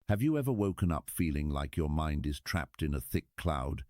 Have you ever woken up feeling like your mind is trapped in a thick cloud?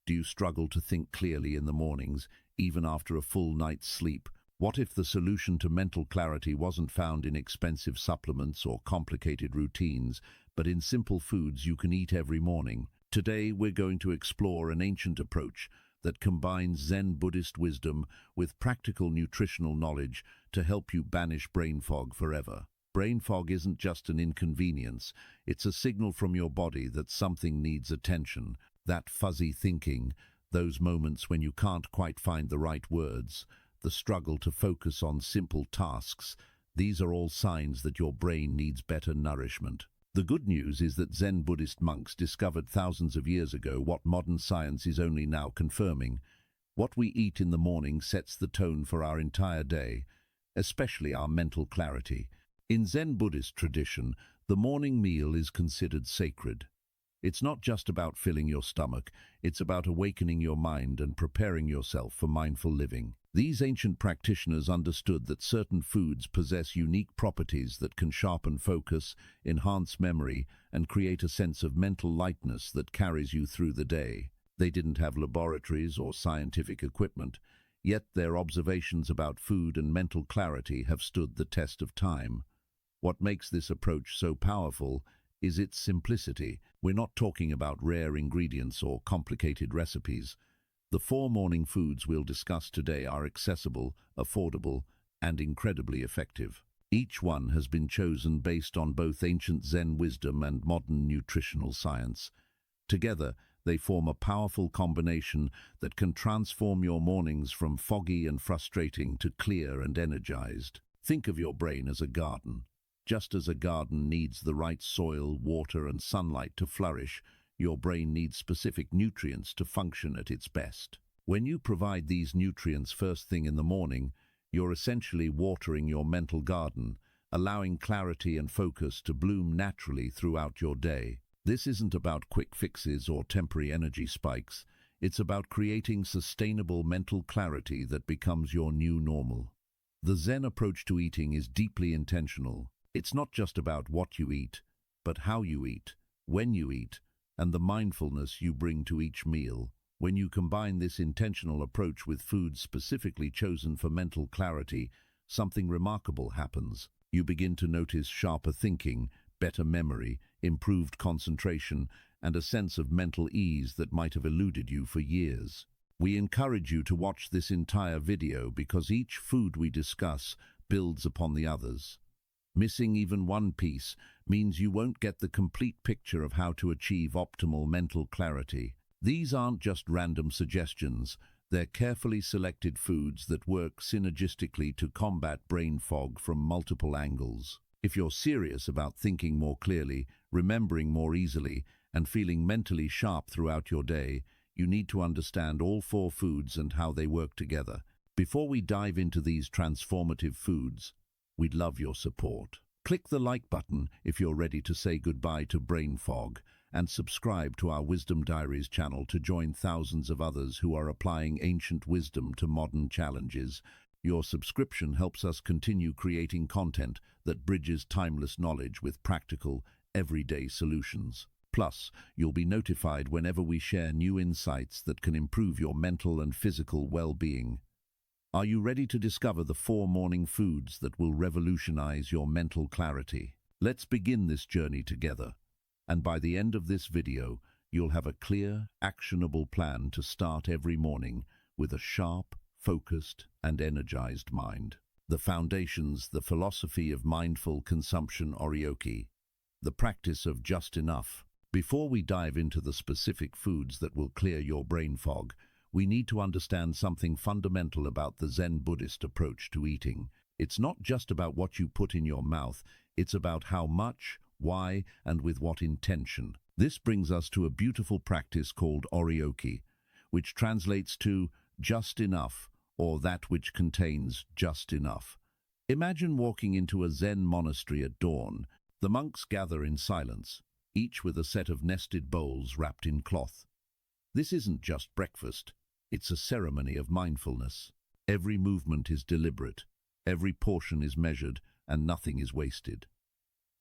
Do you struggle to think clearly in the mornings, even after a full night's sleep? What if the solution to mental clarity wasn't found in expensive supplements or complicated routines, but in simple foods you can eat every morning? Today, we're going to explore an ancient approach that combines Zen Buddhist wisdom with practical nutritional knowledge to help you banish brain fog forever. Brain fog isn't just an inconvenience, it's a signal from your body that something needs attention. That fuzzy thinking, those moments when you can't quite find the right words, the struggle to focus on simple tasks, these are all signs that your brain needs better nourishment. The good news is that Zen Buddhist monks discovered thousands of years ago what modern science is only now confirming. What we eat in the morning sets the tone for our entire day, especially our mental clarity. In Zen Buddhist tradition, the morning meal is considered sacred. It's not just about filling your stomach, it's about awakening your mind and preparing yourself for mindful living. These ancient practitioners understood that certain foods possess unique properties that can sharpen focus, enhance memory, and create a sense of mental lightness that carries you through the day. They didn't have laboratories or scientific equipment, yet their observations about food and mental clarity have stood the test of time. What makes this approach so powerful is its simplicity. We're not talking about rare ingredients or complicated recipes. The 4 morning foods we'll discuss today are accessible, affordable, and incredibly effective. Each one has been chosen based on both ancient Zen wisdom and modern nutritional science. Together, they form a powerful combination that can transform your mornings from foggy and frustrating to clear and energized. Think of your brain as a garden. Just as a garden needs the right soil, water, and sunlight to flourish, your brain needs specific nutrients to function at its best. When you provide these nutrients first thing in the morning, you're essentially watering your mental garden, allowing clarity and focus to bloom naturally throughout your day. This isn't about quick fixes or temporary energy spikes. It's about creating sustainable mental clarity that becomes your new normal. The Zen approach to eating is deeply intentional. It's not just about what you eat, but how you eat, when you eat, and the mindfulness you bring to each meal. When you combine this intentional approach with foods specifically chosen for mental clarity, something remarkable happens. You begin to notice sharper thinking, better memory, improved concentration, and a sense of mental ease that might have eluded you for years. We encourage you to watch this entire video because each food we discuss builds upon the others. Missing even one piece means you won't get the complete picture of how to achieve optimal mental clarity. These aren't just random suggestions, they're carefully selected foods that work synergistically to combat brain fog from multiple angles. If you're serious about thinking more clearly, remembering more easily, and feeling mentally sharp throughout your day, you need to understand all 4 foods and how they work together. Before we dive into these transformative foods, we'd love your support. Click the like button if you're ready to say goodbye to brain fog, and subscribe to our Wisdom Diaries channel to join thousands of others who are applying ancient wisdom to modern challenges. Your subscription helps us continue creating content that bridges timeless knowledge with practical, everyday solutions. Plus, you'll be notified whenever we share new insights that can improve your mental and physical well-being. Are you ready to discover the 4 morning foods that will revolutionize your mental clarity? Let's begin this journey together. And by the end of this video, you'll have a clear, actionable plan to start every morning with a sharp, focused, and energized mind. The foundations, the philosophy of mindful consumption oryoki, the practice of just enough. Before we dive into the specific foods that will clear your brain fog, we need to understand something fundamental about the Zen Buddhist approach to eating. It's not just about what you put in your mouth, it's about how much, why, and with what intention. This brings us to a beautiful practice called oryoki, which translates to just enough, or that which contains just enough. Imagine walking into a Zen monastery at dawn. The monks gather in silence, each with a set of nested bowls wrapped in cloth. This isn't just breakfast. It's a ceremony of mindfulness. Every movement is deliberate, every portion is measured, and nothing is wasted.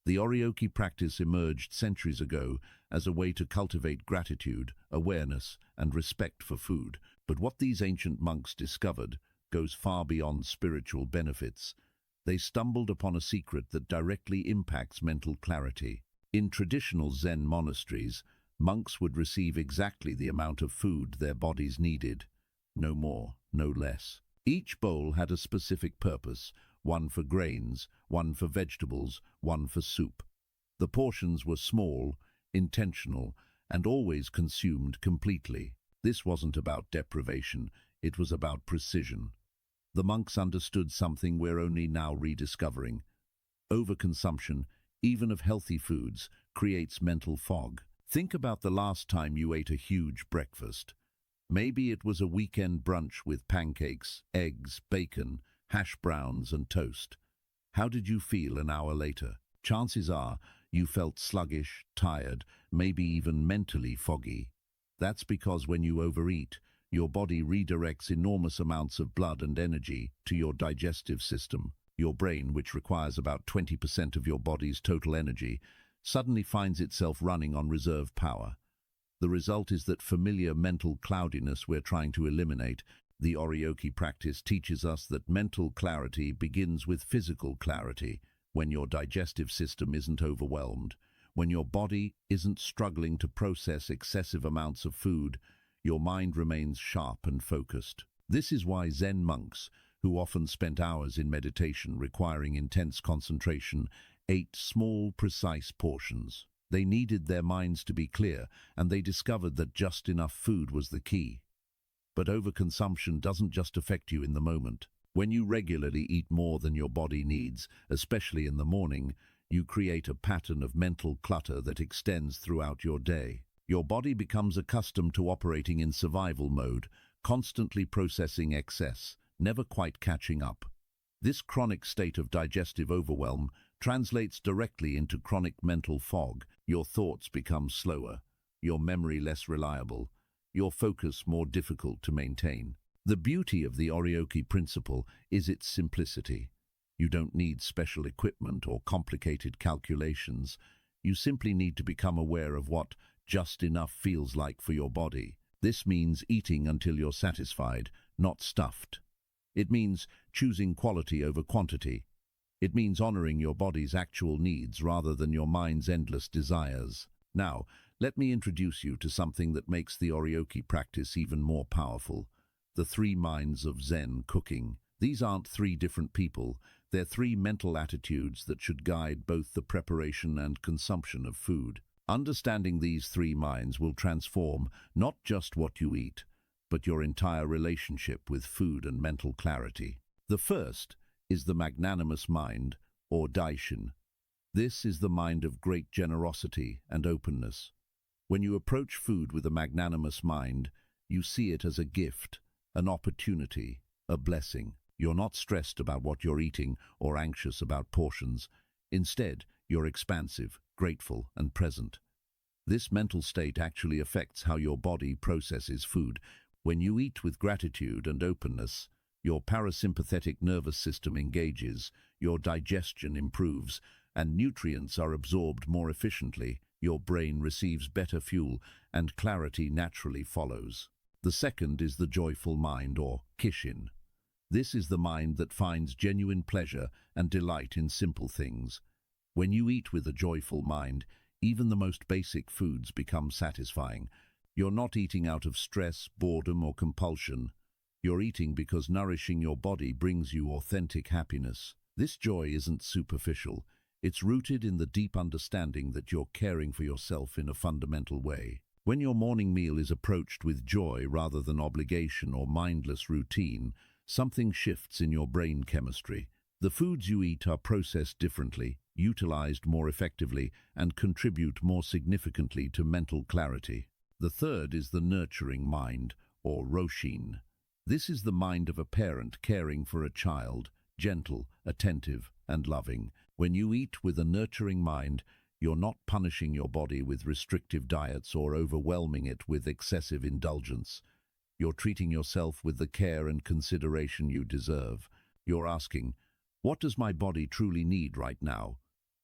The Oryoki practice emerged centuries ago as a way to cultivate gratitude, awareness, and respect for food. But what these ancient monks discovered goes far beyond spiritual benefits. They stumbled upon a secret that directly impacts mental clarity. In traditional Zen monasteries, monks would receive exactly the amount of food their bodies needed. No more, no less. Each bowl had a specific purpose, one for grains, one for vegetables, one for soup. The portions were small, intentional, and always consumed completely. This wasn't about deprivation, it was about precision. The monks understood something we're only now rediscovering. Overconsumption, even of healthy foods, creates mental fog. Think about the last time you ate a huge breakfast. Maybe it was a weekend brunch with pancakes, eggs, bacon, hash browns, and toast. How did you feel an hour later? Chances are you felt sluggish, tired, maybe even mentally foggy. That's because when you overeat, your body redirects enormous amounts of blood and energy to your digestive system. Your brain, which requires about 20% of your body's total energy, suddenly finds itself running on reserve power. The result is that familiar mental cloudiness we're trying to eliminate. The Oryoki practice teaches us that mental clarity begins with physical clarity. When your digestive system isn't overwhelmed, when your body isn't struggling to process excessive amounts of food, your mind remains sharp and focused. This is why Zen monks, who often spent hours in meditation requiring intense concentration, ate small, precise portions. They needed their minds to be clear, and they discovered that just enough food was the key. But overconsumption doesn't just affect you in the moment. When you regularly eat more than your body needs, especially in the morning, you create a pattern of mental clutter that extends throughout your day. Your body becomes accustomed to operating in survival mode, constantly processing excess, never quite catching up. This chronic state of digestive overwhelm translates directly into chronic mental fog. Your thoughts become slower, your memory less reliable, your focus more difficult to maintain. The beauty of the Oryoki principle is its simplicity. You don't need special equipment or complicated calculations. You simply need to become aware of what just enough feels like for your body. This means eating until you're satisfied, not stuffed. It means choosing quality over quantity. It means honoring your body's actual needs rather than your mind's endless desires. Now, let me introduce you to something that makes the Oryoki practice even more powerful: the three minds of Zen cooking. These aren't three different people, they're three mental attitudes that should guide both the preparation and consumption of food. Understanding these three minds will transform not just what you eat, but your entire relationship with food and mental clarity. The first is the magnanimous mind, or daishin. This is the mind of great generosity and openness. When you approach food with a magnanimous mind, you see it as a gift, an opportunity, a blessing. You're not stressed about what you're eating or anxious about portions. Instead, you're expansive, grateful, and present. This mental state actually affects how your body processes food. When you eat with gratitude and openness, your parasympathetic nervous system engages, your digestion improves, and nutrients are absorbed more efficiently. Your brain receives better fuel, and clarity naturally follows. The second is the joyful mind, or kishin. This is the mind that finds genuine pleasure and delight in simple things. When you eat with a joyful mind, even the most basic foods become satisfying. You're not eating out of stress, boredom, or compulsion. You're eating because nourishing your body brings you authentic happiness. This joy isn't superficial. It's rooted in the deep understanding that you're caring for yourself in a fundamental way. When your morning meal is approached with joy rather than obligation or mindless routine, something shifts in your brain chemistry. The foods you eat are processed differently, utilized more effectively, and contribute more significantly to mental clarity. The third is the nurturing mind, or roshin. This is the mind of a parent caring for a child, gentle, attentive, and loving. When you eat with a nurturing mind, you're not punishing your body with restrictive diets or overwhelming it with excessive indulgence. You're treating yourself with the care and consideration you deserve. You're asking, what does my body truly need right now?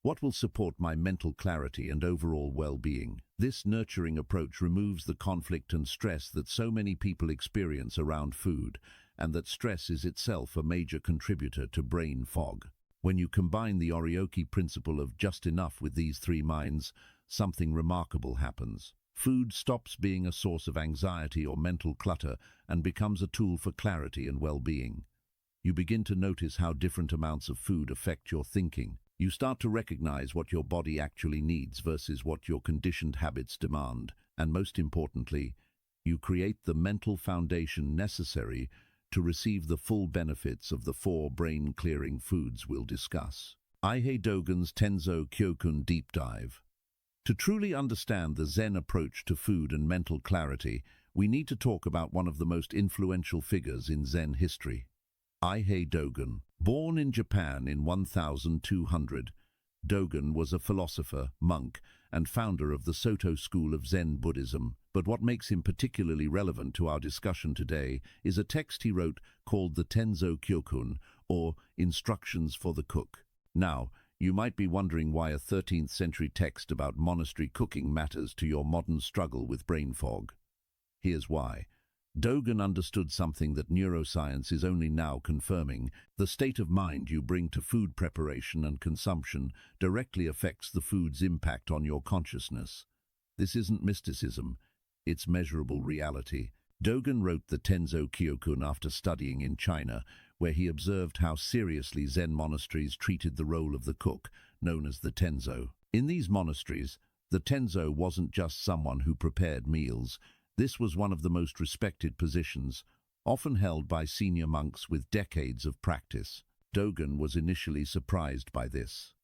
What will support my mental clarity and overall well-being? This nurturing approach removes the conflict and stress that so many people experience around food, and that stress is itself a major contributor to brain fog. When you combine the Orioki principle of just enough with these three minds, something remarkable happens. Food stops being a source of anxiety or mental clutter and becomes a tool for clarity and well-being. You begin to notice how different amounts of food affect your thinking. You start to recognize what your body actually needs versus what your conditioned habits demand. And most importantly, you create the mental foundation necessary to receive the full benefits of the 4 brain-clearing foods we'll discuss. Eihei Dogen's Tenzo Kyokun Deep Dive. To truly understand the Zen approach to food and mental clarity, we need to talk about one of the most influential figures in Zen history. Eihei Dogen. Born in Japan in 1200, Dogen was a philosopher, monk, and founder of the Soto school of Zen Buddhism. But what makes him particularly relevant to our discussion today is a text he wrote called the Tenzo Kyokun, or Instructions for the Cook. Now, you might be wondering why a 13th century text about monastery cooking matters to your modern struggle with brain fog. Here's why. Dogen understood something that neuroscience is only now confirming. The state of mind you bring to food preparation and consumption directly affects the food's impact on your consciousness. This isn't mysticism, it's measurable reality. Dogen wrote the Tenzo Kyokun after studying in China, where he observed how seriously Zen monasteries treated the role of the cook, known as the Tenzo. In these monasteries, the Tenzo wasn't just someone who prepared meals. This was one of the most respected positions, often held by senior monks with decades of practice. Dogen was initially surprised by this.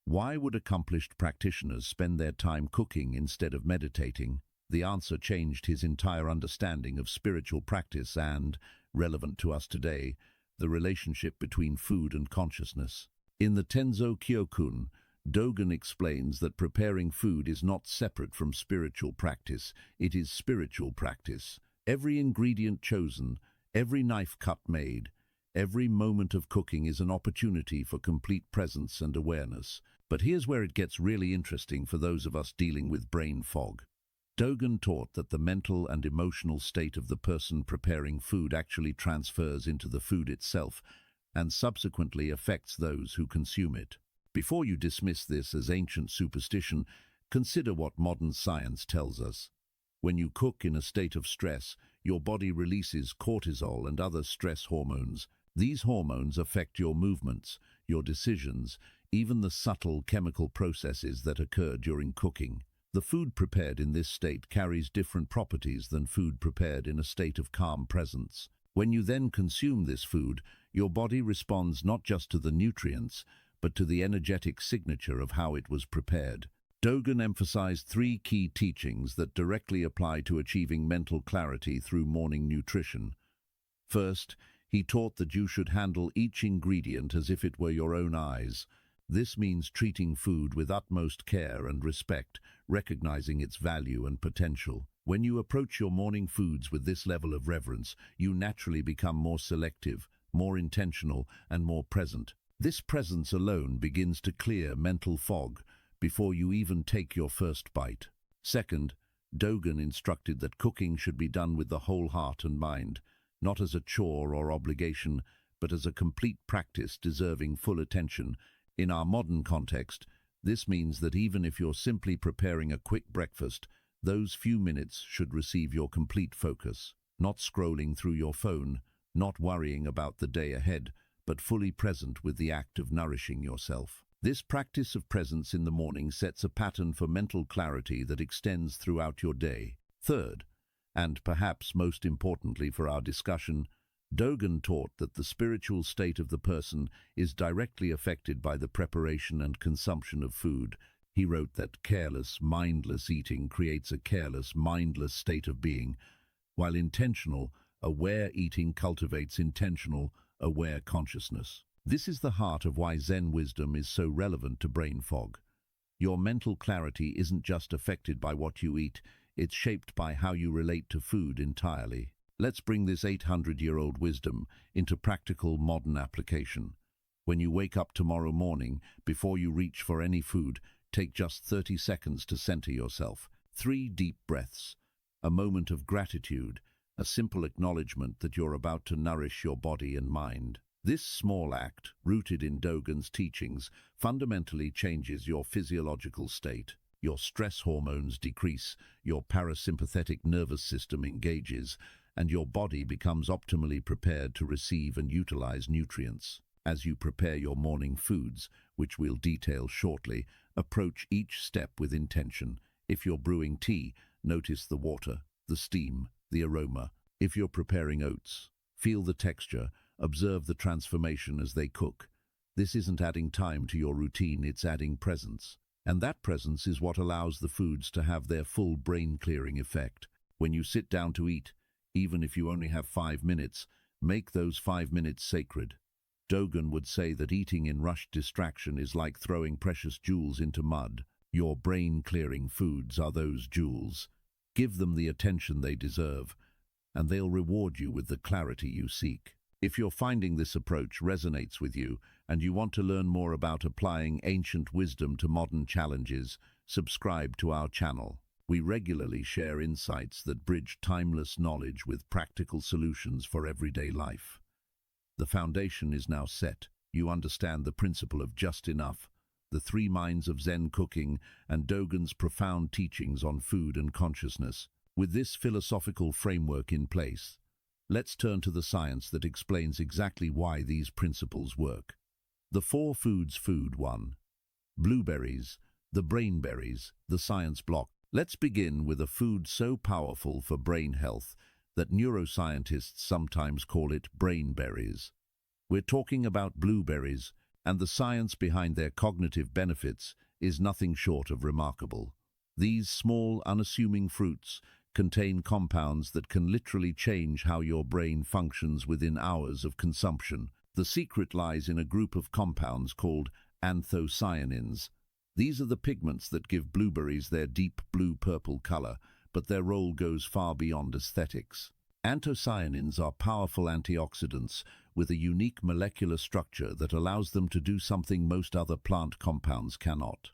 Why would accomplished practitioners spend their time cooking instead of meditating? The answer changed his entire understanding of spiritual practice and, relevant to us today, the relationship between food and consciousness. In the Tenzo Kyokun, Dogen explains that preparing food is not separate from spiritual practice, it is spiritual practice. Every ingredient chosen, every knife cut made, every moment of cooking is an opportunity for complete presence and awareness. But here's where it gets really interesting for those of us dealing with brain fog. Dogen taught that the mental and emotional state of the person preparing food actually transfers into the food itself and subsequently affects those who consume it. Before you dismiss this as ancient superstition, consider what modern science tells us. When you cook in a state of stress, your body releases cortisol and other stress hormones. These hormones affect your movements, your decisions, even the subtle chemical processes that occur during cooking. The food prepared in this state carries different properties than food prepared in a state of calm presence. When you then consume this food, your body responds not just to the nutrients, but to the energetic signature of how it was prepared. Dogen emphasized 3 key teachings that directly apply to achieving mental clarity through morning nutrition. First, he taught that you should handle each ingredient as if it were your own eyes. This means treating food with utmost care and respect, recognizing its value and potential. When you approach your morning foods with this level of reverence, you naturally become more selective, more intentional, and more present. This presence alone begins to clear mental fog before you even take your first bite. Second, Dogen instructed that cooking should be done with the whole heart and mind, not as a chore or obligation, but as a complete practice deserving full attention. In our modern context, this means that even if you're simply preparing a quick breakfast, those few minutes should receive your complete focus, not scrolling through your phone, not worrying about the day ahead, but fully present with the act of nourishing yourself. This practice of presence in the morning sets a pattern for mental clarity that extends throughout your day. Third, and perhaps most importantly for our discussion, Dogen taught that the spiritual state of the person is directly affected by the preparation and consumption of food. He wrote that careless, mindless eating creates a careless, mindless state of being, while intentional, aware eating cultivates intentional, aware consciousness. This is the heart of why Zen wisdom is so relevant to brain fog. Your mental clarity isn't just affected by what you eat, it's shaped by how you relate to food entirely. Let's bring this 800-year-old wisdom into practical modern application. When you wake up tomorrow morning, before you reach for any food, take just 30 seconds to center yourself. 3 deep breaths, a moment of gratitude, a simple acknowledgement that you're about to nourish your body and mind. This small act, rooted in Dogen's teachings, fundamentally changes your physiological state. Your stress hormones decrease, your parasympathetic nervous system engages, and your body becomes optimally prepared to receive and utilize nutrients. As you prepare your morning foods, which we'll detail shortly, approach each step with intention. If you're brewing tea, notice the water, the steam, the aroma. If you're preparing oats, feel the texture, observe the transformation as they cook. This isn't adding time to your routine, it's adding presence. And that presence is what allows the foods to have their full brain-clearing effect. When you sit down to eat, even if you only have 5 minutes, make those 5 minutes sacred. Dogen would say that eating in rushed distraction is like throwing precious jewels into mud. Your brain-clearing foods are those jewels. Give them the attention they deserve, and they'll reward you with the clarity you seek. If you're finding this approach resonates with you, and you want to learn more about applying ancient wisdom to modern challenges, subscribe to our channel. We regularly share insights that bridge timeless knowledge with practical solutions for everyday life. The foundation is now set. You understand the principle of just enough, the 3 minds of Zen cooking, and Dogen's profound teachings on food and consciousness. With this philosophical framework in place, let's turn to the science that explains exactly why these principles work. The 4 foods. Food 1. Blueberries, the brain berries, the science block. Let's begin with a food so powerful for brain health that neuroscientists sometimes call it brain berries. We're talking about blueberries, and the science behind their cognitive benefits is nothing short of remarkable. These small, unassuming fruits contain compounds that can literally change how your brain functions within hours of consumption. The secret lies in a group of compounds called anthocyanins. These are the pigments that give blueberries their deep blue-purple color, but their role goes far beyond aesthetics. Anthocyanins are powerful antioxidants with a unique molecular structure that allows them to do something most other plant compounds cannot.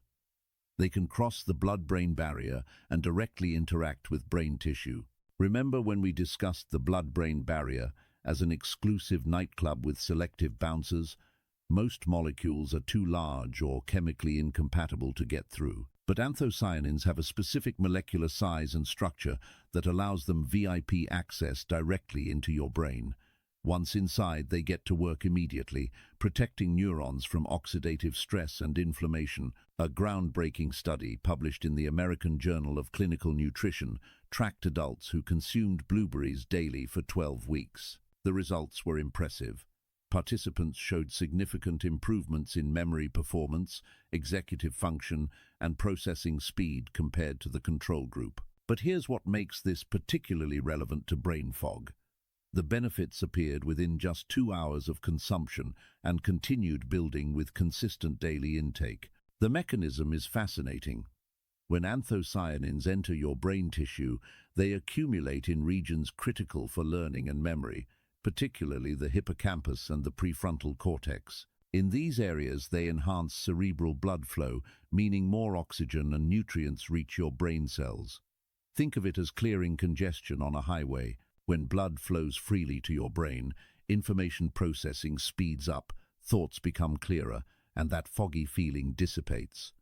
They can cross the blood-brain barrier and directly interact with brain tissue. Remember when we discussed the blood-brain barrier as an exclusive nightclub with selective bouncers? Most molecules are too large or chemically incompatible to get through. But anthocyanins have a specific molecular size and structure that allows them VIP access directly into your brain. Once inside, they get to work immediately, protecting neurons from oxidative stress and inflammation. A groundbreaking study published in the American Journal of Clinical Nutrition tracked adults who consumed blueberries daily for 12 weeks. The results were impressive. Participants showed significant improvements in memory performance, executive function, and processing speed compared to the control group. But here's what makes this particularly relevant to brain fog. The benefits appeared within just 2 hours of consumption and continued building with consistent daily intake. The mechanism is fascinating. When anthocyanins enter your brain tissue, they accumulate in regions critical for learning and memory, particularly the hippocampus and the prefrontal cortex. In these areas, they enhance cerebral blood flow, meaning more oxygen and nutrients reach your brain cells. Think of it as clearing congestion on a highway. When blood flows freely to your brain, information processing speeds up, thoughts become clearer, and that foggy feeling dissipates.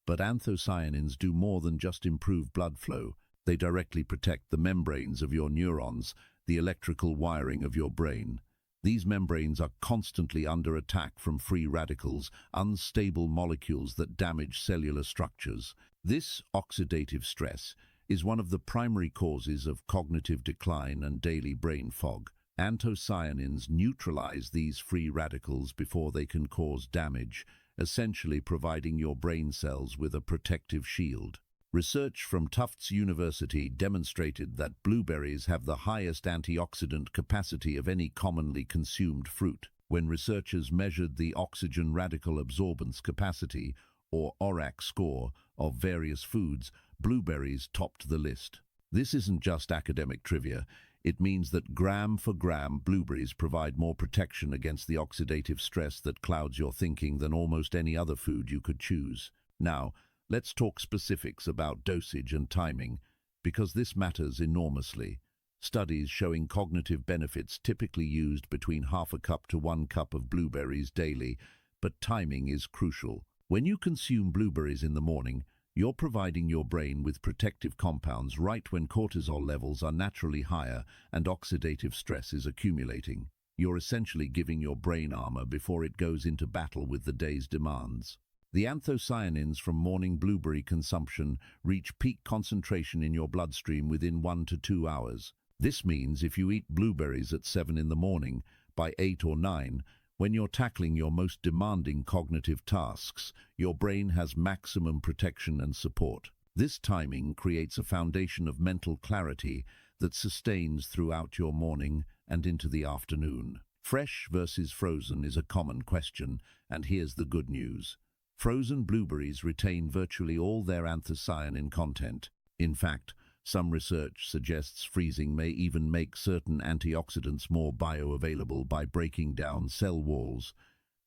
But anthocyanins do more than just improve blood flow. They directly protect the membranes of your neurons, the electrical wiring of your brain. These membranes are constantly under attack from free radicals, unstable molecules that damage cellular structures. This oxidative stress is one of the primary causes of cognitive decline and daily brain fog. Anthocyanins neutralize these free radicals before they can cause damage, essentially providing your brain cells with a protective shield. Research from Tufts University demonstrated that blueberries have the highest antioxidant capacity of any commonly consumed fruit. When researchers measured the oxygen radical absorbance capacity, or ORAC score, of various foods, blueberries topped the list. This isn't just academic trivia, It means that gram for gram, blueberries provide more protection against the oxidative stress that clouds your thinking than almost any other food you could choose. Now, let's talk specifics about dosage and timing, because this matters enormously. Studies showing cognitive benefits typically used between half a cup to 1 cup of blueberries daily, but timing is crucial. When you consume blueberries in the morning, you're providing your brain with protective compounds right when cortisol levels are naturally higher and oxidative stress is accumulating. You're essentially giving your brain armor before it goes into battle with the day's demands. The anthocyanins from morning blueberry consumption reach peak concentration in your bloodstream within 1 to 2 hours. This means if you eat blueberries at 7 in the morning, by 8 or 9, when you're tackling your most demanding cognitive tasks, your brain has maximum protection and support. This timing creates a foundation of mental clarity that sustains throughout your morning and into the afternoon. Fresh versus frozen is a common question, and here's the good news. Frozen blueberries retain virtually all their anthocyanin content. In fact, some research suggests freezing may even make certain antioxidants more bioavailable by breaking down cell walls.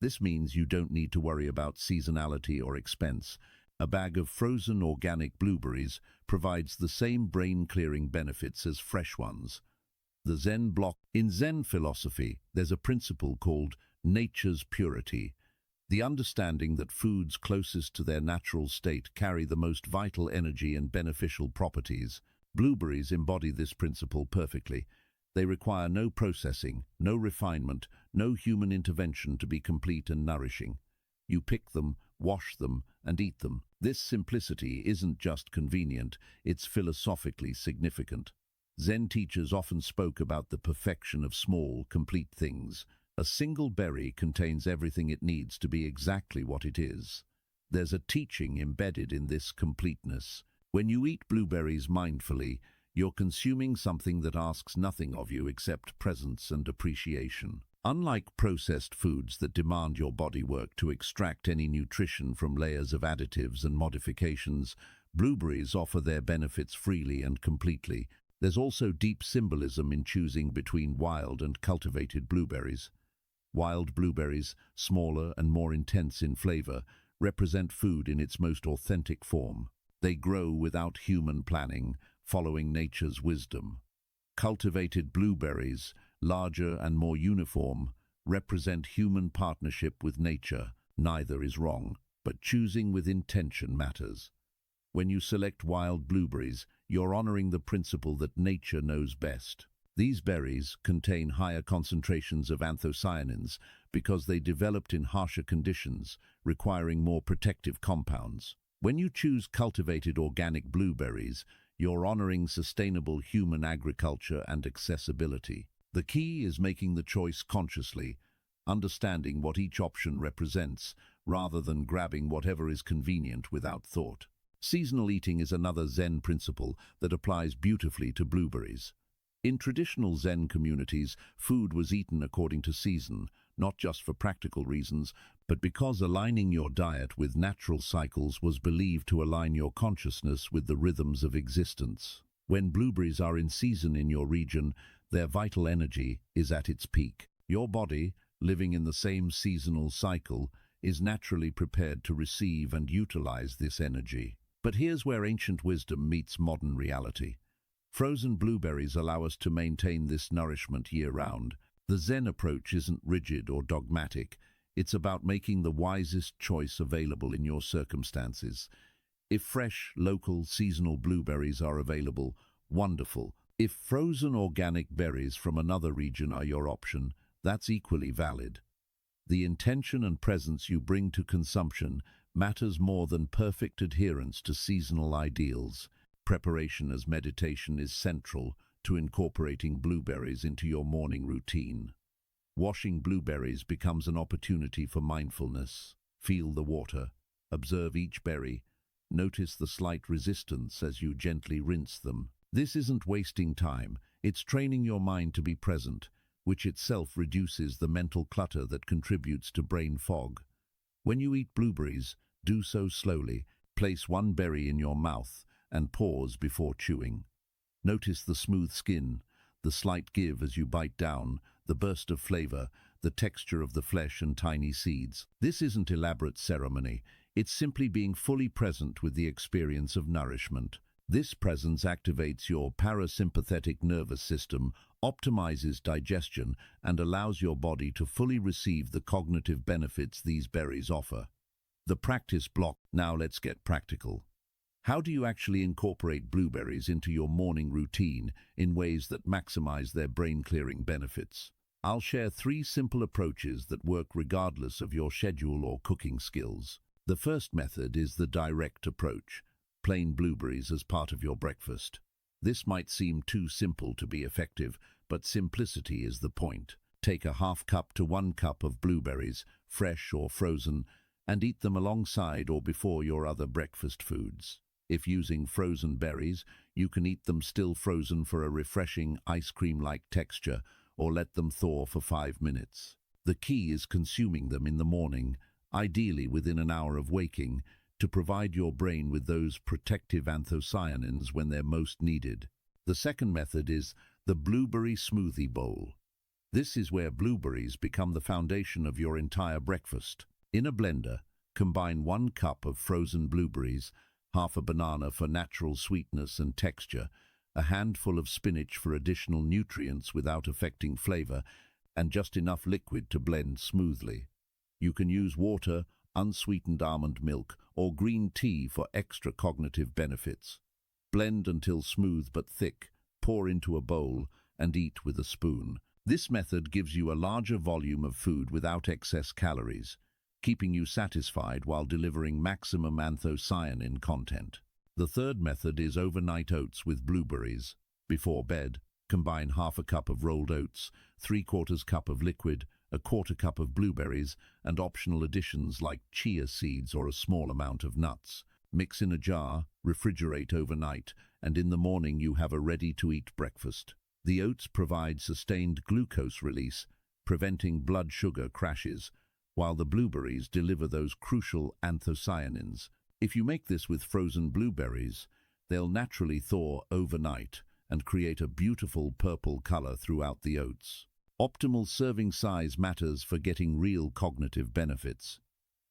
This means you don't need to worry about seasonality or expense. A bag of frozen organic blueberries provides the same brain-clearing benefits as fresh ones. The Zen block. In Zen philosophy, there's a principle called nature's purity. The understanding that foods closest to their natural state carry the most vital energy and beneficial properties. Blueberries embody this principle perfectly. They require no processing, no refinement, no human intervention to be complete and nourishing. You pick them, wash them, and eat them. This simplicity isn't just convenient, it's philosophically significant. Zen teachers often spoke about the perfection of small, complete things. A single berry contains everything it needs to be exactly what it is. There's a teaching embedded in this completeness. When you eat blueberries mindfully, you're consuming something that asks nothing of you except presence and appreciation. Unlike processed foods that demand your body work to extract any nutrition from layers of additives and modifications, blueberries offer their benefits freely and completely. There's also deep symbolism in choosing between wild and cultivated blueberries. Wild blueberries, smaller and more intense in flavor, represent food in its most authentic form. They grow without human planning, following nature's wisdom. Cultivated blueberries, larger and more uniform, represent human partnership with nature. Neither is wrong, but choosing with intention matters. When you select wild blueberries, you're honoring the principle that nature knows best. These berries contain higher concentrations of anthocyanins because they developed in harsher conditions, requiring more protective compounds. When you choose cultivated organic blueberries, you're honoring sustainable human agriculture and accessibility. The key is making the choice consciously, understanding what each option represents, rather than grabbing whatever is convenient without thought. Seasonal eating is another Zen principle that applies beautifully to blueberries. In traditional Zen communities, food was eaten according to season, not just for practical reasons, but because aligning your diet with natural cycles was believed to align your consciousness with the rhythms of existence. When blueberries are in season in your region, their vital energy is at its peak. Your body, living in the same seasonal cycle, is naturally prepared to receive and utilize this energy. But here's where ancient wisdom meets modern reality. Frozen blueberries allow us to maintain this nourishment year-round. The Zen approach isn't rigid or dogmatic. It's about making the wisest choice available in your circumstances. If fresh, local, seasonal blueberries are available, wonderful. If frozen organic berries from another region are your option, that's equally valid. The intention and presence you bring to consumption matters more than perfect adherence to seasonal ideals. Preparation as meditation is central to incorporating blueberries into your morning routine. Washing blueberries becomes an opportunity for mindfulness. Feel the water, observe each berry, notice the slight resistance as you gently rinse them. This isn't wasting time, it's training your mind to be present, which itself reduces the mental clutter that contributes to brain fog. When you eat blueberries, do so slowly. Place one berry in your mouth and pause before chewing. Notice the smooth skin, the slight give as you bite down, the burst of flavor, the texture of the flesh and tiny seeds. This isn't elaborate ceremony. It's simply being fully present with the experience of nourishment. This presence activates your parasympathetic nervous system, optimizes digestion, and allows your body to fully receive the cognitive benefits these berries offer. The practice block. Now let's get practical. How do you actually incorporate blueberries into your morning routine in ways that maximize their brain-clearing benefits? I'll share 3 simple approaches that work regardless of your schedule or cooking skills. The first method is the direct approach, plain blueberries as part of your breakfast. This might seem too simple to be effective, but simplicity is the point. Take a ½ cup to 1 cup of blueberries, fresh or frozen, and eat them alongside or before your other breakfast foods. If using frozen berries, you can eat them still frozen for a refreshing ice cream-like texture, or let them thaw for 5 minutes. The key is consuming them in the morning, ideally within an hour of waking, to provide your brain with those protective anthocyanins when they're most needed. The second method is the blueberry smoothie bowl. This is where blueberries become the foundation of your entire breakfast. In a blender, combine 1 cup of frozen blueberries, half a banana for natural sweetness and texture, a handful of spinach for additional nutrients without affecting flavor, and just enough liquid to blend smoothly. You can use water, unsweetened almond milk, or green tea for extra cognitive benefits. Blend until smooth but thick, pour into a bowl, and eat with a spoon. This method gives you a larger volume of food without excess calories, keeping you satisfied while delivering maximum anthocyanin content. The third method is overnight oats with blueberries. Before bed, combine ½ cup of rolled oats, 3/4 cup of liquid, a 1/4 cup of blueberries, and optional additions like chia seeds or a small amount of nuts. Mix in a jar, refrigerate overnight, and in the morning you have a ready-to-eat breakfast. The oats provide sustained glucose release, preventing blood sugar crashes, while the blueberries deliver those crucial anthocyanins. If you make this with frozen blueberries, they'll naturally thaw overnight and create a beautiful purple color throughout the oats. Optimal serving size matters for getting real cognitive benefits.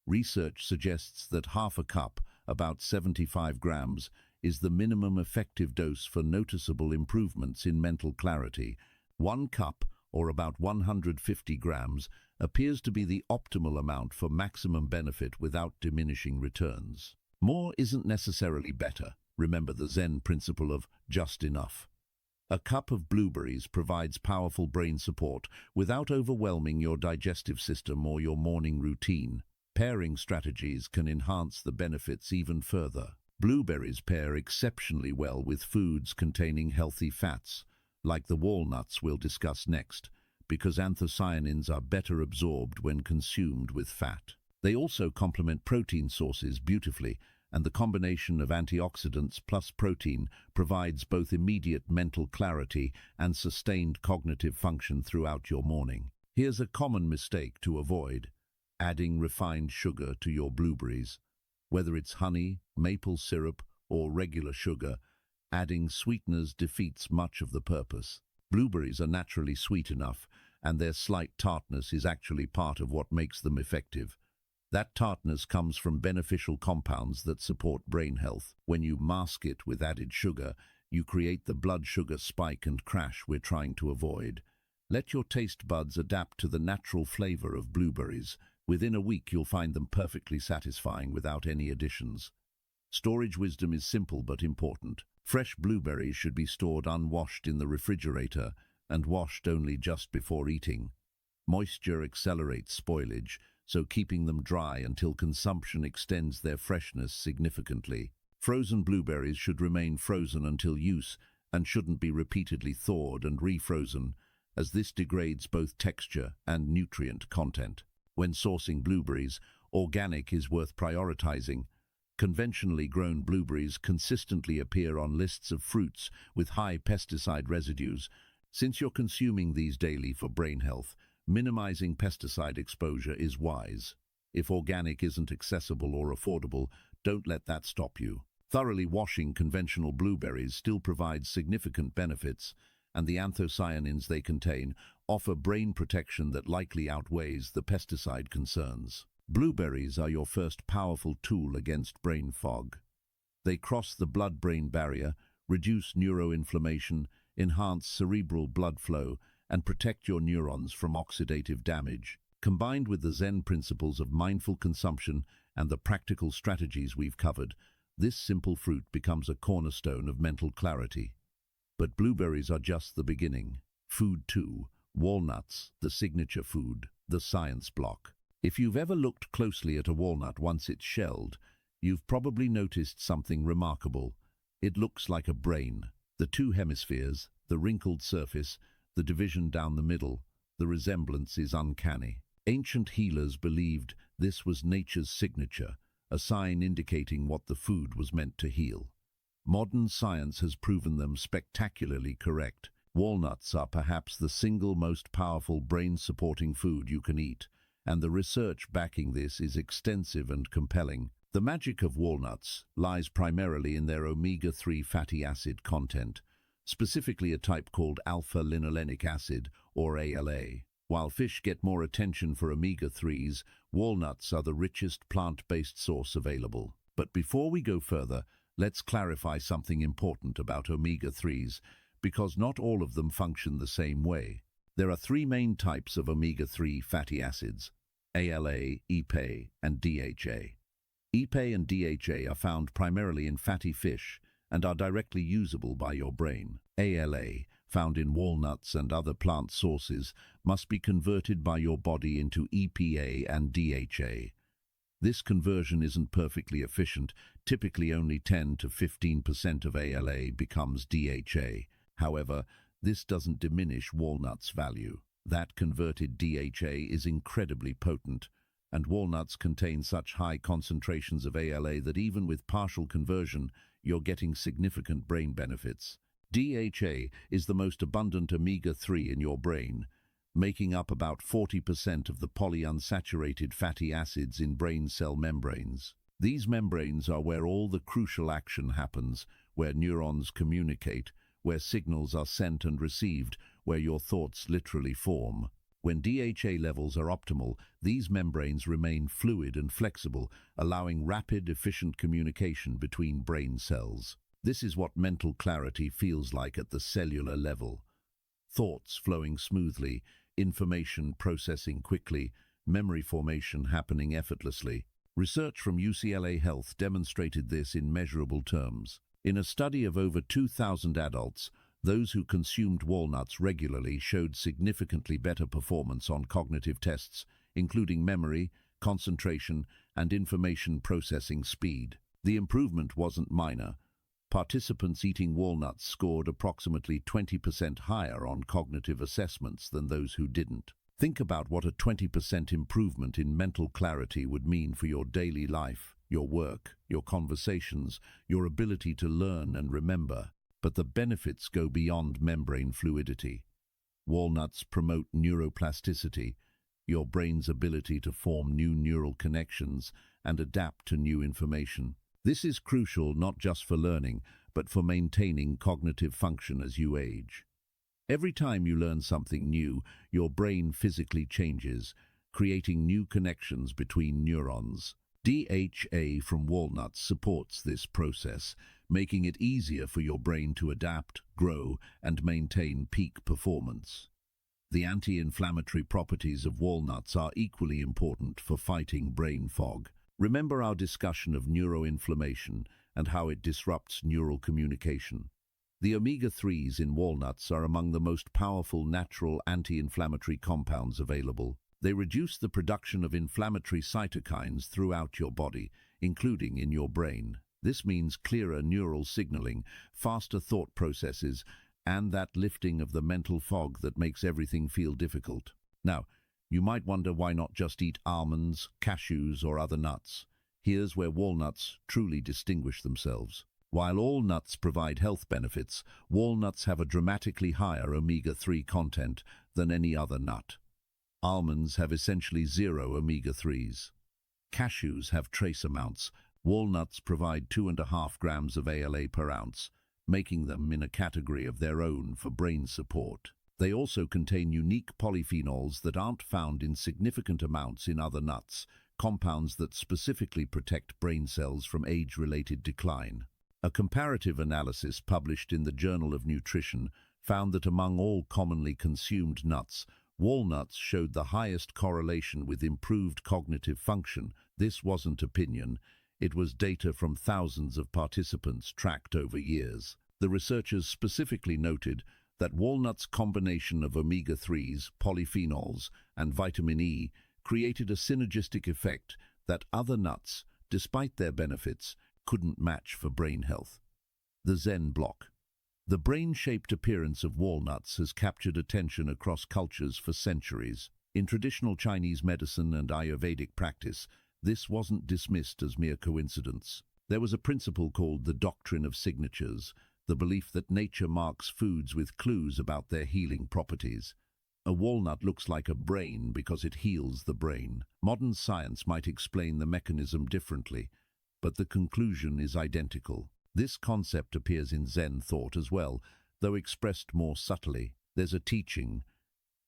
Research suggests that ½ cup, about 75 grams, is the minimum effective dose for noticeable improvements in mental clarity. 1 cup, or about 150 grams, appears to be the optimal amount for maximum benefit without diminishing returns. More isn't necessarily better. Remember the Zen principle of just enough. A cup of blueberries provides powerful brain support without overwhelming your digestive system or your morning routine. Pairing strategies can enhance the benefits even further. Blueberries pair exceptionally well with foods containing healthy fats, like the walnuts we'll discuss next, because anthocyanins are better absorbed when consumed with fat. They also complement protein sources beautifully, and the combination of antioxidants plus protein provides both immediate mental clarity and sustained cognitive function throughout your morning. Here's a common mistake to avoid: adding refined sugar to your blueberries. Whether it's honey, maple syrup, or regular sugar, adding sweeteners defeats much of the purpose. Blueberries are naturally sweet enough, and their slight tartness is actually part of what makes them effective. That tartness comes from beneficial compounds that support brain health. When you mask it with added sugar, you create the blood sugar spike and crash we're trying to avoid. Let your taste buds adapt to the natural flavor of blueberries. Within a week, you'll find them perfectly satisfying without any additions. Storage wisdom is simple but important. Fresh blueberries should be stored unwashed in the refrigerator and washed only just before eating. Moisture accelerates spoilage, so keeping them dry until consumption extends their freshness significantly. Frozen blueberries should remain frozen until use and shouldn't be repeatedly thawed and refrozen, as this degrades both texture and nutrient content. When sourcing blueberries, organic is worth prioritizing. Conventionally grown blueberries consistently appear on lists of fruits with high pesticide residues. Since you're consuming these daily for brain health, minimizing pesticide exposure is wise. If organic isn't accessible or affordable, don't let that stop you. Thoroughly washing conventional blueberries still provides significant benefits, and the anthocyanins they contain offer brain protection that likely outweighs the pesticide concerns. Blueberries are your first powerful tool against brain fog. They cross the blood-brain barrier, reduce neuroinflammation, enhance cerebral blood flow, and protect your neurons from oxidative damage. Combined with the Zen principles of mindful consumption and the practical strategies we've covered, this simple fruit becomes a cornerstone of mental clarity. But blueberries are just the beginning. Food 2. Walnuts, the signature food, the science block. If you've ever looked closely at a walnut once it's shelled, you've probably noticed something remarkable. It looks like a brain. The two hemispheres, the wrinkled surface, the division down the middle, the resemblance is uncanny. Ancient healers believed this was nature's signature, a sign indicating what the food was meant to heal. Modern science has proven them spectacularly correct. Walnuts are perhaps the single most powerful brain-supporting food you can eat, and the research backing this is extensive and compelling. The magic of walnuts lies primarily in their omega-3 fatty acid content, specifically a type called alpha-linolenic acid, or ALA. While fish get more attention for omega-3s, walnuts are the richest plant-based source available. But before we go further, let's clarify something important about omega-3s, because not all of them function the same way. There are three main types of omega-3 fatty acids: ALA, EPA, and DHA. EPA and DHA are found primarily in fatty fish and are directly usable by your brain. ALA, found in walnuts and other plant sources, must be converted by your body into EPA and DHA. This conversion isn't perfectly efficient. Typically only 10 to 15% of ALA becomes DHA. However, this doesn't diminish walnuts' value. That converted DHA is incredibly potent, and walnuts contain such high concentrations of ALA that even with partial conversion, you're getting significant brain benefits. DHA is the most abundant omega-3 in your brain, making up about 40% of the polyunsaturated fatty acids in brain cell membranes. These membranes are where all the crucial action happens, where neurons communicate, where signals are sent and received, where your thoughts literally form. When DHA levels are optimal, these membranes remain fluid and flexible, allowing rapid, efficient communication between brain cells. This is what mental clarity feels like at the cellular level. Thoughts flowing smoothly, information processing quickly, memory formation happening effortlessly. Research from UCLA Health demonstrated this in measurable terms. In a study of over 2,000 adults, those who consumed walnuts regularly showed significantly better performance on cognitive tests, including memory, concentration, and information processing speed. The improvement wasn't minor. Participants eating walnuts scored approximately 20% higher on cognitive assessments than those who didn't. Think about what a 20% improvement in mental clarity would mean for your daily life, your work, your conversations, your ability to learn and remember. But the benefits go beyond membrane fluidity. Walnuts promote neuroplasticity, your brain's ability to form new neural connections and adapt to new information. This is crucial not just for learning, but for maintaining cognitive function as you age. Every time you learn something new, your brain physically changes, creating new connections between neurons. DHA from walnuts supports this process, making it easier for your brain to adapt, grow, and maintain peak performance. The anti-inflammatory properties of walnuts are equally important for fighting brain fog. Remember our discussion of neuroinflammation and how it disrupts neural communication. The omega-3s in walnuts are among the most powerful natural anti-inflammatory compounds available. They reduce the production of inflammatory cytokines throughout your body, including in your brain. This means clearer neural signaling, faster thought processes, and that lifting of the mental fog that makes everything feel difficult. Now, you might wonder why not just eat almonds, cashews, or other nuts. Here's where walnuts truly distinguish themselves. While all nuts provide health benefits, walnuts have a dramatically higher omega-3 content than any other nut. Almonds have essentially zero omega-3s. Cashews have trace amounts. Walnuts provide 2.5 grams of ALA per ounce, making them in a category of their own for brain support. They also contain unique polyphenols that aren't found in significant amounts in other nuts, compounds that specifically protect brain cells from age-related decline. A comparative analysis published in the Journal of Nutrition found that among all commonly consumed nuts, walnuts showed the highest correlation with improved cognitive function. This wasn't opinion, it was data from thousands of participants tracked over years. The researchers specifically noted that walnuts' combination of omega-3s, polyphenols, and vitamin E created a synergistic effect that other nuts, despite their benefits, couldn't match for brain health. The Zen block. The brain-shaped appearance of walnuts has captured attention across cultures for centuries. In traditional Chinese medicine and Ayurvedic practice, this wasn't dismissed as mere coincidence. There was a principle called the doctrine of signatures, the belief that nature marks foods with clues about their healing properties. A walnut looks like a brain because it heals the brain. Modern science might explain the mechanism differently, but the conclusion is identical. This concept appears in Zen thought as well, though expressed more subtly. There's a teaching,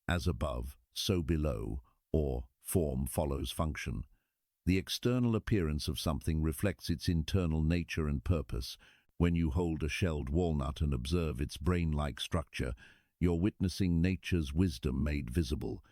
as above, so below, or form follows function. The external appearance of something reflects its internal nature and purpose. When you hold a shelled walnut and observe its brain-like structure, you're witnessing nature's wisdom made visible.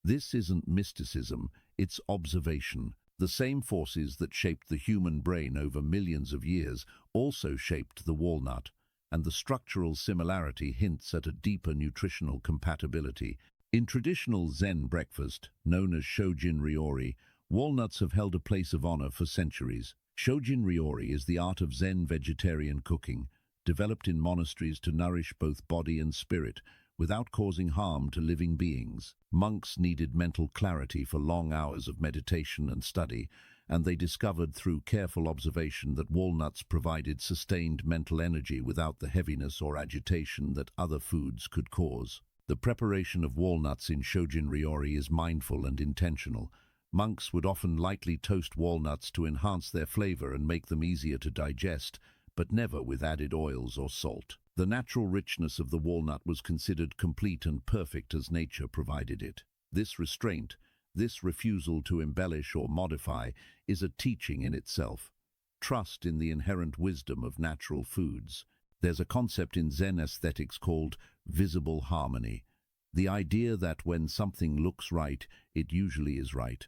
This isn't mysticism, it's observation. The same forces that shaped the human brain over millions of years also shaped the walnut, and the structural similarity hints at a deeper nutritional compatibility. In traditional Zen breakfast, known as Shojin Ryori, walnuts have held a place of honor for centuries. Shojin Ryori is the art of Zen vegetarian cooking, developed in monasteries to nourish both body and spirit, without causing harm to living beings. Monks needed mental clarity for long hours of meditation and study, and they discovered through careful observation that walnuts provided sustained mental energy without the heaviness or agitation that other foods could cause. The preparation of walnuts in Shojin Ryori is mindful and intentional. Monks would often lightly toast walnuts to enhance their flavor and make them easier to digest, but never with added oils or salt. The natural richness of the walnut was considered complete and perfect as nature provided it. This restraint, this refusal to embellish or modify, is a teaching in itself. Trust in the inherent wisdom of natural foods. There's a concept in Zen aesthetics called visible harmony. The idea that when something looks right, it usually is right.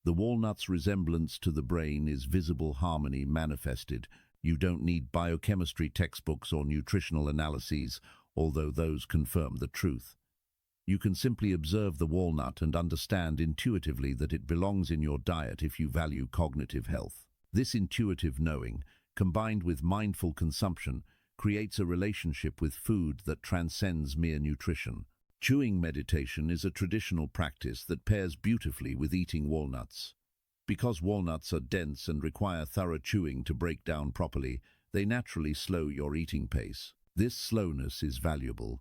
The walnut's resemblance to the brain is visible harmony manifested. You don't need biochemistry textbooks or nutritional analyses, although those confirm the truth. You can simply observe the walnut and understand intuitively that it belongs in your diet if you value cognitive health. This intuitive knowing, combined with mindful consumption, creates a relationship with food that transcends mere nutrition. Chewing meditation is a traditional practice that pairs beautifully with eating walnuts. Because walnuts are dense and require thorough chewing to break down properly, they naturally slow your eating pace. This slowness is valuable.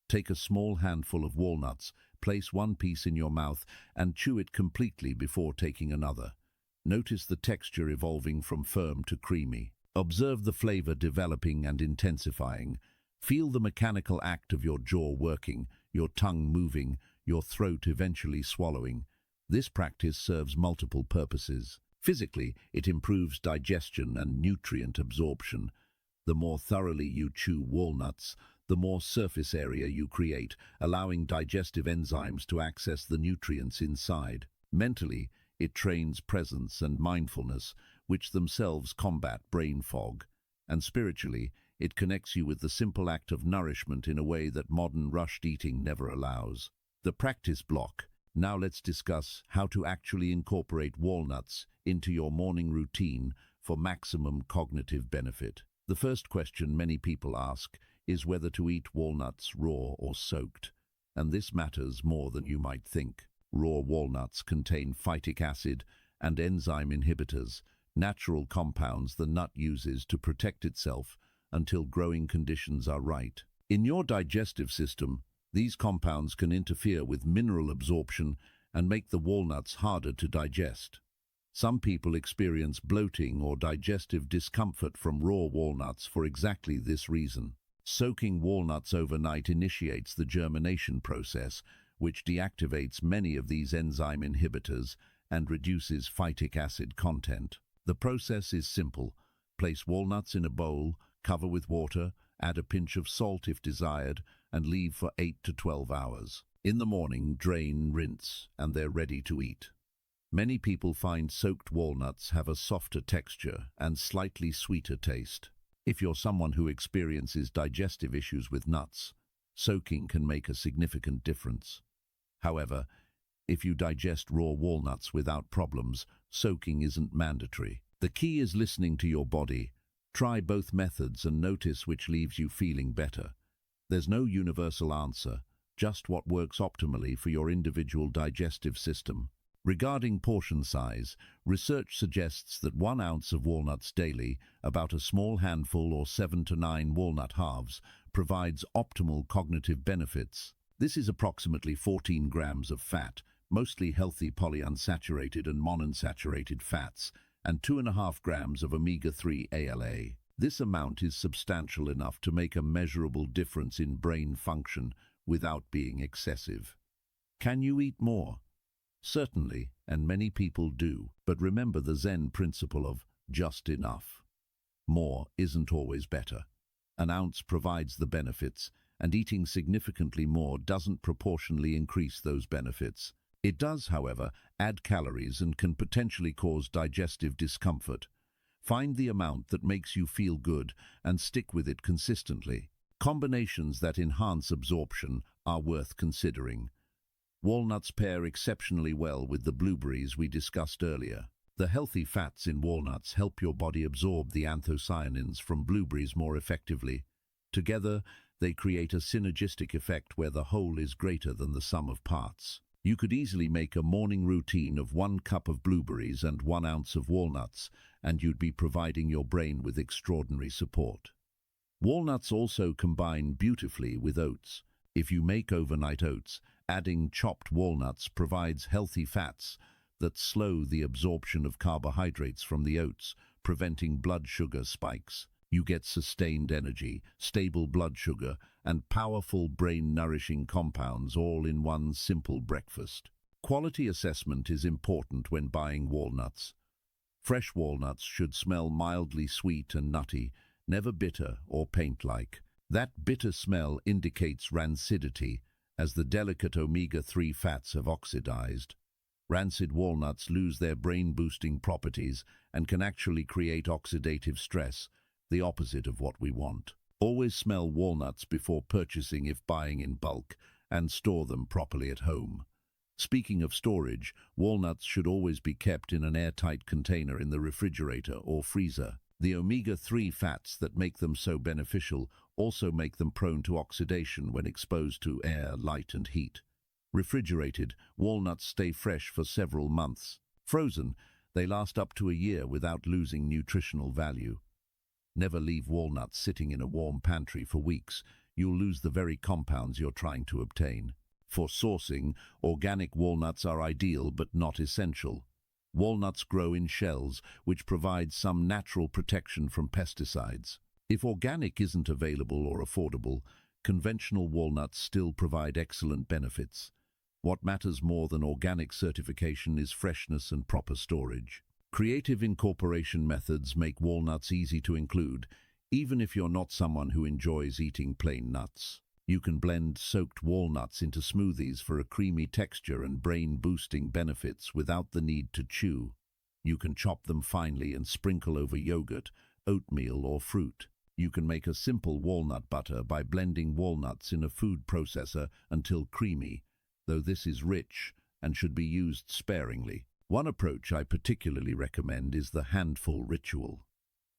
Take a small handful of walnuts, place one piece in your mouth, and chew it completely before taking another. Notice the texture evolving from firm to creamy. Observe the flavor developing and intensifying. Feel the mechanical act of your jaw working, your tongue moving, your throat eventually swallowing. This practice serves multiple purposes. Physically, it improves digestion and nutrient absorption. The more thoroughly you chew walnuts, the more surface area you create, allowing digestive enzymes to access the nutrients inside. Mentally, it trains presence and mindfulness, which themselves combat brain fog. And spiritually, it connects you with the simple act of nourishment in a way that modern rushed eating never allows. The practice block. Now let's discuss how to actually incorporate walnuts into your morning routine for maximum cognitive benefit. The first question many people ask is whether to eat walnuts raw or soaked, and this matters more than you might think. Raw walnuts contain phytic acid and enzyme inhibitors, natural compounds the nut uses to protect itself until growing conditions are right. In your digestive system, these compounds can interfere with mineral absorption and make the walnuts harder to digest. Some people experience bloating or digestive discomfort from raw walnuts for exactly this reason. Soaking walnuts overnight initiates the germination process, which deactivates many of these enzyme inhibitors and reduces phytic acid content. The process is simple. Place walnuts in a bowl, cover with water, add a pinch of salt if desired, and leave for 8 to 12 hours. In the morning, drain, rinse, and they're ready to eat. Many people find soaked walnuts have a softer texture and slightly sweeter taste. If you're someone who experiences digestive issues with nuts, soaking can make a significant difference. However, if you digest raw walnuts without problems, soaking isn't mandatory. The key is listening to your body. Try both methods and notice which leaves you feeling better. There's no universal answer, just what works optimally for your individual digestive system. Regarding portion size, research suggests that 1 ounce of walnuts daily, about a small handful or 7 to 9 walnut halves, provides optimal cognitive benefits. This is approximately 14 grams of fat, mostly healthy polyunsaturated and monounsaturated fats, and 2.5 grams of omega-3 ALA. This amount is substantial enough to make a measurable difference in brain function without being excessive. Can you eat more? Certainly, and many people do, but remember the Zen principle of just enough. More isn't always better. An ounce provides the benefits, and eating significantly more doesn't proportionally increase those benefits. It does, however, add calories and can potentially cause digestive discomfort. Find the amount that makes you feel good and stick with it consistently. Combinations that enhance absorption are worth considering. Walnuts pair exceptionally well with the blueberries we discussed earlier. The healthy fats in walnuts help your body absorb the anthocyanins from blueberries more effectively. Together, they create a synergistic effect where the whole is greater than the sum of parts. You could easily make a morning routine of 1 cup of blueberries and 1 ounce of walnuts, and you'd be providing your brain with extraordinary support. Walnuts also combine beautifully with oats. If you make overnight oats, adding chopped walnuts provides healthy fats that slow the absorption of carbohydrates from the oats, preventing blood sugar spikes. You get sustained energy, stable blood sugar, and powerful brain-nourishing compounds all in one simple breakfast. Quality assessment is important when buying walnuts. Fresh walnuts should smell mildly sweet and nutty, never bitter or paint-like. That bitter smell indicates rancidity, as the delicate omega-3 fats have oxidized. Rancid walnuts lose their brain-boosting properties and can actually create oxidative stress, the opposite of what we want. Always smell walnuts before purchasing if buying in bulk, and store them properly at home. Speaking of storage, walnuts should always be kept in an airtight container in the refrigerator or freezer. The omega-3 fats that make them so beneficial also make them prone to oxidation when exposed to air, light, and heat. Refrigerated, walnuts stay fresh for several months. Frozen, they last up to a year without losing nutritional value. Never leave walnuts sitting in a warm pantry for weeks. You'll lose the very compounds you're trying to obtain. For sourcing, organic walnuts are ideal but not essential. Walnuts grow in shells, which provide some natural protection from pesticides. If organic isn't available or affordable, conventional walnuts still provide excellent benefits. What matters more than organic certification is freshness and proper storage. Creative incorporation methods make walnuts easy to include, even if you're not someone who enjoys eating plain nuts. You can blend soaked walnuts into smoothies for a creamy texture and brain-boosting benefits without the need to chew. You can chop them finely and sprinkle over yogurt, oatmeal, or fruit. You can make a simple walnut butter by blending walnuts in a food processor until creamy, though this is rich and should be used sparingly. One approach I particularly recommend is the handful ritual.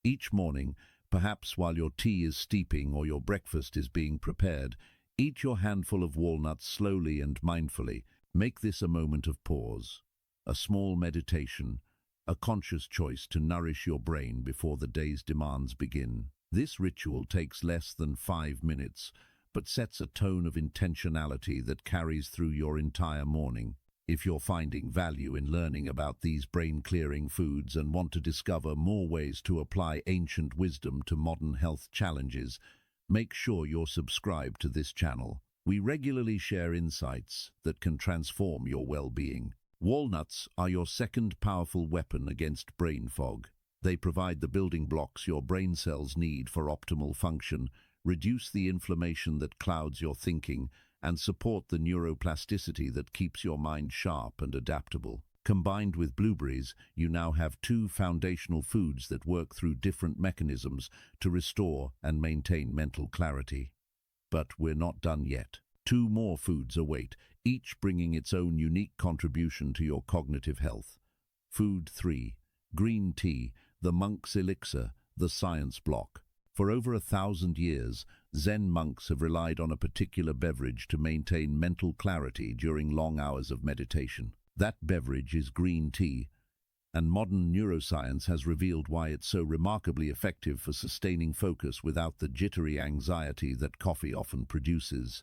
Each morning, perhaps while your tea is steeping or your breakfast is being prepared, eat your handful of walnuts slowly and mindfully. Make this a moment of pause, a small meditation, a conscious choice to nourish your brain before the day's demands begin. This ritual takes less than 5 minutes, but sets a tone of intentionality that carries through your entire morning. If you're finding value in learning about these brain-clearing foods and want to discover more ways to apply ancient wisdom to modern health challenges, make sure you're subscribed to this channel. We regularly share insights that can transform your well-being. Walnuts are your second powerful weapon against brain fog. They provide the building blocks your brain cells need for optimal function, reduce the inflammation that clouds your thinking, and support the neuroplasticity that keeps your mind sharp and adaptable. Combined with blueberries, you now have two foundational foods that work through different mechanisms to restore and maintain mental clarity. But we're not done yet. Two more foods await, each bringing its own unique contribution to your cognitive health. Food 3. Green tea, the monk's elixir, the science block. For over 1,000 years, Zen monks have relied on a particular beverage to maintain mental clarity during long hours of meditation. That beverage is green tea, and modern neuroscience has revealed why it's so remarkably effective for sustaining focus without the jittery anxiety that coffee often produces.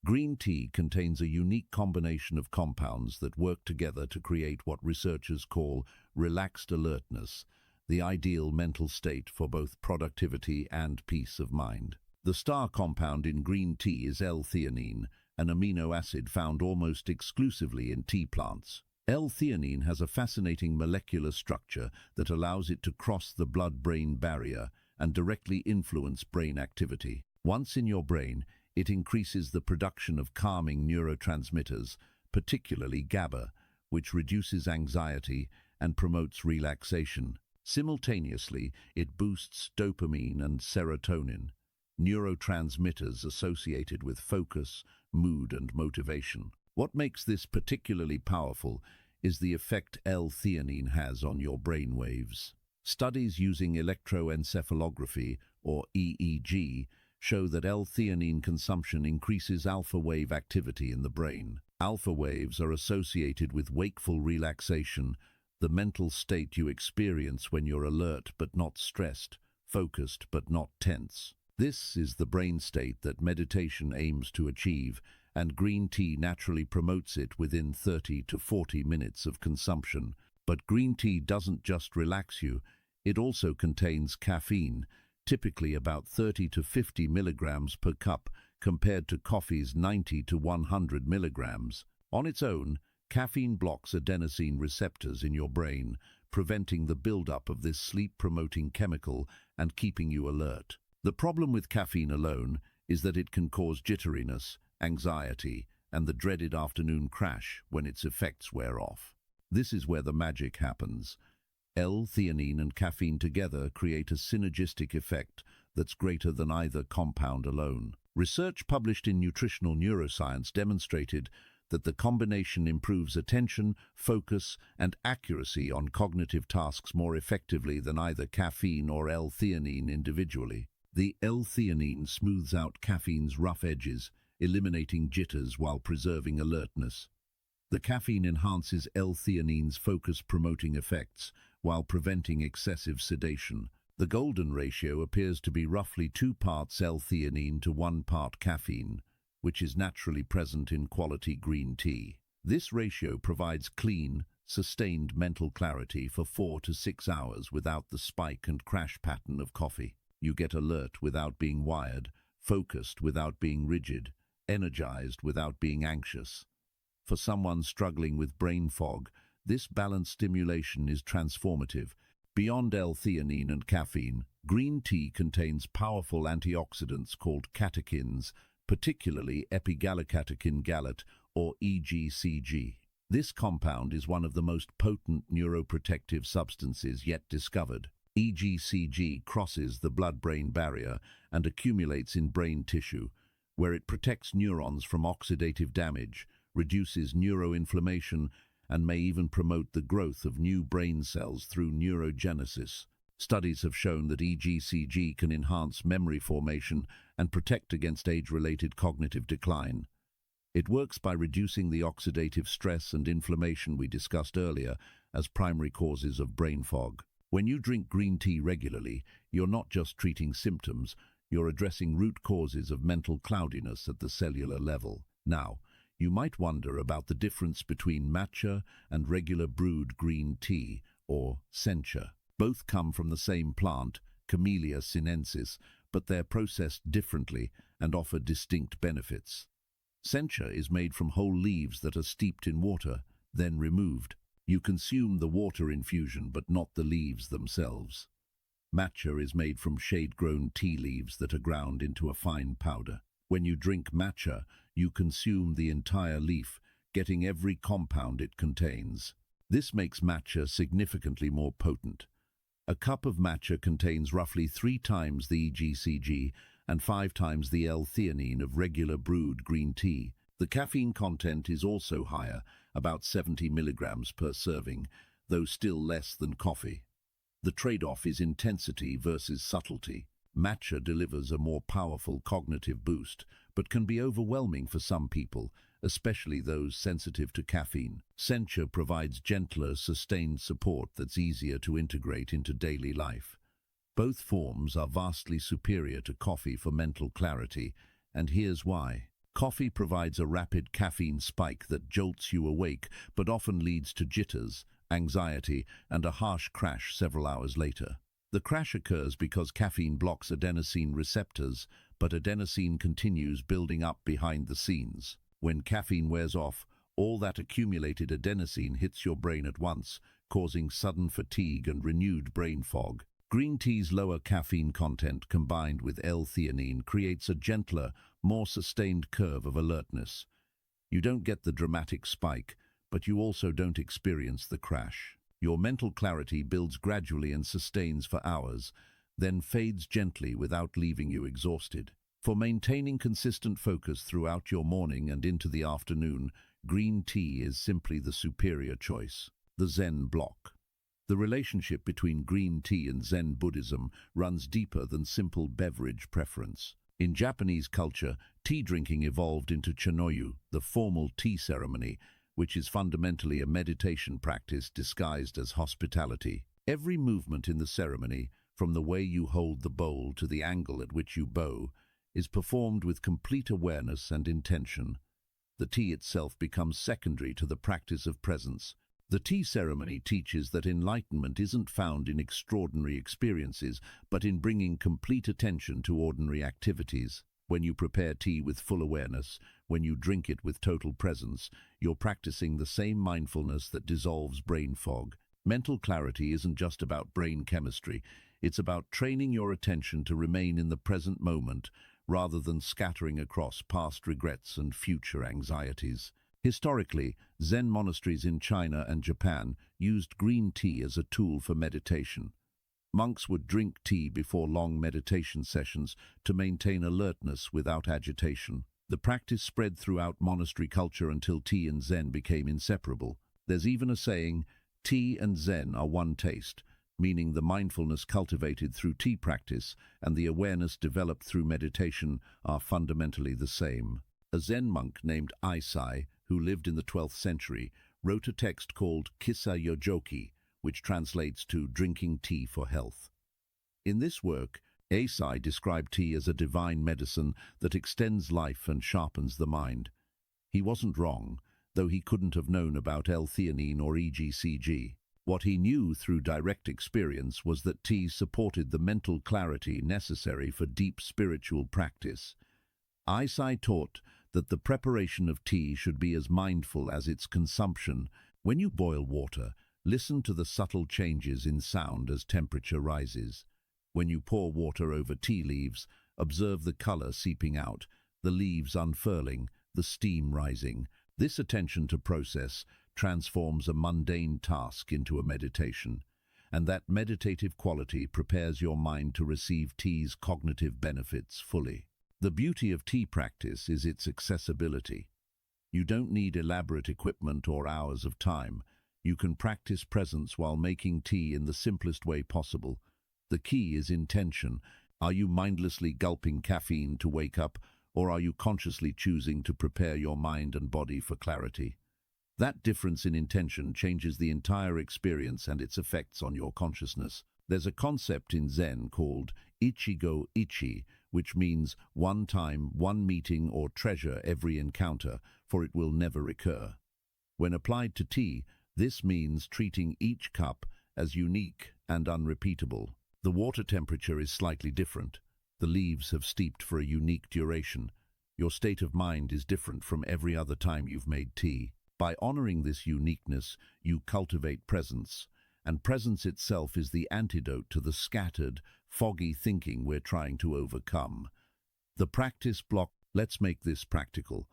Green tea contains a unique combination of compounds that work together to create what researchers call relaxed alertness, the ideal mental state for both productivity and peace of mind. The star compound in green tea is L-theanine, an amino acid found almost exclusively in tea plants. L-theanine has a fascinating molecular structure that allows it to cross the blood-brain barrier and directly influence brain activity. Once in your brain, it increases the production of calming neurotransmitters, particularly GABA, which reduces anxiety and promotes relaxation. Simultaneously, it boosts dopamine and serotonin, neurotransmitters associated with focus, mood, and motivation. What makes this particularly powerful is the effect L-theanine has on your brain waves. Studies using electroencephalography, or EEG, show that L-theanine consumption increases alpha wave activity in the brain. Alpha waves are associated with wakeful relaxation, the mental state you experience when you're alert but not stressed, focused but not tense. This is the brain state that meditation aims to achieve, and green tea naturally promotes it within 30 to 40 minutes of consumption. But green tea doesn't just relax you, it also contains caffeine, typically about 30 to 50 milligrams per cup compared to coffee's 90 to 100 milligrams. On its own, caffeine blocks adenosine receptors in your brain, preventing the buildup of this sleep-promoting chemical and keeping you alert. The problem with caffeine alone is that it can cause jitteriness, anxiety, and the dreaded afternoon crash when its effects wear off. This is where the magic happens. L-theanine and caffeine together create a synergistic effect that's greater than either compound alone. Research published in Nutritional Neuroscience demonstrated that the combination improves attention, focus, and accuracy on cognitive tasks more effectively than either caffeine or L-theanine individually. The L-theanine smooths out caffeine's rough edges, eliminating jitters while preserving alertness. The caffeine enhances L-theanine's focus-promoting effects while preventing excessive sedation. The golden ratio appears to be roughly 2 parts L-theanine to 1 part caffeine, which is naturally present in quality green tea. This ratio provides clean, sustained mental clarity for 4 to 6 hours without the spike and crash pattern of coffee. You get alert without being wired, focused without being rigid, energized without being anxious. For someone struggling with brain fog, this balanced stimulation is transformative. Beyond L-theanine and caffeine, green tea contains powerful antioxidants called catechins, particularly epigallocatechin gallate, or EGCG. This compound is one of the most potent neuroprotective substances yet discovered. EGCG crosses the blood-brain barrier and accumulates in brain tissue, where it protects neurons from oxidative damage, reduces neuroinflammation, and may even promote the growth of new brain cells through neurogenesis. Studies have shown that EGCG can enhance memory formation and protect against age-related cognitive decline. It works by reducing the oxidative stress and inflammation we discussed earlier as primary causes of brain fog. When you drink green tea regularly, you're not just treating symptoms, you're addressing root causes of mental cloudiness at the cellular level. Now, You might wonder about the difference between matcha and regular brewed green tea, or sencha. Both come from the same plant, Camellia sinensis, but they're processed differently and offer distinct benefits. Sencha is made from whole leaves that are steeped in water, then removed. You consume the water infusion, but not the leaves themselves. Matcha is made from shade-grown tea leaves that are ground into a fine powder. When you drink matcha, you consume the entire leaf, getting every compound it contains. This makes matcha significantly more potent. A cup of matcha contains roughly 3 times the EGCG and 5 times the L-theanine of regular brewed green tea. The caffeine content is also higher, about 70 milligrams per serving, though still less than coffee. The trade-off is intensity versus subtlety. Matcha delivers a more powerful cognitive boost, but can be overwhelming for some people, especially those sensitive to caffeine. Sencha provides gentler, sustained support that's easier to integrate into daily life. Both forms are vastly superior to coffee for mental clarity, and here's why. Coffee provides a rapid caffeine spike that jolts you awake, but often leads to jitters, anxiety, and a harsh crash several hours later. The crash occurs because caffeine blocks adenosine receptors, but adenosine continues building up behind the scenes. When caffeine wears off, all that accumulated adenosine hits your brain at once, causing sudden fatigue and renewed brain fog. Green tea's lower caffeine content combined with L-theanine creates a gentler, more sustained curve of alertness. You don't get the dramatic spike, but you also don't experience the crash. Your mental clarity builds gradually and sustains for hours, then fades gently without leaving you exhausted. For maintaining consistent focus throughout your morning and into the afternoon, green tea is simply the superior choice. The Zen block. The relationship between green tea and Zen Buddhism runs deeper than simple beverage preference. In Japanese culture, tea drinking evolved into chanoyu, the formal tea ceremony, which is fundamentally a meditation practice disguised as hospitality. Every movement in the ceremony, from the way you hold the bowl to the angle at which you bow, is performed with complete awareness and intention. The tea itself becomes secondary to the practice of presence. The tea ceremony teaches that enlightenment isn't found in extraordinary experiences, but in bringing complete attention to ordinary activities. When you prepare tea with full awareness, when you drink it with total presence, you're practicing the same mindfulness that dissolves brain fog. Mental clarity isn't just about brain chemistry, it's about training your attention to remain in the present moment, rather than scattering across past regrets and future anxieties. Historically, Zen monasteries in China and Japan used green tea as a tool for meditation. Monks would drink tea before long meditation sessions to maintain alertness without agitation. The practice spread throughout monastery culture until tea and Zen became inseparable. There's even a saying, tea and Zen are one taste, meaning the mindfulness cultivated through tea practice and the awareness developed through meditation are fundamentally the same. A Zen monk named Aisai, who lived in the 12th century, wrote a text called Kissa Yojoki, which translates to drinking tea for health. In this work, Aisai described tea as a divine medicine that extends life and sharpens the mind. He wasn't wrong, though he couldn't have known about L-theanine or EGCG. What he knew through direct experience was that tea supported the mental clarity necessary for deep spiritual practice. Aisai taught that the preparation of tea should be as mindful as its consumption. When you boil water, listen to the subtle changes in sound as temperature rises. When you pour water over tea leaves, observe the color seeping out, the leaves unfurling, the steam rising. This attention to process transforms a mundane task into a meditation, and that meditative quality prepares your mind to receive tea's cognitive benefits fully. The beauty of tea practice is its accessibility. You don't need elaborate equipment or hours of time. You can practice presence while making tea in the simplest way possible. The key is intention. Are you mindlessly gulping caffeine to wake up, or are you consciously choosing to prepare your mind and body for clarity? That difference in intention changes the entire experience and its effects on your consciousness. There's a concept in Zen called Ichigo Ichi, which means one time, one meeting, or treasure every encounter, for it will never recur. When applied to tea, this means treating each cup as unique and unrepeatable. The water temperature is slightly different. The leaves have steeped for a unique duration. Your state of mind is different from every other time you've made tea. By honoring this uniqueness, you cultivate presence, and presence itself is the antidote to the scattered, foggy thinking we're trying to overcome. The practice block. Let's make this practical.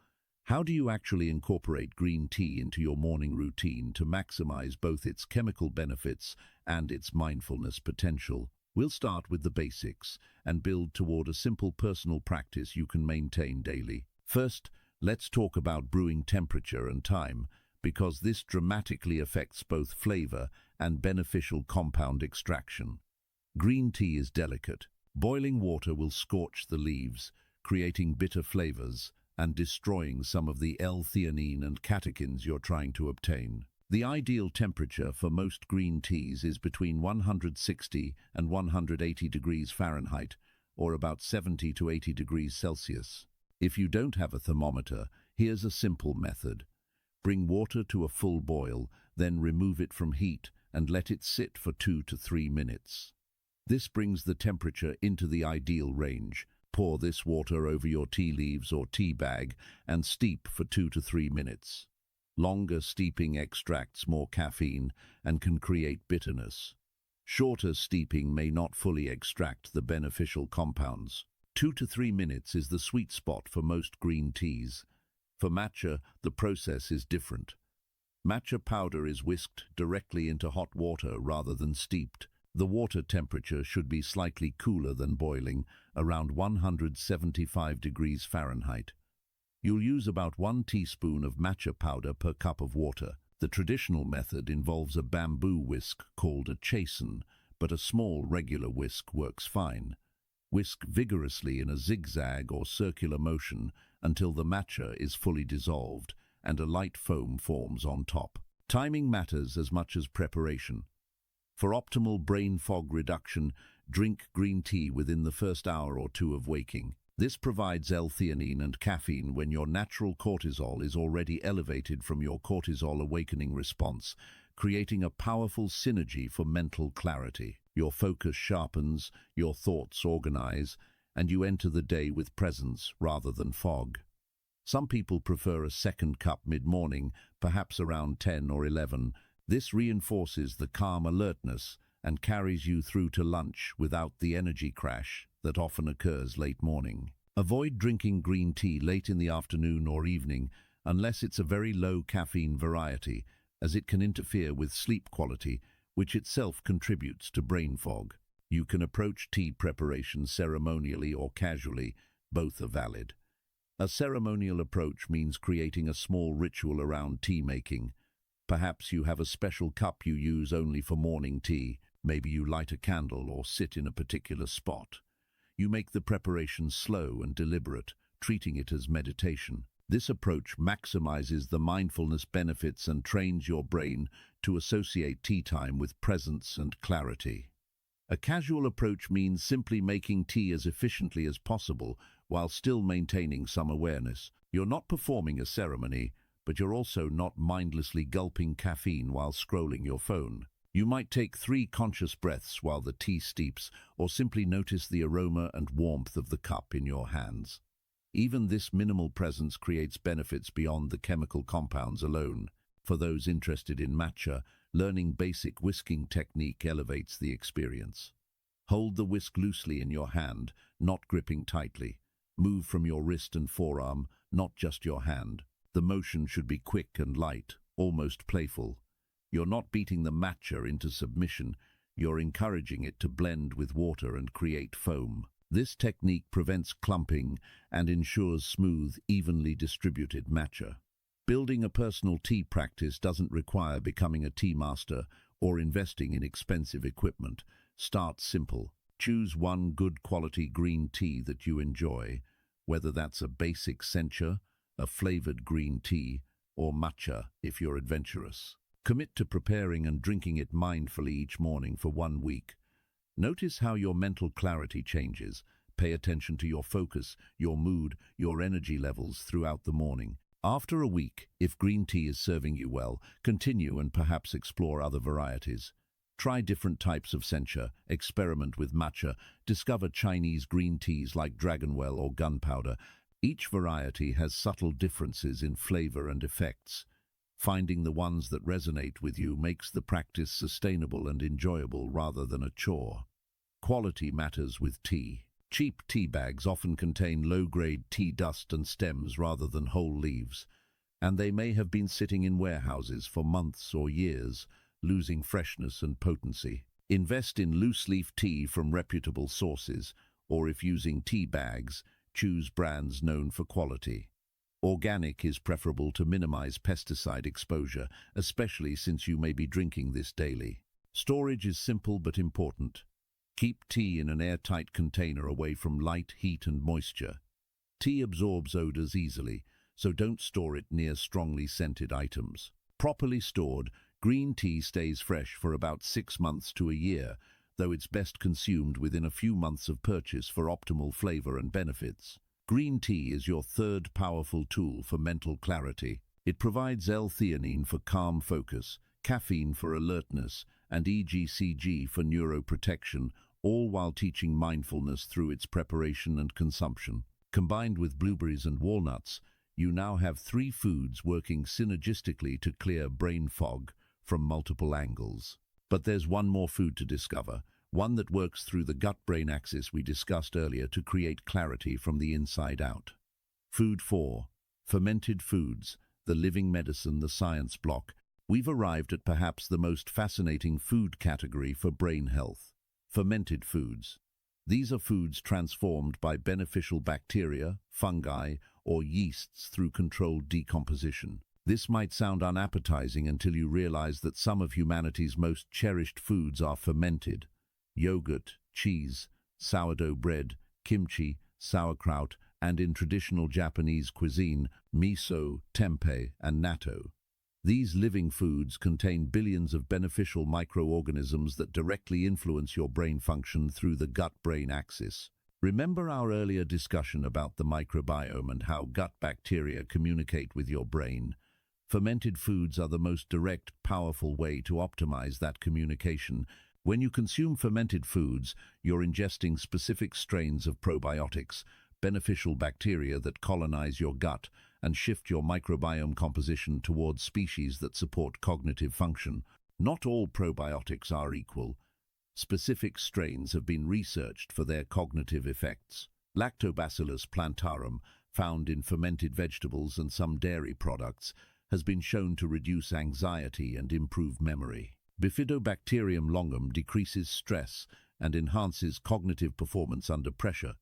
How do you actually incorporate green tea into your morning routine to maximize both its chemical benefits and its mindfulness potential? We'll start with the basics and build toward a simple personal practice you can maintain daily. First, let's talk about brewing temperature and time, because this dramatically affects both flavor and beneficial compound extraction. Green tea is delicate. Boiling water will scorch the leaves, creating bitter flavors and destroying some of the L-theanine and catechins you're trying to obtain. The ideal temperature for most green teas is between 160 and 180 degrees Fahrenheit, or about 70 to 80 degrees Celsius. If you don't have a thermometer, here's a simple method. Bring water to a full boil, then remove it from heat and let it sit for 2 to 3 minutes. This brings the temperature into the ideal range. Pour this water over your tea leaves or tea bag and steep for 2 to 3 minutes. Longer steeping extracts more caffeine and can create bitterness. Shorter steeping may not fully extract the beneficial compounds. 2 to 3 minutes is the sweet spot for most green teas. For matcha, the process is different. Matcha powder is whisked directly into hot water rather than steeped. The water temperature should be slightly cooler than boiling, around 175 degrees Fahrenheit. You'll use about 1 teaspoon of matcha powder per cup of water. The traditional method involves a bamboo whisk called a chasen, but a small regular whisk works fine. Whisk vigorously in a zigzag or circular motion until the matcha is fully dissolved and a light foam forms on top. Timing matters as much as preparation. For optimal brain fog reduction, drink green tea within the first hour or two of waking. This provides L-theanine and caffeine when your natural cortisol is already elevated from your cortisol awakening response, creating a powerful synergy for mental clarity. Your focus sharpens, your thoughts organize, and you enter the day with presence rather than fog. Some people prefer a second cup mid-morning, perhaps around 10 or 11. This reinforces the calm alertness and carries you through to lunch without the energy crash that often occurs late morning. Avoid drinking green tea late in the afternoon or evening unless it's a very low caffeine variety, as it can interfere with sleep quality, which itself contributes to brain fog. You can approach tea preparation ceremonially or casually, both are valid. A ceremonial approach means creating a small ritual around tea making. Perhaps you have a special cup you use only for morning tea. Maybe you light a candle or sit in a particular spot. You make the preparation slow and deliberate, treating it as meditation. This approach maximizes the mindfulness benefits and trains your brain to associate tea time with presence and clarity. A casual approach means simply making tea as efficiently as possible while still maintaining some awareness. You're not performing a ceremony, but you're also not mindlessly gulping caffeine while scrolling your phone. You might take 3 conscious breaths while the tea steeps, or simply notice the aroma and warmth of the cup in your hands. Even this minimal presence creates benefits beyond the chemical compounds alone. For those interested in matcha, learning basic whisking technique elevates the experience. Hold the whisk loosely in your hand, not gripping tightly. Move from your wrist and forearm, not just your hand. The motion should be quick and light, almost playful. You're not beating the matcha into submission, you're encouraging it to blend with water and create foam. This technique prevents clumping and ensures smooth, evenly distributed matcha. Building a personal tea practice doesn't require becoming a tea master or investing in expensive equipment. Start simple. Choose one good quality green tea that you enjoy, whether that's a basic sencha, a flavored green tea, or matcha if you're adventurous. Commit to preparing and drinking it mindfully each morning for 1 week. Notice how your mental clarity changes. pay attention to your focus, your mood, your energy levels throughout the morning. After a week, if green tea is serving you well, continue and perhaps explore other varieties. Try different types of sencha, experiment with matcha, discover Chinese green teas like dragonwell or gunpowder. Each variety has subtle differences in flavor and effects. Finding the ones that resonate with you makes the practice sustainable and enjoyable rather than a chore. Quality matters with tea. Cheap tea bags often contain low-grade tea dust and stems rather than whole leaves, and they may have been sitting in warehouses for months or years, losing freshness and potency. Invest in loose-leaf tea from reputable sources, or if using tea bags, choose brands known for quality. Organic is preferable to minimize pesticide exposure, especially since you may be drinking this daily. Storage is simple but important. Keep tea in an airtight container away from light, heat, and moisture. Tea absorbs odors easily, so don't store it near strongly scented items. Properly stored, green tea stays fresh for about 6 months to a year, though it's best consumed within a few months of purchase for optimal flavor and benefits. Green tea is your third powerful tool for mental clarity. It provides L-theanine for calm focus, caffeine for alertness, and EGCG for neuroprotection, all while teaching mindfulness through its preparation and consumption. Combined with blueberries and walnuts, you now have 3 foods working synergistically to clear brain fog from multiple angles. But there's one more food to discover, one that works through the gut-brain axis we discussed earlier to create clarity from the inside out. Food 4. Fermented foods, the living medicine, the science block. We've arrived at perhaps the most fascinating food category for brain health. Fermented foods. These are foods transformed by beneficial bacteria, fungi, or yeasts through controlled decomposition. This might sound unappetizing until you realize that some of humanity's most cherished foods are fermented. Yogurt, cheese, sourdough bread, kimchi, sauerkraut, and in traditional Japanese cuisine, miso, tempeh, and natto. These living foods contain billions of beneficial microorganisms that directly influence your brain function through the gut-brain axis. Remember our earlier discussion about the microbiome and how gut bacteria communicate with your brain? Fermented foods are the most direct, powerful way to optimize that communication. When you consume fermented foods, you're ingesting specific strains of probiotics, beneficial bacteria that colonize your gut and shift your microbiome composition towards species that support cognitive function. Not all probiotics are equal. Specific strains have been researched for their cognitive effects. Lactobacillus plantarum, found in fermented vegetables and some dairy products, has been shown to reduce anxiety and improve memory. Bifidobacterium longum decreases stress and enhances cognitive performance under pressure.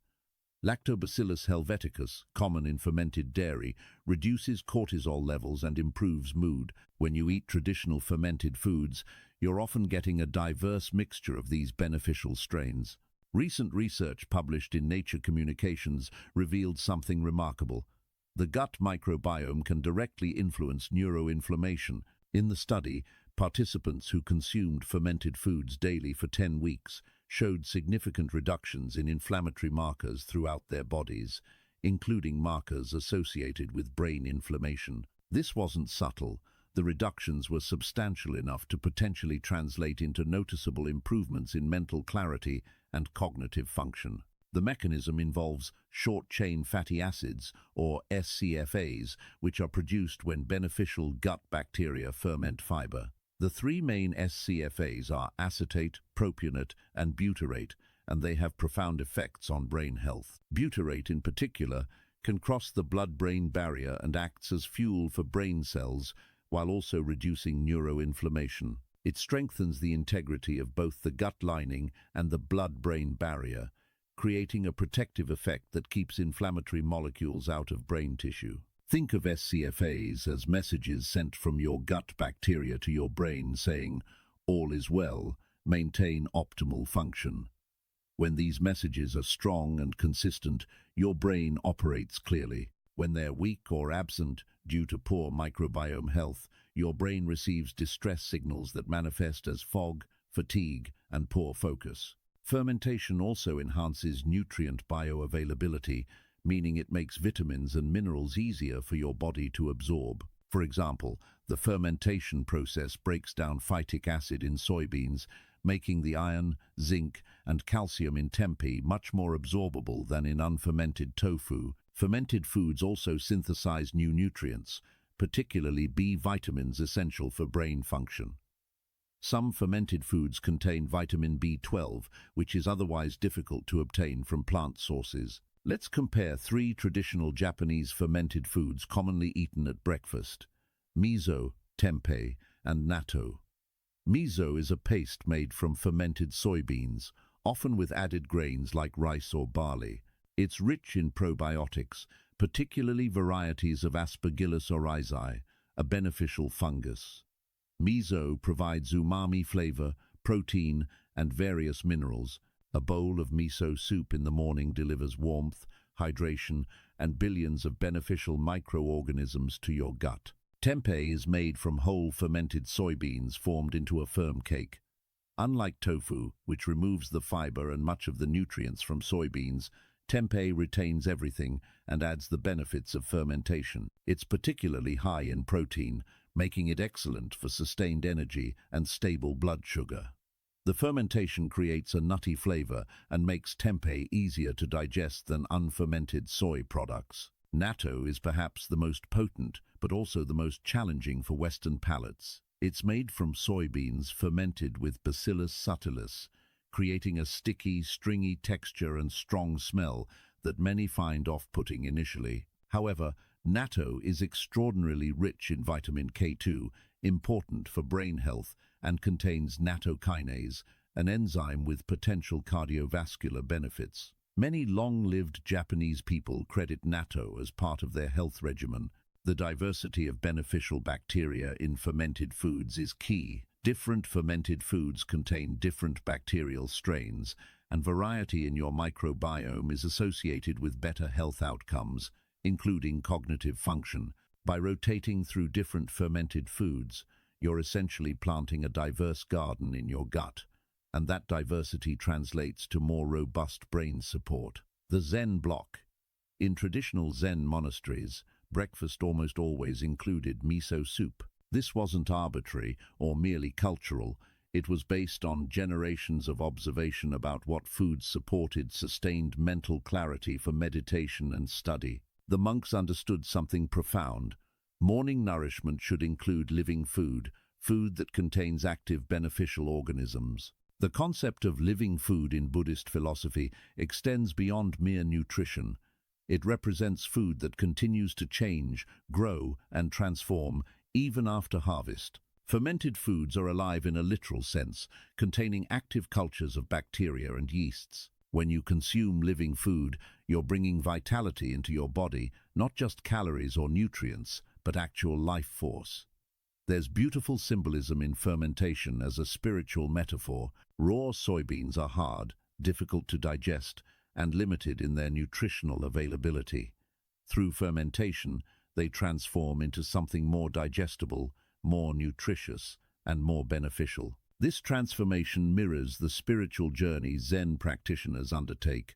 Lactobacillus helveticus, common in fermented dairy, reduces cortisol levels and improves mood. When you eat traditional fermented foods, you're often getting a diverse mixture of these beneficial strains. Recent research published in Nature Communications revealed something remarkable. The gut microbiome can directly influence neuroinflammation. In the study, participants who consumed fermented foods daily for 10 weeks showed significant reductions in inflammatory markers throughout their bodies, including markers associated with brain inflammation. This wasn't subtle. The reductions were substantial enough to potentially translate into noticeable improvements in mental clarity and cognitive function. The mechanism involves short-chain fatty acids, or SCFAs, which are produced when beneficial gut bacteria ferment fiber. The 3 main SCFAs are acetate, propionate, and butyrate, and they have profound effects on brain health. Butyrate, in particular, can cross the blood-brain barrier and acts as fuel for brain cells, while also reducing neuroinflammation. It strengthens the integrity of both the gut lining and the blood-brain barrier, creating a protective effect that keeps inflammatory molecules out of brain tissue. Think of SCFAs as messages sent from your gut bacteria to your brain saying, "All is well, maintain optimal function." When these messages are strong and consistent, your brain operates clearly. When they're weak or absent due to poor microbiome health, your brain receives distress signals that manifest as fog, fatigue, and poor focus. Fermentation also enhances nutrient bioavailability, meaning it makes vitamins and minerals easier for your body to absorb. For example, the fermentation process breaks down phytic acid in soybeans, making the iron, zinc, and calcium in tempeh much more absorbable than in unfermented tofu. Fermented foods also synthesize new nutrients, particularly B vitamins essential for brain function. Some fermented foods contain vitamin B12, which is otherwise difficult to obtain from plant sources. Let's compare three traditional Japanese fermented foods commonly eaten at breakfast: miso, tempeh, and natto. Miso is a paste made from fermented soybeans, often with added grains like rice or barley. It's rich in probiotics, particularly varieties of Aspergillus oryzae, a beneficial fungus. Miso provides umami flavor, protein, and various minerals. A bowl of miso soup in the morning delivers warmth, hydration, and billions of beneficial microorganisms to your gut. Tempeh is made from whole fermented soybeans formed into a firm cake. Unlike tofu, which removes the fiber and much of the nutrients from soybeans, tempeh retains everything and adds the benefits of fermentation. It's particularly high in protein, making it excellent for sustained energy and stable blood sugar. The fermentation creates a nutty flavor and makes tempeh easier to digest than unfermented soy products. Natto is perhaps the most potent, but also the most challenging for Western palates. It's made from soybeans fermented with Bacillus subtilis, creating a sticky, stringy texture and strong smell that many find off-putting initially. However, natto is extraordinarily rich in vitamin K2, important for brain health, and contains nattokinase, an enzyme with potential cardiovascular benefits. Many long-lived Japanese people credit natto as part of their health regimen. The diversity of beneficial bacteria in fermented foods is key. Different fermented foods contain different bacterial strains, and variety in your microbiome is associated with better health outcomes, including cognitive function. By rotating through different fermented foods, you're essentially planting a diverse garden in your gut, and that diversity translates to more robust brain support. The Zen block. In traditional Zen monasteries, breakfast almost always included miso soup. This wasn't arbitrary or merely cultural. It was based on generations of observation about what foods supported sustained mental clarity for meditation and study. The monks understood something profound. Morning nourishment should include living food, food that contains active beneficial organisms. The concept of living food in Buddhist philosophy extends beyond mere nutrition. It represents food that continues to change, grow, and transform, even after harvest. Fermented foods are alive in a literal sense, containing active cultures of bacteria and yeasts. When you consume living food, you're bringing vitality into your body, not just calories or nutrients, but actual life force. There's beautiful symbolism in fermentation as a spiritual metaphor. Raw soybeans are hard, difficult to digest, and limited in their nutritional availability. Through fermentation, they transform into something more digestible, more nutritious, and more beneficial. This transformation mirrors the spiritual journey Zen practitioners undertake.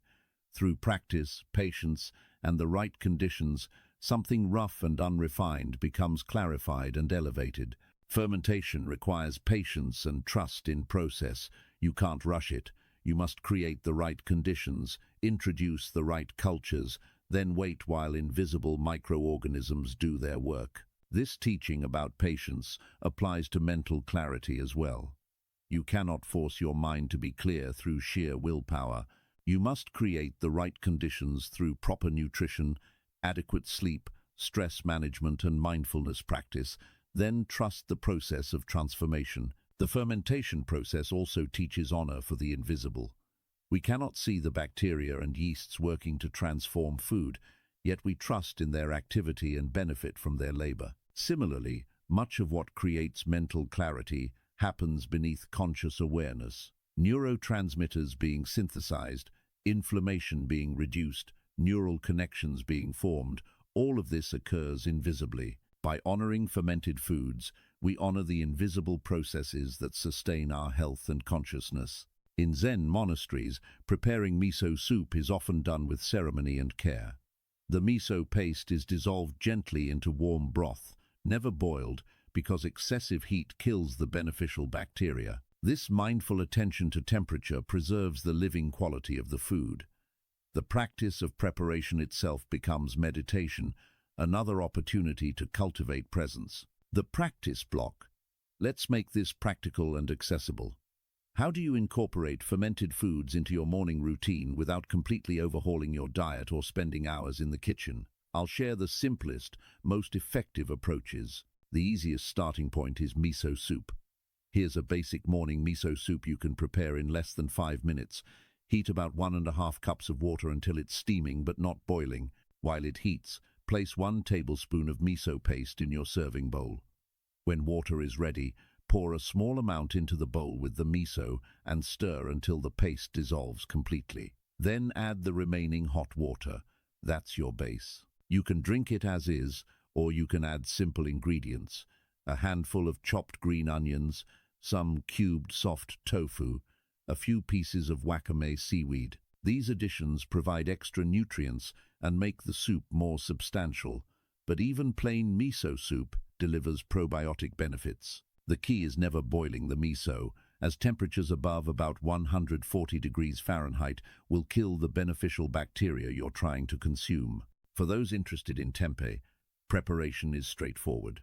Through practice, patience, and the right conditions, something rough and unrefined becomes clarified and elevated. Fermentation requires patience and trust in process. You can't rush it. You must create the right conditions, introduce the right cultures, then wait while invisible microorganisms do their work. This teaching about patience applies to mental clarity as well. You cannot force your mind to be clear through sheer willpower. You must create the right conditions through proper nutrition, adequate sleep, stress management, and mindfulness practice, then trust the process of transformation. The fermentation process also teaches honor for the invisible. We cannot see the bacteria and yeasts working to transform food, yet we trust in their activity and benefit from their labor. Similarly, much of what creates mental clarity happens beneath conscious awareness. Neurotransmitters being synthesized, inflammation being reduced, neural connections being formed, all of this occurs invisibly. By honoring fermented foods, we honor the invisible processes that sustain our health and consciousness. In Zen monasteries, preparing miso soup is often done with ceremony and care. The miso paste is dissolved gently into warm broth, never boiled, because excessive heat kills the beneficial bacteria. This mindful attention to temperature preserves the living quality of the food. The practice of preparation itself becomes meditation, another opportunity to cultivate presence. The practice block. Let's make this practical and accessible. How do you incorporate fermented foods into your morning routine without completely overhauling your diet or spending hours in the kitchen? I'll share the simplest, most effective approaches. The easiest starting point is miso soup. Here's a basic morning miso soup you can prepare in less than 5 minutes. Heat about 1½ cups of water until it's steaming but not boiling. While it heats, place 1 tablespoon of miso paste in your serving bowl. When water is ready, pour a small amount into the bowl with the miso and stir until the paste dissolves completely. Then add the remaining hot water. That's your base. You can drink it as is, or you can add simple ingredients: a handful of chopped green onions, some cubed soft tofu, a few pieces of wakame seaweed. These additions provide extra nutrients and make the soup more substantial, but even plain miso soup delivers probiotic benefits. The key is never boiling the miso, as temperatures above about 140 degrees Fahrenheit will kill the beneficial bacteria you're trying to consume. For those interested in tempeh, preparation is straightforward.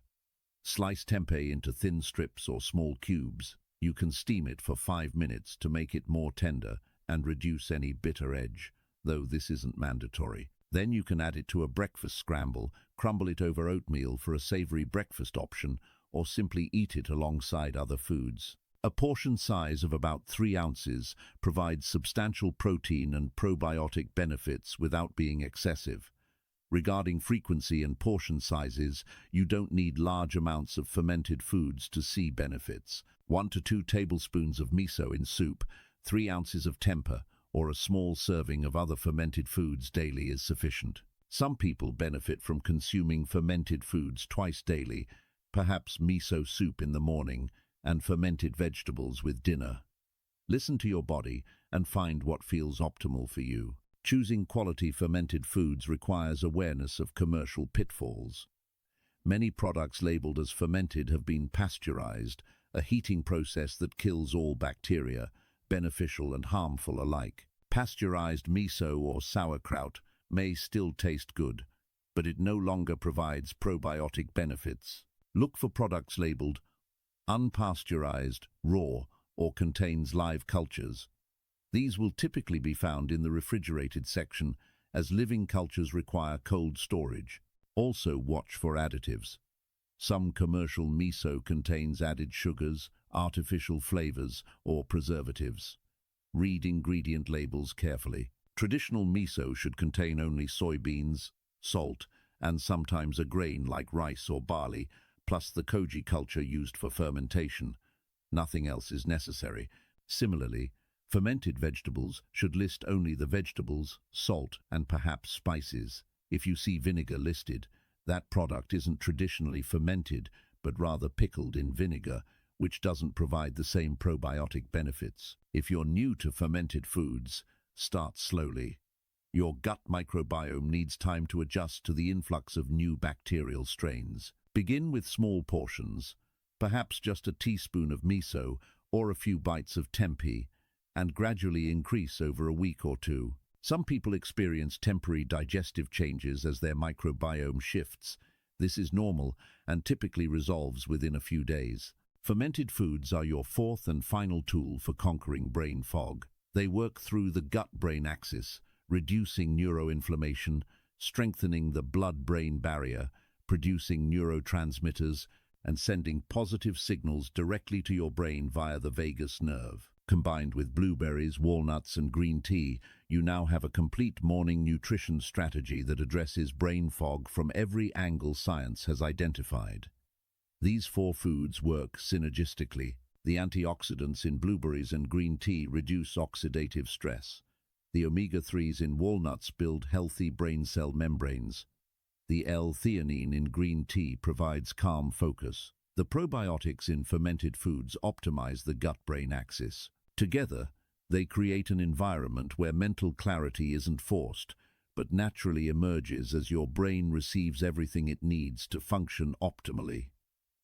Slice tempeh into thin strips or small cubes. You can steam it for 5 minutes to make it more tender and reduce any bitter edge, though this isn't mandatory. Then you can add it to a breakfast scramble, crumble it over oatmeal for a savory breakfast option, or simply eat it alongside other foods. A portion size of about 3 ounces provides substantial protein and probiotic benefits without being excessive. Regarding frequency and portion sizes, you don't need large amounts of fermented foods to see benefits. 1 to 2 tablespoons of miso in soup, 3 ounces of tempeh, or a small serving of other fermented foods daily is sufficient. Some people benefit from consuming fermented foods twice daily, perhaps miso soup in the morning and fermented vegetables with dinner. Listen to your body and find what feels optimal for you. Choosing quality fermented foods requires awareness of commercial pitfalls. Many products labeled as fermented have been pasteurized, a heating process that kills all bacteria, beneficial and harmful alike. Pasteurized miso or sauerkraut may still taste good, but it no longer provides probiotic benefits. Look for products labeled unpasteurized, raw, or contains live cultures. These will typically be found in the refrigerated section, as living cultures require cold storage. Also watch for additives. Some commercial miso contains added sugars, artificial flavors, or preservatives. Read ingredient labels carefully. Traditional miso should contain only soybeans, salt, and sometimes a grain like rice or barley, plus the koji culture used for fermentation. Nothing else is necessary. Similarly, fermented vegetables should list only the vegetables, salt, and perhaps spices. If you see vinegar listed, that product isn't traditionally fermented, but rather pickled in vinegar, which doesn't provide the same probiotic benefits. If you're new to fermented foods, start slowly. Your gut microbiome needs time to adjust to the influx of new bacterial strains. Begin with small portions, perhaps just a teaspoon of miso or a few bites of tempeh, and gradually increase over a week or 2. Some people experience temporary digestive changes as their microbiome shifts. This is normal and typically resolves within a few days. Fermented foods are your 4th and final tool for conquering brain fog. They work through the gut-brain axis, reducing neuroinflammation, strengthening the blood-brain barrier, producing neurotransmitters, and sending positive signals directly to your brain via the vagus nerve. Combined with blueberries, walnuts, and green tea, you now have a complete morning nutrition strategy that addresses brain fog from every angle science has identified. These 4 foods work synergistically. The antioxidants in blueberries and green tea reduce oxidative stress. The omega-3s in walnuts build healthy brain cell membranes. The L-theanine in green tea provides calm focus. The probiotics in fermented foods optimize the gut-brain axis. Together, They create an environment where mental clarity isn't forced, but naturally emerges as your brain receives everything it needs to function optimally.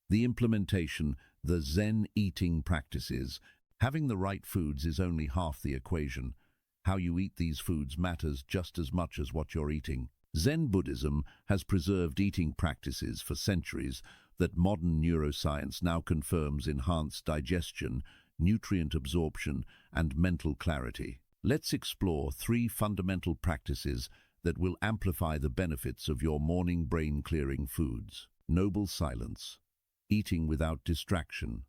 The implementation, the Zen eating practices. Having the right foods is only half the equation. How you eat these foods matters just as much as what you're eating. Zen Buddhism has preserved eating practices for centuries that modern neuroscience now confirms enhance digestion, nutrient absorption, and mental clarity. Let's explore 3 fundamental practices that will amplify the benefits of your morning brain-clearing foods. Noble silence. Eating without distraction.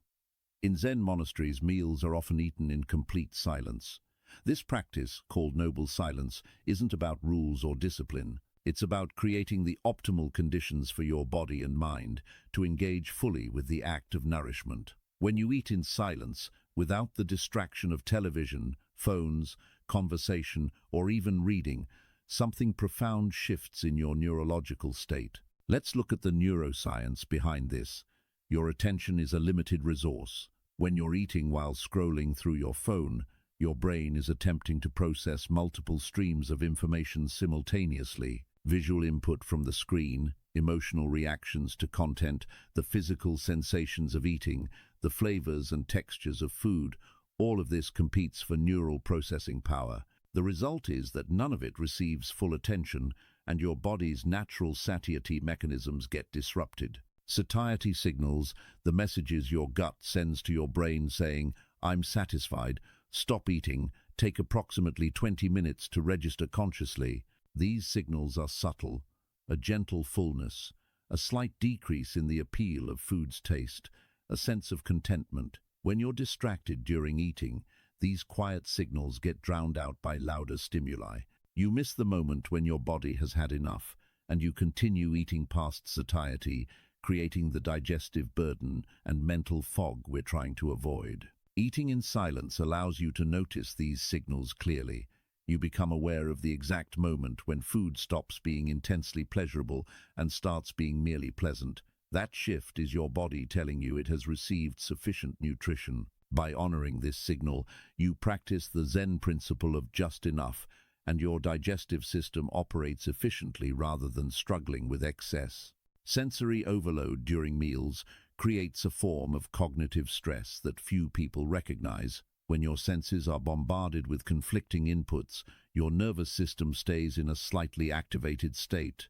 In Zen monasteries, meals are often eaten in complete silence. This practice, called noble silence, isn't about rules or discipline. It's about creating the optimal conditions for your body and mind to engage fully with the act of nourishment. When you eat in silence, without the distraction of television, phones, conversation, or even reading, something profound shifts in your neurological state. Let's look at the neuroscience behind this. Your attention is a limited resource. When you're eating while scrolling through your phone, your brain is attempting to process multiple streams of information simultaneously. Visual input from the screen, emotional reactions to content, the physical sensations of eating, the flavors and textures of food, all of this competes for neural processing power. The result is that none of it receives full attention, and your body's natural satiety mechanisms get disrupted. Satiety signals, the messages your gut sends to your brain saying, "I'm satisfied, stop eating, take approximately 20 minutes to register consciously." These signals are subtle, a gentle fullness, a slight decrease in the appeal of food's taste, a sense of contentment. When you're distracted during eating, these quiet signals get drowned out by louder stimuli. You miss the moment when your body has had enough, and you continue eating past satiety, creating the digestive burden and mental fog we're trying to avoid. Eating in silence allows you to notice these signals clearly. You become aware of the exact moment when food stops being intensely pleasurable and starts being merely pleasant. That shift is your body telling you it has received sufficient nutrition. By honoring this signal, you practice the Zen principle of just enough, and your digestive system operates efficiently rather than struggling with excess. Sensory overload during meals creates a form of cognitive stress that few people recognize. When your senses are bombarded with conflicting inputs, your nervous system stays in a slightly activated state,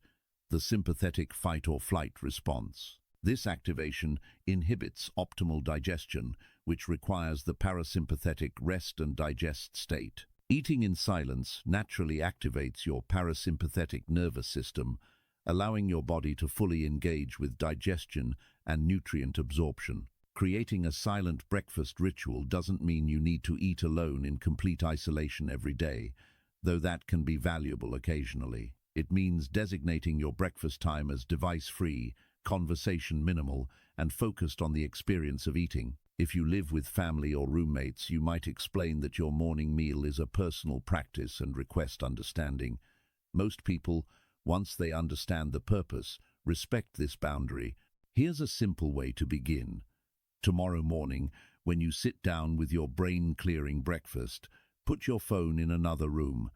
the sympathetic fight-or-flight response. This activation inhibits optimal digestion, which requires the parasympathetic rest and digest state. Eating in silence naturally activates your parasympathetic nervous system, allowing your body to fully engage with digestion and nutrient absorption. Creating a silent breakfast ritual doesn't mean you need to eat alone in complete isolation every day, though that can be valuable occasionally. It means designating your breakfast time as device-free, conversation minimal, and focused on the experience of eating. If you live with family or roommates, you might explain that your morning meal is a personal practice and request understanding. Most people, once they understand the purpose, respect this boundary. Here's a simple way to begin. Tomorrow morning, when you sit down with your brain-clearing breakfast, put your phone in another room.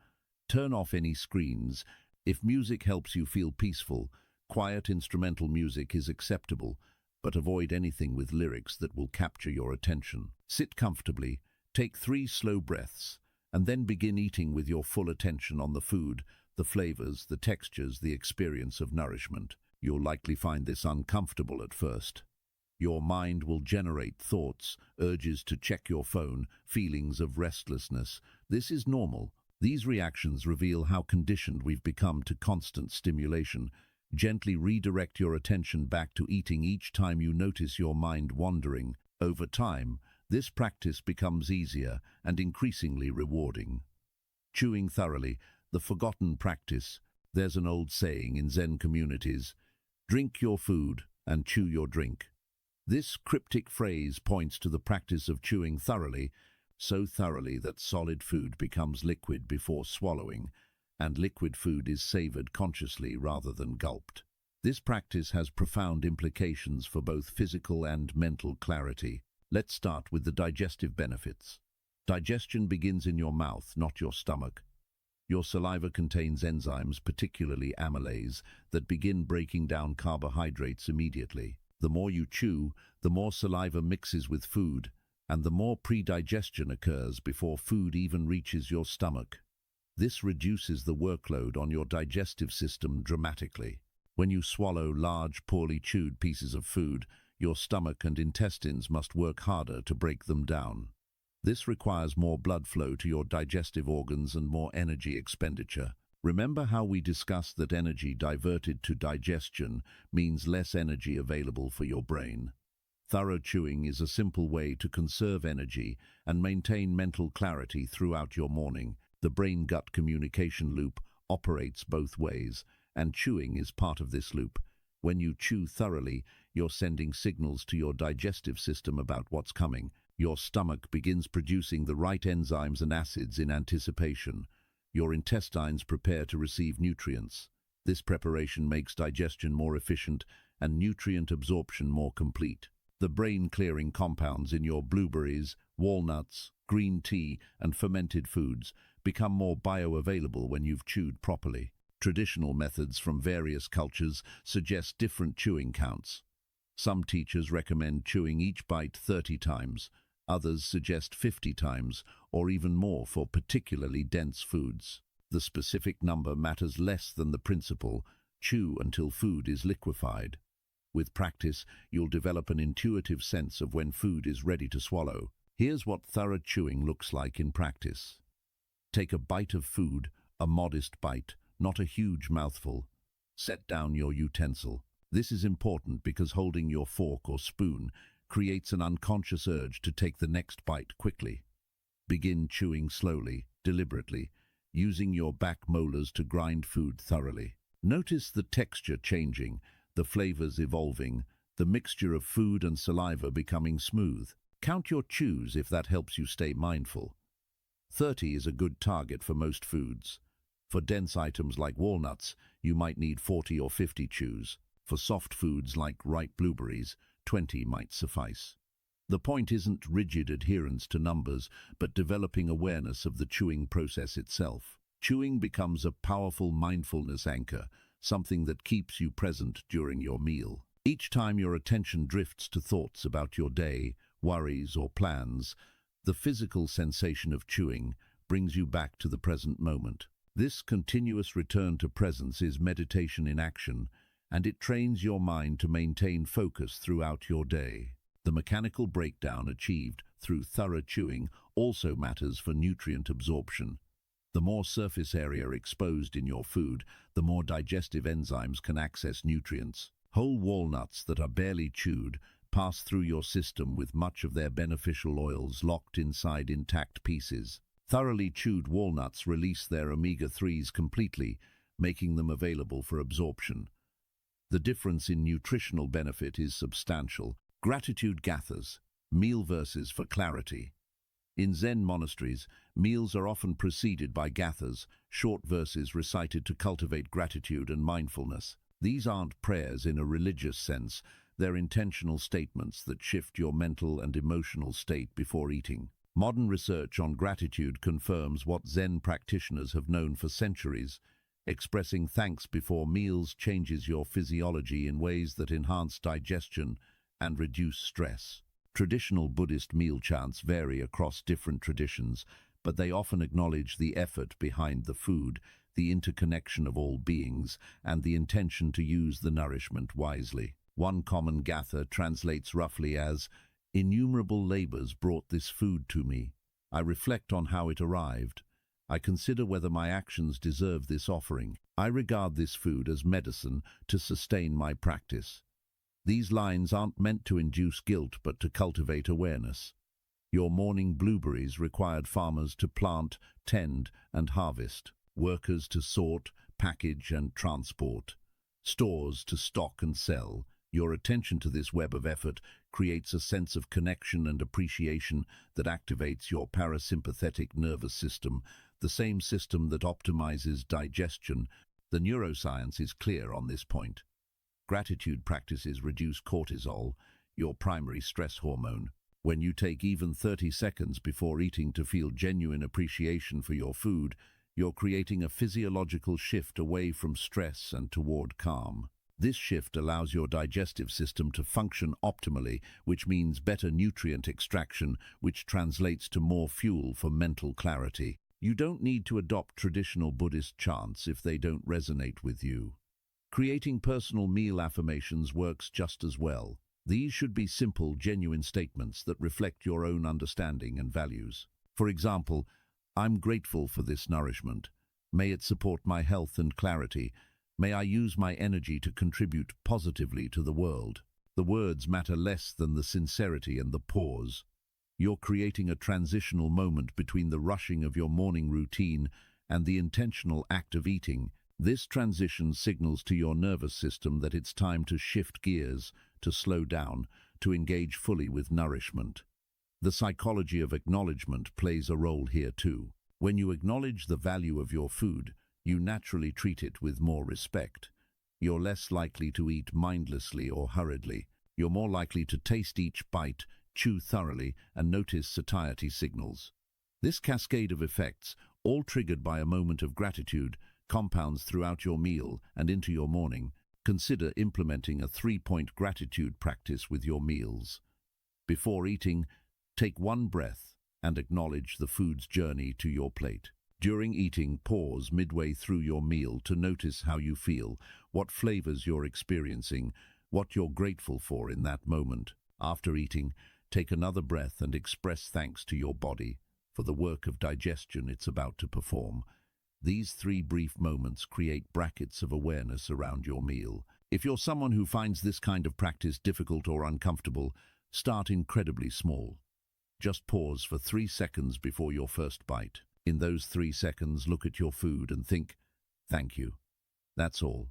Turn off any screens. If music helps you feel peaceful, quiet instrumental music is acceptable, but avoid anything with lyrics that will capture your attention. Sit comfortably, take 3 slow breaths, and then begin eating with your full attention on the food, the flavors, the textures, the experience of nourishment. You'll likely find this uncomfortable at first. Your mind will generate thoughts, urges to check your phone, feelings of restlessness. This is normal. These reactions reveal how conditioned we've become to constant stimulation. Gently redirect your attention back to eating each time you notice your mind wandering. Over time, this practice becomes easier and increasingly rewarding. Chewing thoroughly, the forgotten practice. There's an old saying in Zen communities, "Drink your food and chew your drink." This cryptic phrase points to the practice of chewing thoroughly, so thoroughly that solid food becomes liquid before swallowing, and liquid food is savored consciously rather than gulped. This practice has profound implications for both physical and mental clarity. Let's start with the digestive benefits. Digestion begins in your mouth, not your stomach. Your saliva contains enzymes, particularly amylase, that begin breaking down carbohydrates immediately. The more you chew, the more saliva mixes with food, and the more predigestion occurs before food even reaches your stomach. This reduces the workload on your digestive system dramatically. When you swallow large, poorly chewed pieces of food, your stomach and intestines must work harder to break them down. This requires more blood flow to your digestive organs and more energy expenditure. Remember how we discussed that energy diverted to digestion means less energy available for your brain. Thorough chewing is a simple way to conserve energy and maintain mental clarity throughout your morning. The brain-gut communication loop operates both ways, and chewing is part of this loop. When you chew thoroughly, you're sending signals to your digestive system about what's coming. Your stomach begins producing the right enzymes and acids in anticipation. Your intestines prepare to receive nutrients. This preparation makes digestion more efficient and nutrient absorption more complete. The brain-clearing compounds in your blueberries, walnuts, green tea, and fermented foods become more bioavailable when you've chewed properly. Traditional methods from various cultures suggest different chewing counts. Some teachers recommend chewing each bite 30 times. Others suggest 50 times, or even more for particularly dense foods. The specific number matters less than the principle. Chew until food is liquefied. With practice, you'll develop an intuitive sense of when food is ready to swallow. Here's what thorough chewing looks like in practice. Take a bite of food, a modest bite, not a huge mouthful. Set down your utensil. This is important because holding your fork or spoon creates an unconscious urge to take the next bite quickly. Begin chewing slowly, deliberately, using your back molars to grind food thoroughly. Notice the texture changing, the flavors evolving, the mixture of food and saliva becoming smooth. Count your chews if that helps you stay mindful. 30 is a good target for most foods. For dense items like walnuts, you might need 40 or 50 chews. For soft foods like ripe blueberries, 20 might suffice. The point isn't rigid adherence to numbers, but developing awareness of the chewing process itself. Chewing becomes a powerful mindfulness anchor, something that keeps you present during your meal. Each time your attention drifts to thoughts about your day, worries or plans, the physical sensation of chewing brings you back to the present moment. This continuous return to presence is meditation in action, and it trains your mind to maintain focus throughout your day. The mechanical breakdown achieved through thorough chewing also matters for nutrient absorption. The more surface area exposed in your food, the more digestive enzymes can access nutrients. Whole walnuts that are barely chewed pass through your system with much of their beneficial oils locked inside intact pieces. Thoroughly chewed walnuts release their omega-3s completely, making them available for absorption. The difference in nutritional benefit is substantial. Gratitude gathers, meal verses for clarity. In Zen monasteries, meals are often preceded by gathas, short verses recited to cultivate gratitude and mindfulness. These aren't prayers in a religious sense, they're intentional statements that shift your mental and emotional state before eating. Modern research on gratitude confirms what Zen practitioners have known for centuries. Expressing thanks before meals changes your physiology in ways that enhance digestion and reduce stress. Traditional Buddhist meal chants vary across different traditions, but they often acknowledge the effort behind the food, the interconnection of all beings, and the intention to use the nourishment wisely. One common gatha translates roughly as, "Innumerable labors brought this food to me. I reflect on how it arrived. I consider whether my actions deserve this offering. I regard this food as medicine to sustain my practice." These lines aren't meant to induce guilt, but to cultivate awareness. Your morning blueberries required farmers to plant, tend, and harvest, workers to sort, package, and transport, stores to stock and sell. Your attention to this web of effort creates a sense of connection and appreciation that activates your parasympathetic nervous system, the same system that optimizes digestion. The neuroscience is clear on this point. Gratitude practices reduce cortisol, your primary stress hormone. When you take even 30 seconds before eating to feel genuine appreciation for your food, you're creating a physiological shift away from stress and toward calm. This shift allows your digestive system to function optimally, which means better nutrient extraction, which translates to more fuel for mental clarity. You don't need to adopt traditional Buddhist chants if they don't resonate with you. Creating personal meal affirmations works just as well. These should be simple, genuine statements that reflect your own understanding and values. For example, I'm grateful for this nourishment. May it support my health and clarity. May I use my energy to contribute positively to the world. The words matter less than the sincerity and the pause. You're creating a transitional moment between the rushing of your morning routine and the intentional act of eating. This transition signals to your nervous system that it's time to shift gears, to slow down, to engage fully with nourishment. The psychology of acknowledgement plays a role here too. When you acknowledge the value of your food, you naturally treat it with more respect. You're less likely to eat mindlessly or hurriedly. You're more likely to taste each bite, chew thoroughly, and notice satiety signals. This cascade of effects, all triggered by a moment of gratitude, compounds throughout your meal and into your morning. Consider implementing a 3-point gratitude practice with your meals. Before eating, take one breath and acknowledge the food's journey to your plate. During eating, pause midway through your meal to notice how you feel, what flavors you're experiencing, what you're grateful for in that moment. After eating, take another breath and express thanks to your body for the work of digestion it's about to perform. These 3 brief moments create brackets of awareness around your meal. If you're someone who finds this kind of practice difficult or uncomfortable, start incredibly small. Just pause for 3 seconds before your first bite. In those 3 seconds, look at your food and think, "Thank you." That's all.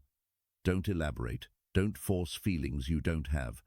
Don't elaborate. Don't force feelings you don't have.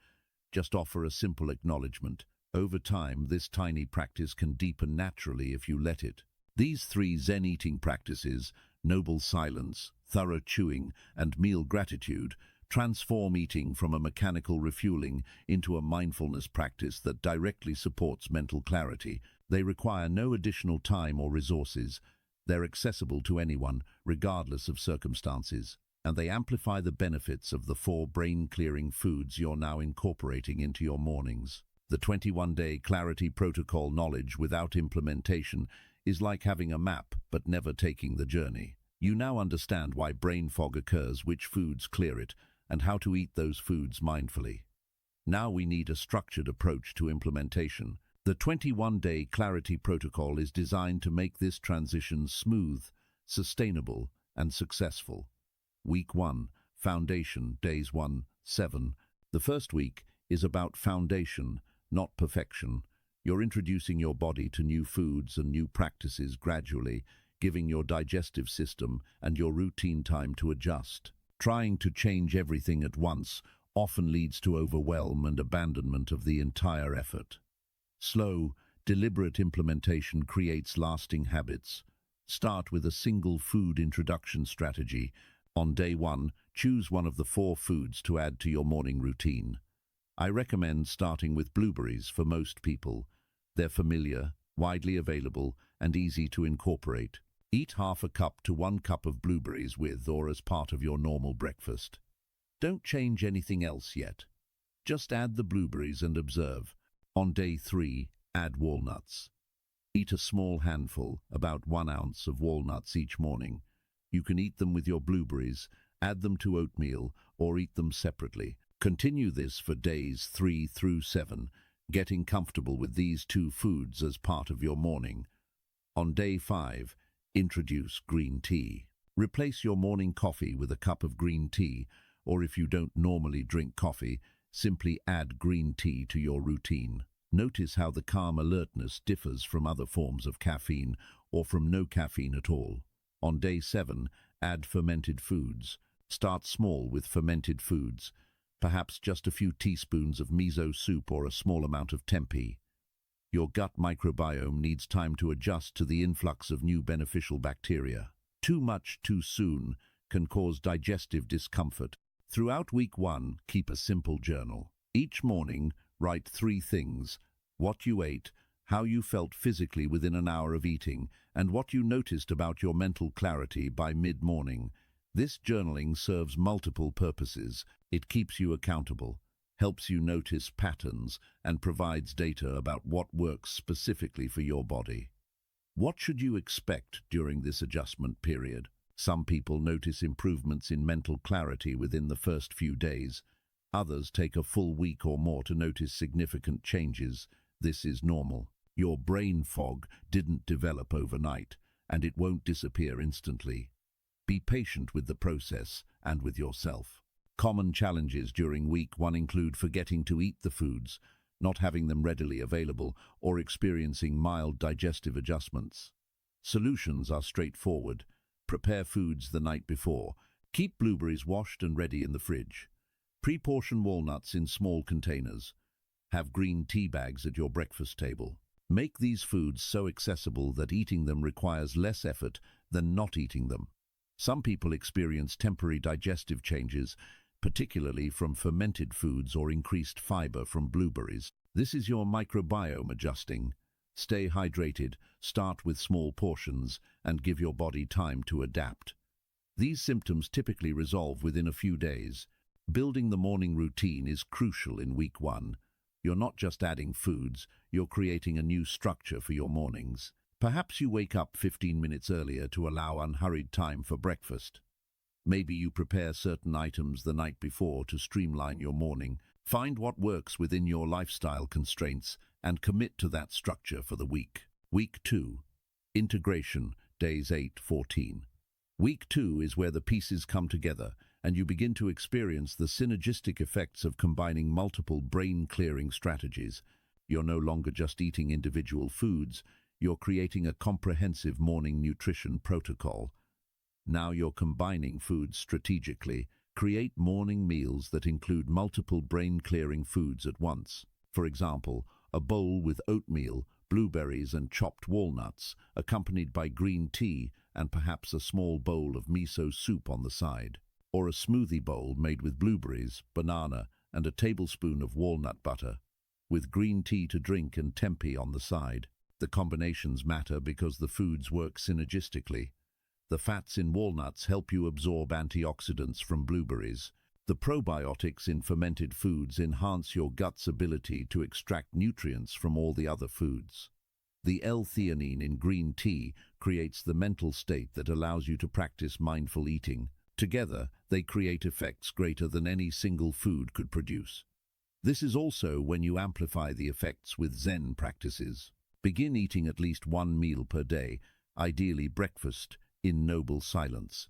Just offer a simple acknowledgement. Over time, this tiny practice can deepen naturally if you let it. These 3 Zen eating practices, noble silence, thorough chewing, and meal gratitude, transform eating from a mechanical refueling into a mindfulness practice that directly supports mental clarity. They require no additional time or resources. They're accessible to anyone, regardless of circumstances, and they amplify the benefits of the 4 brain-clearing foods you're now incorporating into your mornings. The 21-day clarity protocol knowledge without implementation is like having a map but never taking the journey. You now understand why brain fog occurs, which foods clear it, and how to eat those foods mindfully. Now we need a structured approach to implementation. The 21-day clarity protocol is designed to make this transition smooth, sustainable, and successful. Week 1, Foundation, days 1-7. The first week is about foundation, not perfection. You're introducing your body to new foods and new practices gradually, giving your digestive system and your routine time to adjust. Trying to change everything at once often leads to overwhelm and abandonment of the entire effort. Slow, deliberate implementation creates lasting habits. Start with a single food introduction strategy. On day 1, choose one of the 4 foods to add to your morning routine. I recommend starting with blueberries for most people. They're familiar, widely available, and easy to incorporate. Eat half a cup to 1 cup of blueberries with or as part of your normal breakfast. Don't change anything else yet. Just add the blueberries and observe. On day 3, add walnuts. Eat a small handful, about 1 ounce of walnuts each morning. You can eat them with your blueberries, add them to oatmeal, or eat them separately. Continue this for days 3 through 7, getting comfortable with these 2 foods as part of your morning. On day 5, introduce green tea. Replace your morning coffee with a cup of green tea, or if you don't normally drink coffee, simply add green tea to your routine. Notice how the calm alertness differs from other forms of caffeine or from no caffeine at all. On day 7, add fermented foods. Start small with fermented foods, perhaps just a few teaspoons of miso soup or a small amount of tempeh. Your gut microbiome needs time to adjust to the influx of new beneficial bacteria. Too much too soon can cause digestive discomfort. Throughout week 1, keep a simple journal. Each morning, write 3 things. what you ate, how you felt physically within an hour of eating, and what you noticed about your mental clarity by mid-morning. This journaling serves multiple purposes. It keeps you accountable, helps you notice patterns, and provides data about what works specifically for your body. What should you expect during this adjustment period? Some people notice improvements in mental clarity within the first few days. Others take a full week or more to notice significant changes. This is normal. Your brain fog didn't develop overnight, and it won't disappear instantly. Be patient with the process and with yourself. Common challenges during week 1 include forgetting to eat the foods, not having them readily available, or experiencing mild digestive adjustments. Solutions are straightforward. Prepare foods the night before. Keep blueberries washed and ready in the fridge. Pre-portion walnuts in small containers. Have green tea bags at your breakfast table. Make these foods so accessible that eating them requires less effort than not eating them. Some people experience temporary digestive changes, particularly from fermented foods or increased fiber from blueberries. This is your microbiome adjusting. Stay hydrated, start with small portions, and give your body time to adapt. These symptoms typically resolve within a few days. Building the morning routine is crucial in week 1. You're not just adding foods, you're creating a new structure for your mornings. Perhaps you wake up 15 minutes earlier to allow unhurried time for breakfast. Maybe you prepare certain items the night before to streamline your morning. Find what works within your lifestyle constraints and commit to that structure for the week. Week 2. Integration, days 8-14. Week 2 is where the pieces come together and you begin to experience the synergistic effects of combining multiple brain-clearing strategies. You're no longer just eating individual foods, you're creating a comprehensive morning nutrition protocol. Now you're combining foods strategically. Create morning meals that include multiple brain-clearing foods at once. For example, a bowl with oatmeal, blueberries and chopped walnuts, accompanied by green tea and perhaps a small bowl of miso soup on the side. Or a smoothie bowl made with blueberries, banana, and a tablespoon of walnut butter, with green tea to drink and tempeh on the side. The combinations matter because the foods work synergistically. The fats in walnuts help you absorb antioxidants from blueberries. The probiotics in fermented foods enhance your gut's ability to extract nutrients from all the other foods. The L-theanine in green tea creates the mental state that allows you to practice mindful eating. Together, they create effects greater than any single food could produce. This is also when you amplify the effects with Zen practices. Begin eating at least one meal per day, ideally breakfast, in noble silence.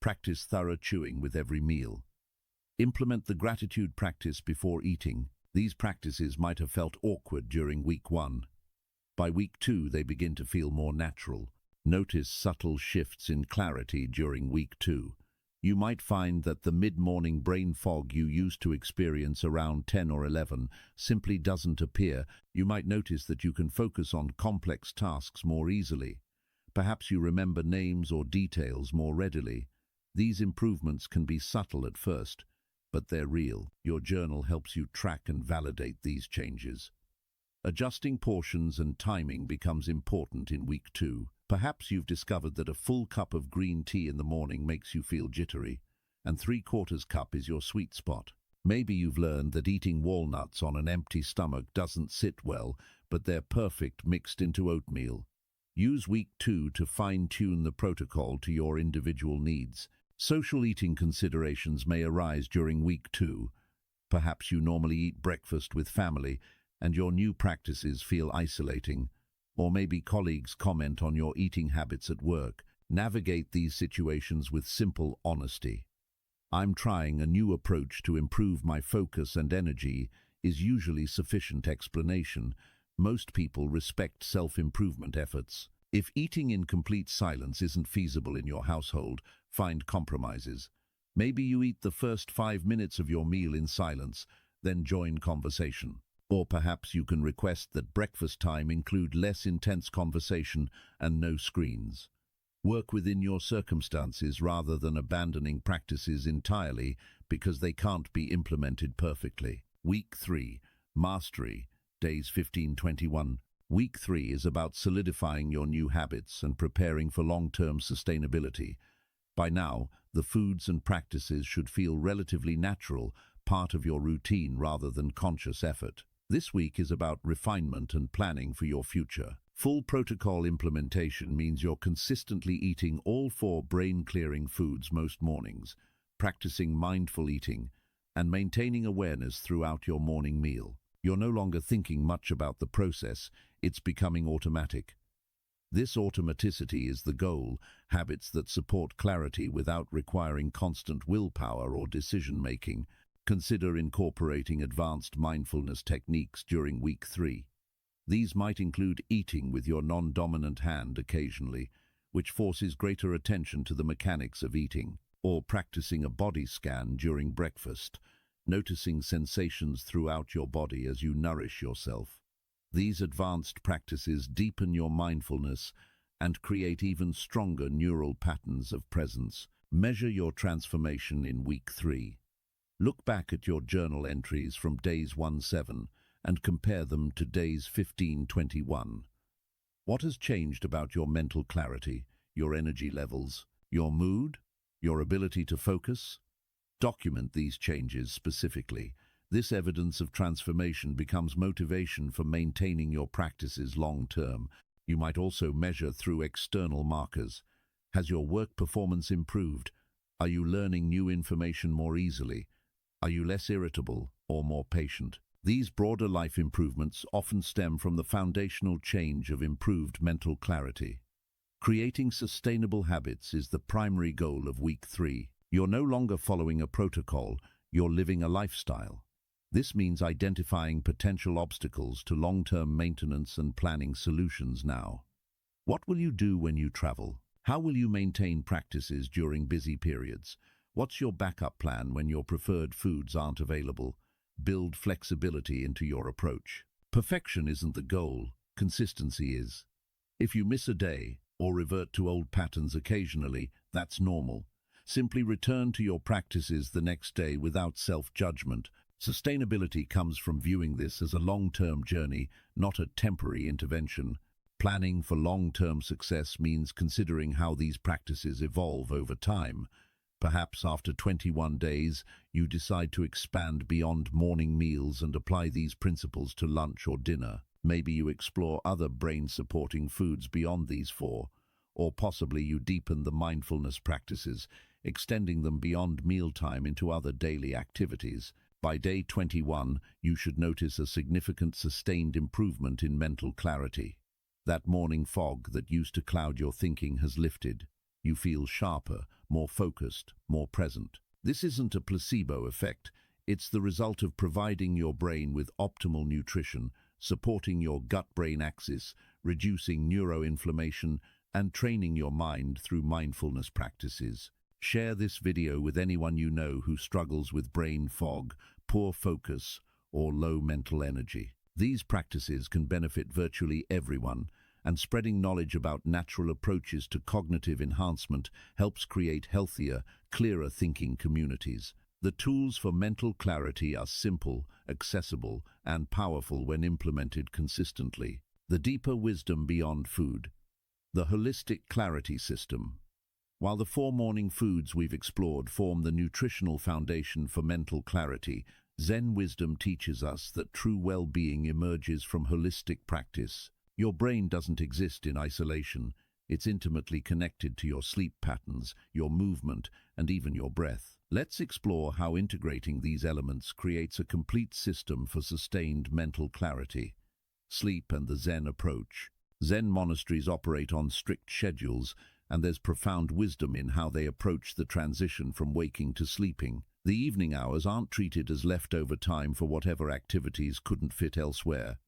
Practice thorough chewing with every meal. Implement the gratitude practice before eating. These practices might have felt awkward during week 1. By week 2, they begin to feel more natural. Notice subtle shifts in clarity during week 2. You might find that the mid-morning brain fog you used to experience around 10 or 11 simply doesn't appear. You might notice that you can focus on complex tasks more easily. Perhaps you remember names or details more readily. These improvements can be subtle at first, but they're real. Your journal helps you track and validate these changes. Adjusting portions and timing becomes important in week 2. Perhaps you've discovered that a full cup of green tea in the morning makes you feel jittery, and 3/4 cup is your sweet spot. Maybe you've learned that eating walnuts on an empty stomach doesn't sit well, but they're perfect mixed into oatmeal. Use week 2 to fine-tune the protocol to your individual needs. Social eating considerations may arise during week 2. Perhaps you normally eat breakfast with family, and your new practices feel isolating. Or maybe colleagues comment on your eating habits at work. Navigate these situations with simple honesty. "I'm trying a new approach to improve my focus and energy" is usually sufficient explanation. Most people respect self-improvement efforts. If eating in complete silence isn't feasible in your household, find compromises. Maybe you eat the first 5 minutes of your meal in silence, then join conversation. Or perhaps you can request that breakfast time include less intense conversation and no screens. Work within your circumstances rather than abandoning practices entirely because they can't be implemented perfectly. Week 3. Mastery. days 15-21. Week 3 is about solidifying your new habits and preparing for long-term sustainability. By now, the foods and practices should feel relatively natural, part of your routine rather than conscious effort. This week is about refinement and planning for your future. Full protocol implementation means you're consistently eating all 4 brain-clearing foods most mornings, practicing mindful eating, and maintaining awareness throughout your morning meal. You're no longer thinking much about the process, it's becoming automatic. This automaticity is the goal, habits that support clarity without requiring constant willpower or decision-making. Consider incorporating advanced mindfulness techniques during week 3. These might include eating with your non-dominant hand occasionally, which forces greater attention to the mechanics of eating, or practicing a body scan during breakfast, noticing sensations throughout your body as you nourish yourself. These advanced practices deepen your mindfulness and create even stronger neural patterns of presence. Measure your transformation in week 3. Look back at your journal entries from days 1-7 and compare them to days 15-21. What has changed about your mental clarity, your energy levels, your mood, your ability to focus? Document these changes specifically. This evidence of transformation becomes motivation for maintaining your practices long-term. You might also measure through external markers. Has your work performance improved? Are you learning new information more easily? Are you less irritable or more patient? These broader life improvements often stem from the foundational change of improved mental clarity. Creating sustainable habits is the primary goal of week 3. You're no longer following a protocol, you're living a lifestyle. This means identifying potential obstacles to long-term maintenance and planning solutions now. What will you do when you travel? How will you maintain practices during busy periods? What's your backup plan when your preferred foods aren't available? Build flexibility into your approach. Perfection isn't the goal, consistency is. If you miss a day or revert to old patterns occasionally, that's normal. Simply return to your practices the next day without self-judgment. Sustainability comes from viewing this as a long-term journey, not a temporary intervention. Planning for long-term success means considering how these practices evolve over time. Perhaps after 21 days, you decide to expand beyond morning meals and apply these principles to lunch or dinner. Maybe you explore other brain-supporting foods beyond these 4, or possibly you deepen the mindfulness practices, extending them beyond mealtime into other daily activities. By day 21, you should notice a significant sustained improvement in mental clarity. That morning fog that used to cloud your thinking has lifted. You feel sharper, more focused, more present. This isn't a placebo effect. It's the result of providing your brain with optimal nutrition, supporting your gut-brain axis, reducing neuroinflammation, and training your mind through mindfulness practices. Share this video with anyone you know who struggles with brain fog, poor focus, or low mental energy. These practices can benefit virtually everyone, and spreading knowledge about natural approaches to cognitive enhancement helps create healthier, clearer thinking communities. The tools for mental clarity are simple, accessible, and powerful when implemented consistently. The deeper wisdom beyond food. The holistic clarity system. While the 4 morning foods we've explored form the nutritional foundation for mental clarity, Zen wisdom teaches us that true well-being emerges from holistic practice. Your brain doesn't exist in isolation. It's intimately connected to your sleep patterns, your movement, and even your breath. Let's explore how integrating these elements creates a complete system for sustained mental clarity. Sleep and the Zen approach. Zen monasteries operate on strict schedules, and there's profound wisdom in how they approach the transition from waking to sleeping. The evening hours aren't treated as leftover time for whatever activities couldn't fit elsewhere.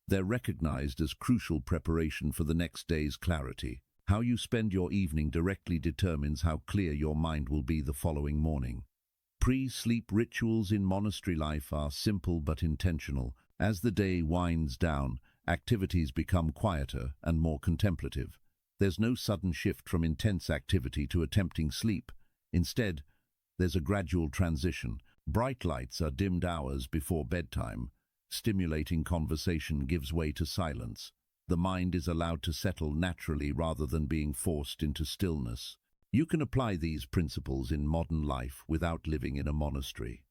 They're recognized as crucial preparation for the next day's clarity. How you spend your evening directly determines how clear your mind will be the following morning. Pre-sleep rituals in monastery life are simple but intentional. As the day winds down, activities become quieter and more contemplative. There's no sudden shift from intense activity to attempting sleep. Instead, there's a gradual transition. Bright lights are dimmed hours before bedtime. Stimulating conversation gives way to silence. The mind is allowed to settle naturally rather than being forced into stillness. You can apply these principles in modern life without living in a monastery.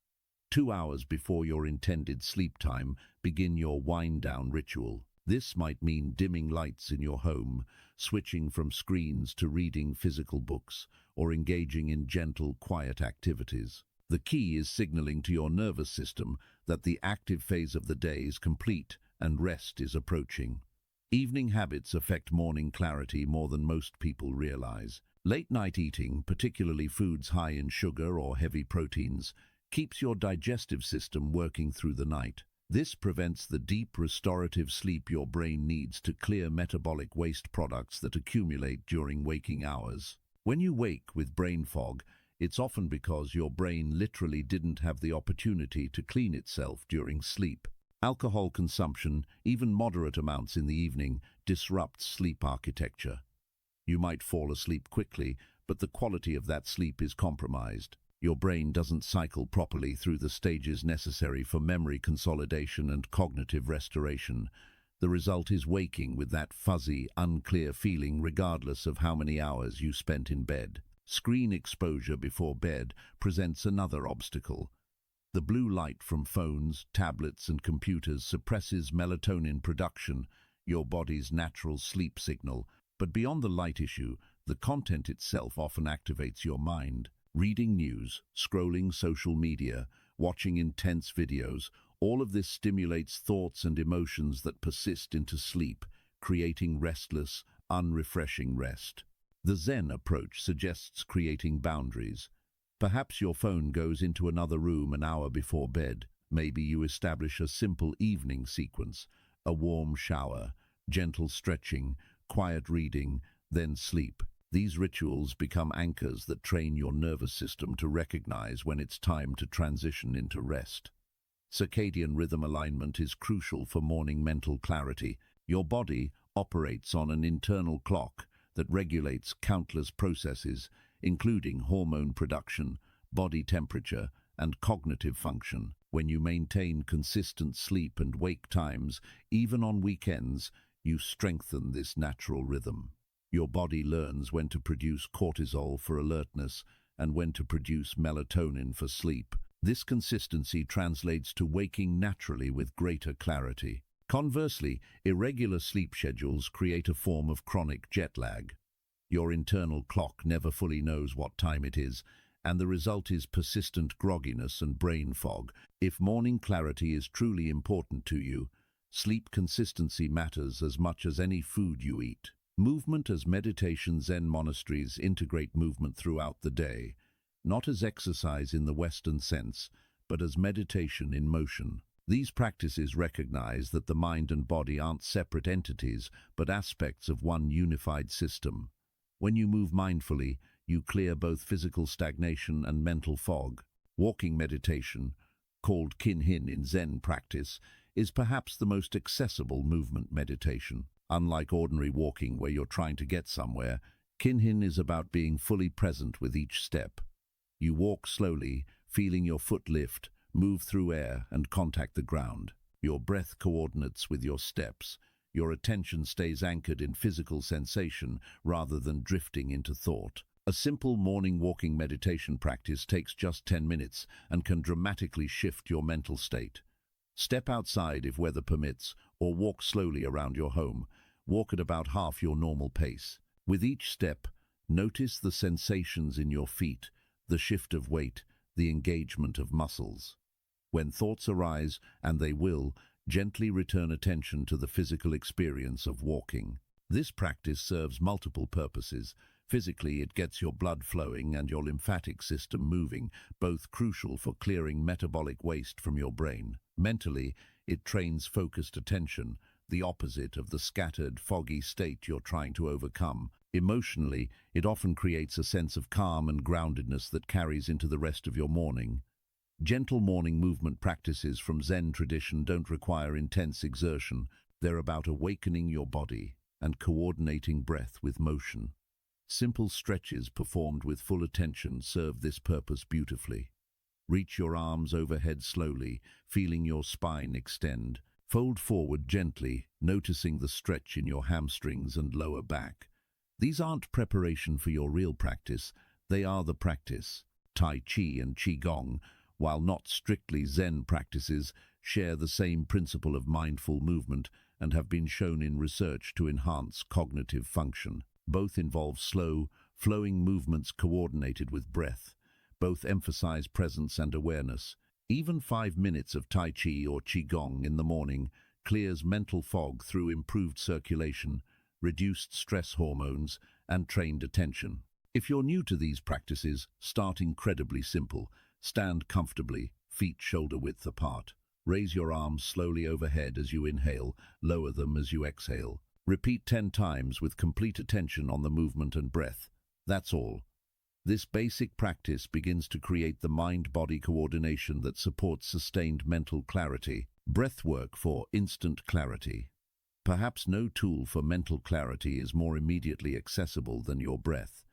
2 hours before your intended sleep time, begin your wind-down ritual. This might mean dimming lights in your home, switching from screens to reading physical books, or engaging in gentle, quiet activities. The key is signaling to your nervous system that the active phase of the day is complete and rest is approaching. Evening habits affect morning clarity more than most people realize. Late-night eating, particularly foods high in sugar or heavy proteins, keeps your digestive system working through the night. This prevents the deep restorative sleep your brain needs to clear metabolic waste products that accumulate during waking hours. When you wake with brain fog, it's often because your brain literally didn't have the opportunity to clean itself during sleep. Alcohol consumption, even moderate amounts in the evening, disrupts sleep architecture. You might fall asleep quickly, but the quality of that sleep is compromised. Your brain doesn't cycle properly through the stages necessary for memory consolidation and cognitive restoration. The result is waking with that fuzzy, unclear feeling regardless of how many hours you spent in bed. Screen exposure before bed presents another obstacle. The blue light from phones, tablets, and computers suppresses melatonin production, your body's natural sleep signal. But beyond the light issue, the content itself often activates your mind. Reading news, scrolling social media, watching intense videos, all of this stimulates thoughts and emotions that persist into sleep, creating restless, unrefreshing rest. The Zen approach suggests creating boundaries. Perhaps your phone goes into another room an hour before bed. Maybe you establish a simple evening sequence, a warm shower, gentle stretching, quiet reading, then sleep. These rituals become anchors that train your nervous system to recognize when it's time to transition into rest. Circadian rhythm alignment is crucial for morning mental clarity. Your body operates on an internal clock that regulates countless processes, including hormone production, body temperature, and cognitive function. When you maintain consistent sleep and wake times, even on weekends, you strengthen this natural rhythm. Your body learns when to produce cortisol for alertness and when to produce melatonin for sleep. This consistency translates to waking naturally with greater clarity. Conversely, irregular sleep schedules create a form of chronic jet lag. Your internal clock never fully knows what time it is, and the result is persistent grogginess and brain fog. If morning clarity is truly important to you, sleep consistency matters as much as any food you eat. Movement as meditation. Zen monasteries integrate movement throughout the day, not as exercise in the Western sense, but as meditation in motion. These practices recognize that the mind and body aren't separate entities, but aspects of one unified system. When you move mindfully, you clear both physical stagnation and mental fog. Walking meditation, called kinhin in Zen practice, is perhaps the most accessible movement meditation. Unlike ordinary walking where you're trying to get somewhere, kinhin is about being fully present with each step. You walk slowly, feeling your foot lift, move through air, and contact the ground. Your breath coordinates with your steps. Your attention stays anchored in physical sensation rather than drifting into thought. A simple morning walking meditation practice takes just 10 minutes and can dramatically shift your mental state. Step outside if weather permits, or walk slowly around your home. Walk at about half your normal pace. With each step, notice the sensations in your feet, the shift of weight, the engagement of muscles. When thoughts arise, and they will, gently return attention to the physical experience of walking. This practice serves multiple purposes. Physically, it gets your blood flowing and your lymphatic system moving, both crucial for clearing metabolic waste from your brain. Mentally, it trains focused attention, the opposite of the scattered, foggy state you're trying to overcome. Emotionally, it often creates a sense of calm and groundedness that carries into the rest of your morning. Gentle morning movement practices from Zen tradition don't require intense exertion. They're about awakening your body and coordinating breath with motion. Simple stretches performed with full attention serve this purpose beautifully. Reach your arms overhead slowly, feeling your spine extend. Fold forward gently, noticing the stretch in your hamstrings and lower back. These aren't preparation for your real practice, they are the practice. Tai Chi and Qigong, while not strictly Zen practices, share the same principle of mindful movement and have been shown in research to enhance cognitive function. Both involve slow, flowing movements coordinated with breath. Both emphasize presence and awareness. Even 5 minutes of Tai Chi or Qigong in the morning clears mental fog through improved circulation, reduced stress hormones, and trained attention. If you're new to these practices, start incredibly simple. Stand comfortably, feet shoulder-width apart. Raise your arms slowly overhead as you inhale, lower them as you exhale. Repeat 10 times with complete attention on the movement and breath. That's all. This basic practice begins to create the mind-body coordination that supports sustained mental clarity. Breath work for instant clarity. Perhaps no tool for mental clarity is more immediately accessible than your breath.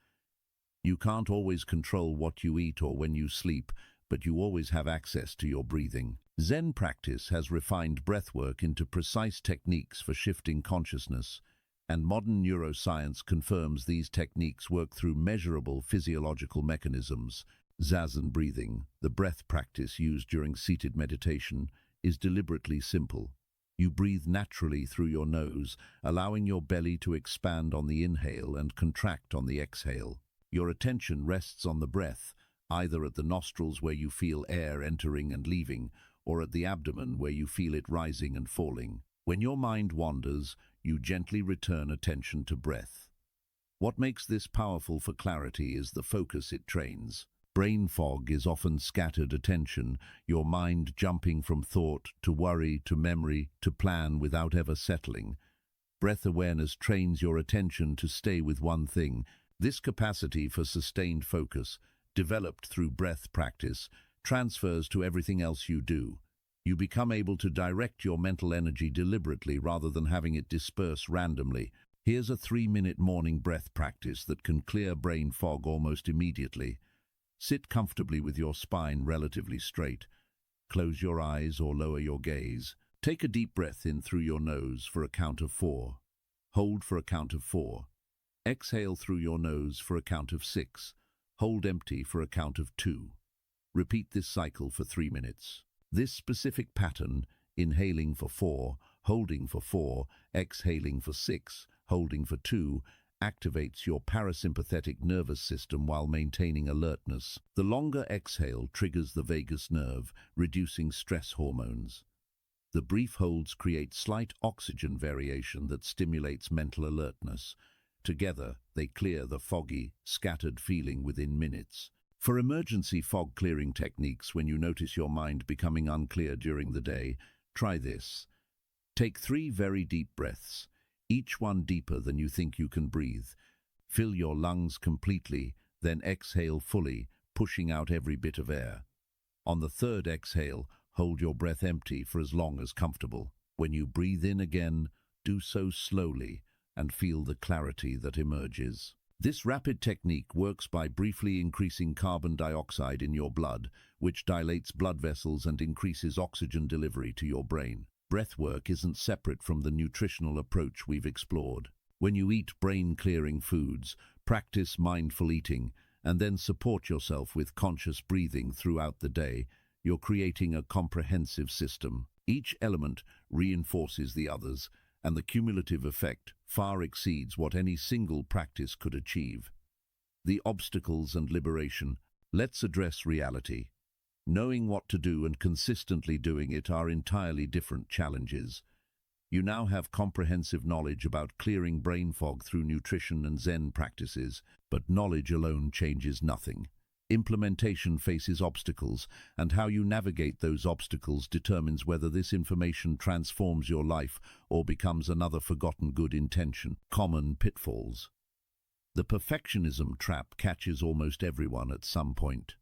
You can't always control what you eat or when you sleep, but you always have access to your breathing. Zen practice has refined breathwork into precise techniques for shifting consciousness, and modern neuroscience confirms these techniques work through measurable physiological mechanisms. Zazen breathing, the breath practice used during seated meditation, is deliberately simple. You breathe naturally through your nose, allowing your belly to expand on the inhale and contract on the exhale. Your attention rests on the breath, either at the nostrils where you feel air entering and leaving, or at the abdomen where you feel it rising and falling. When your mind wanders, you gently return attention to breath. What makes this powerful for clarity is the focus it trains. Brain fog is often scattered attention, your mind jumping from thought to worry to memory to plan without ever settling. Breath awareness trains your attention to stay with one thing. This capacity for sustained focus, developed through breath practice, transfers to everything else you do. You become able to direct your mental energy deliberately rather than having it disperse randomly. Here's a 3-minute morning breath practice that can clear brain fog almost immediately. Sit comfortably with your spine relatively straight. Close your eyes or lower your gaze. Take a deep breath in through your nose for a count of 4. Hold for a count of 4. Exhale through your nose for a count of 6. Hold empty for a count of 2. Repeat this cycle for 3 minutes. This specific pattern, inhaling for 4, holding for 4, exhaling for 6, holding for 2, activates your parasympathetic nervous system while maintaining alertness. The longer exhale triggers the vagus nerve, reducing stress hormones. The brief holds create slight oxygen variation that stimulates mental alertness. Together, they clear the foggy, scattered feeling within minutes. For emergency fog clearing techniques, when you notice your mind becoming unclear during the day, try this. Take 3 very deep breaths, each one deeper than you think you can breathe. Fill your lungs completely, then exhale fully, pushing out every bit of air. On the 3rd exhale, hold your breath empty for as long as comfortable. When you breathe in again, do so slowly and feel the clarity that emerges. This rapid technique works by briefly increasing carbon dioxide in your blood, which dilates blood vessels and increases oxygen delivery to your brain. Breathwork isn't separate from the nutritional approach we've explored. When you eat brain-clearing foods, practice mindful eating, and then support yourself with conscious breathing throughout the day, you're creating a comprehensive system. Each element reinforces the others, and the cumulative effect far exceeds what any single practice could achieve. The obstacles and liberation. Let's address reality. Knowing what to do and consistently doing it are entirely different challenges. You now have comprehensive knowledge about clearing brain fog through nutrition and Zen practices, but knowledge alone changes nothing. Implementation faces obstacles, and how you navigate those obstacles determines whether this information transforms your life or becomes another forgotten good intention. Common pitfalls. The perfectionism trap catches almost everyone at some point.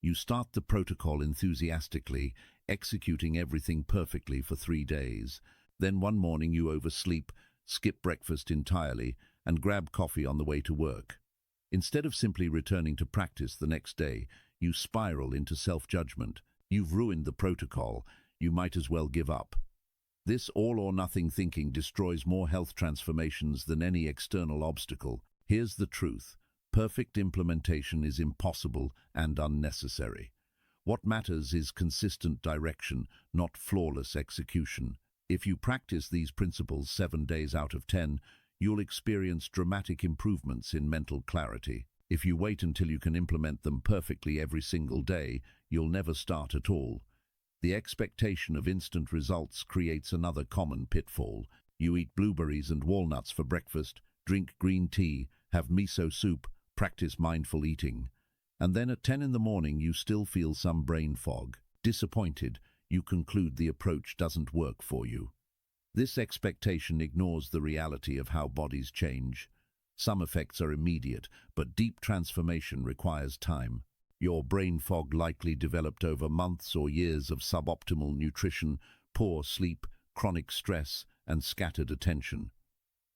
You start the protocol enthusiastically, executing everything perfectly for 3 days. Then one morning you oversleep, skip breakfast entirely, and grab coffee on the way to work. Instead of simply returning to practice the next day, you spiral into self-judgment. You've ruined the protocol. You might as well give up. This all-or-nothing thinking destroys more health transformations than any external obstacle. Here's the truth. Perfect implementation is impossible and unnecessary. What matters is consistent direction, not flawless execution. If you practice these principles 7 days out of 10, you'll experience dramatic improvements in mental clarity. If you wait until you can implement them perfectly every single day, you'll never start at all. The expectation of instant results creates another common pitfall. You eat blueberries and walnuts for breakfast, drink green tea, have miso soup, practice mindful eating. And then at 10 in the morning you still feel some brain fog. Disappointed, you conclude the approach doesn't work for you. This expectation ignores the reality of how bodies change. Some effects are immediate, but deep transformation requires time. Your brain fog likely developed over months or years of suboptimal nutrition, poor sleep, chronic stress, and scattered attention.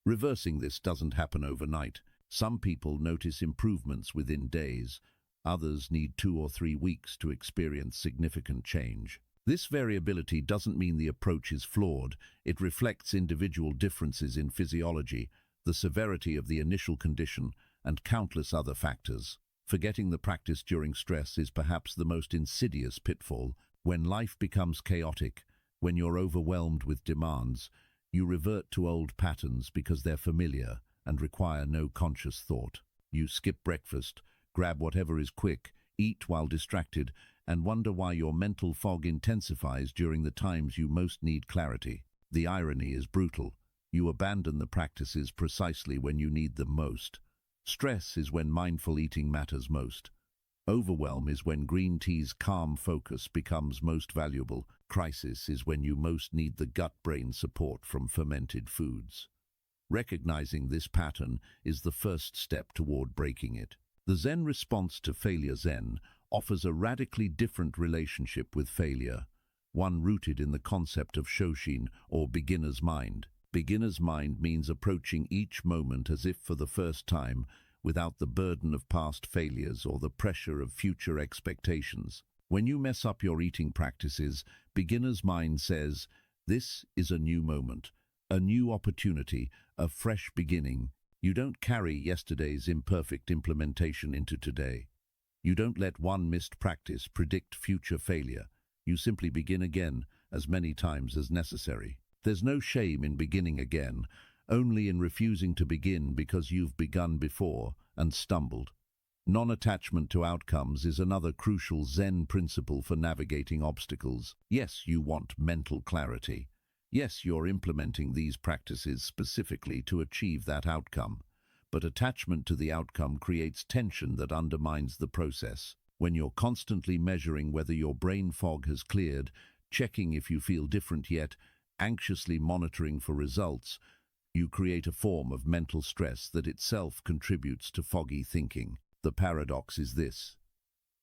Reversing this doesn't happen overnight. Some people notice improvements within days. Others need 2 or 3 weeks to experience significant change. This variability doesn't mean the approach is flawed. It reflects individual differences in physiology, the severity of the initial condition, and countless other factors. Forgetting the practice during stress is perhaps the most insidious pitfall. When life becomes chaotic, when you're overwhelmed with demands, you revert to old patterns because they're familiar and require no conscious thought. You skip breakfast, grab whatever is quick, eat while distracted, and wonder why your mental fog intensifies during the times you most need clarity. The irony is brutal. You abandon the practices precisely when you need them most. Stress is when mindful eating matters most. Overwhelm is when green tea's calm focus becomes most valuable. Crisis is when you most need the gut-brain support from fermented foods. Recognizing this pattern is the first step toward breaking it. The Zen response to failure. Zen offers a radically different relationship with failure, one rooted in the concept of shoshin, or beginner's mind. Beginner's mind means approaching each moment as if for the first time, without the burden of past failures or the pressure of future expectations. When you mess up your eating practices, beginner's mind says, "This is a new moment, a new opportunity, a fresh beginning." You don't carry yesterday's imperfect implementation into today. You don't let one missed practice predict future failure. You simply begin again, as many times as necessary. There's no shame in beginning again, only in refusing to begin because you've begun before and stumbled. Non-attachment to outcomes is another crucial Zen principle for navigating obstacles. Yes, you want mental clarity. Yes, you're implementing these practices specifically to achieve that outcome. But attachment to the outcome creates tension that undermines the process. When you're constantly measuring whether your brain fog has cleared, checking if you feel different yet, anxiously monitoring for results, you create a form of mental stress that itself contributes to foggy thinking. The paradox is this: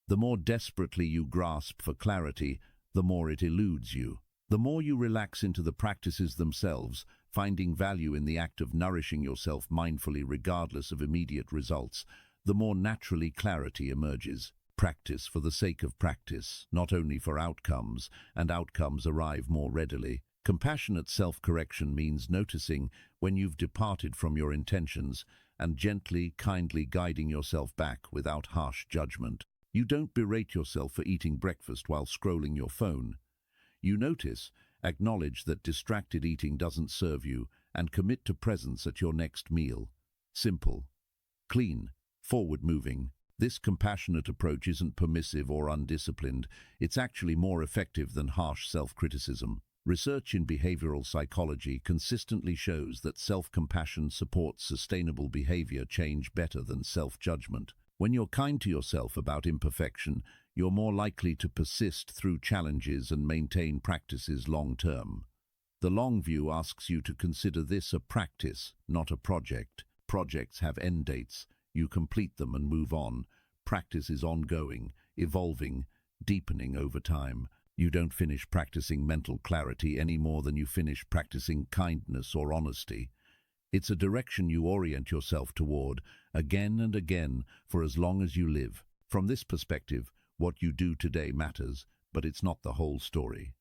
the more desperately you grasp for clarity, the more it eludes you. The more you relax into the practices themselves, finding value in the act of nourishing yourself mindfully regardless of immediate results, the more naturally clarity emerges. Practice for the sake of practice, not only for outcomes, and outcomes arrive more readily. Compassionate self-correction means noticing when you've departed from your intentions and gently, kindly guiding yourself back without harsh judgment. You don't berate yourself for eating breakfast while scrolling your phone. You notice, acknowledge that distracted eating doesn't serve you, and commit to presence at your next meal. Simple, clean, forward-moving. This compassionate approach isn't permissive or undisciplined. It's actually more effective than harsh self-criticism. Research in behavioral psychology consistently shows that self-compassion supports sustainable behavior change better than self-judgment. When you're kind to yourself about imperfection, you're more likely to persist through challenges and maintain practices long-term. The long view asks you to consider this a practice, not a project. Projects have end dates. You complete them and move on. Practice is ongoing, evolving, deepening over time. You don't finish practicing mental clarity any more than you finish practicing kindness or honesty. It's a direction you orient yourself toward, again and again, for as long as you live. From this perspective, What you do today matters, but it's not the whole story.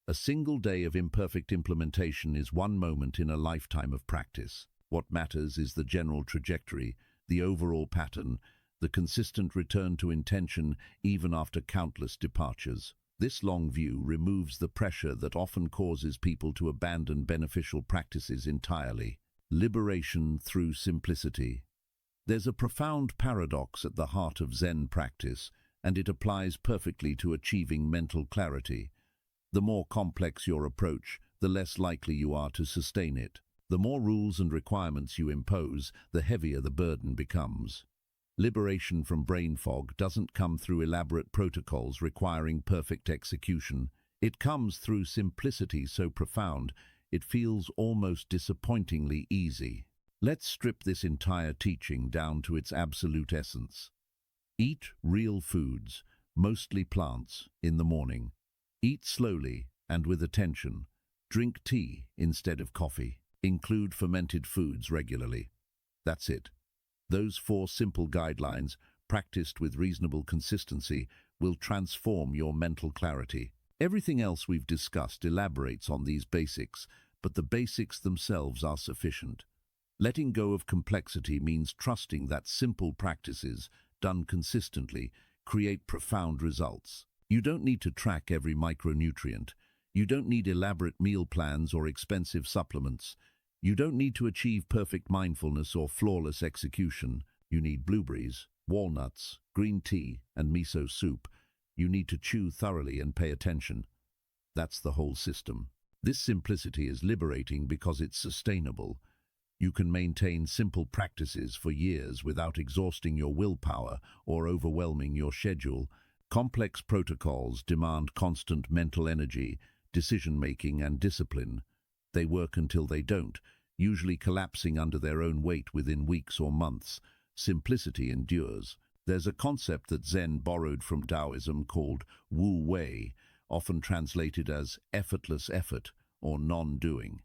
A single day of imperfect implementation is one moment in a lifetime of practice. What matters is the general trajectory, the overall pattern, the consistent return to intention even after countless departures. This long view removes the pressure that often causes people to abandon beneficial practices entirely. Liberation through simplicity. There's a profound paradox at the heart of Zen practice, and it applies perfectly to achieving mental clarity. The more complex your approach, the less likely you are to sustain it. The more rules and requirements you impose, the heavier the burden becomes. Liberation from brain fog doesn't come through elaborate protocols requiring perfect execution. It comes through simplicity so profound, it feels almost disappointingly easy. Let's strip this entire teaching down to its absolute essence. Eat real foods, mostly plants, in the morning. Eat slowly and with attention. Drink tea instead of coffee. Include fermented foods regularly. That's it. Those 4 simple guidelines, practiced with reasonable consistency, will transform your mental clarity. Everything else we've discussed elaborates on these basics, but the basics themselves are sufficient. Letting go of complexity means trusting that simple practices, done consistently, create profound results. You don't need to track every micronutrient. You don't need elaborate meal plans or expensive supplements. You don't need to achieve perfect mindfulness or flawless execution. You need blueberries, walnuts, green tea, and miso soup. You need to chew thoroughly and pay attention. That's the whole system. This simplicity is liberating because it's sustainable. You can maintain simple practices for years without exhausting your willpower or overwhelming your schedule. Complex protocols demand constant mental energy, decision-making, and discipline. They work until they don't, usually collapsing under their own weight within weeks or months. Simplicity endures. There's a concept that Zen borrowed from Taoism called Wu Wei, often translated as effortless effort or non-doing.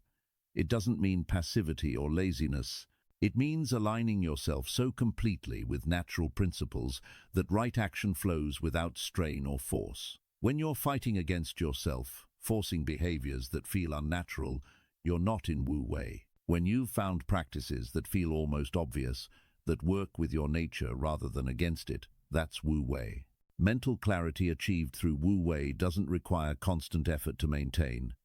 It doesn't mean passivity or laziness. It means aligning yourself so completely with natural principles that right action flows without strain or force. When you're fighting against yourself, forcing behaviors that feel unnatural, you're not in Wu Wei. When you've found practices that feel almost obvious, that work with your nature rather than against it, that's Wu Wei. Mental clarity achieved through Wu Wei doesn't require constant effort to maintain.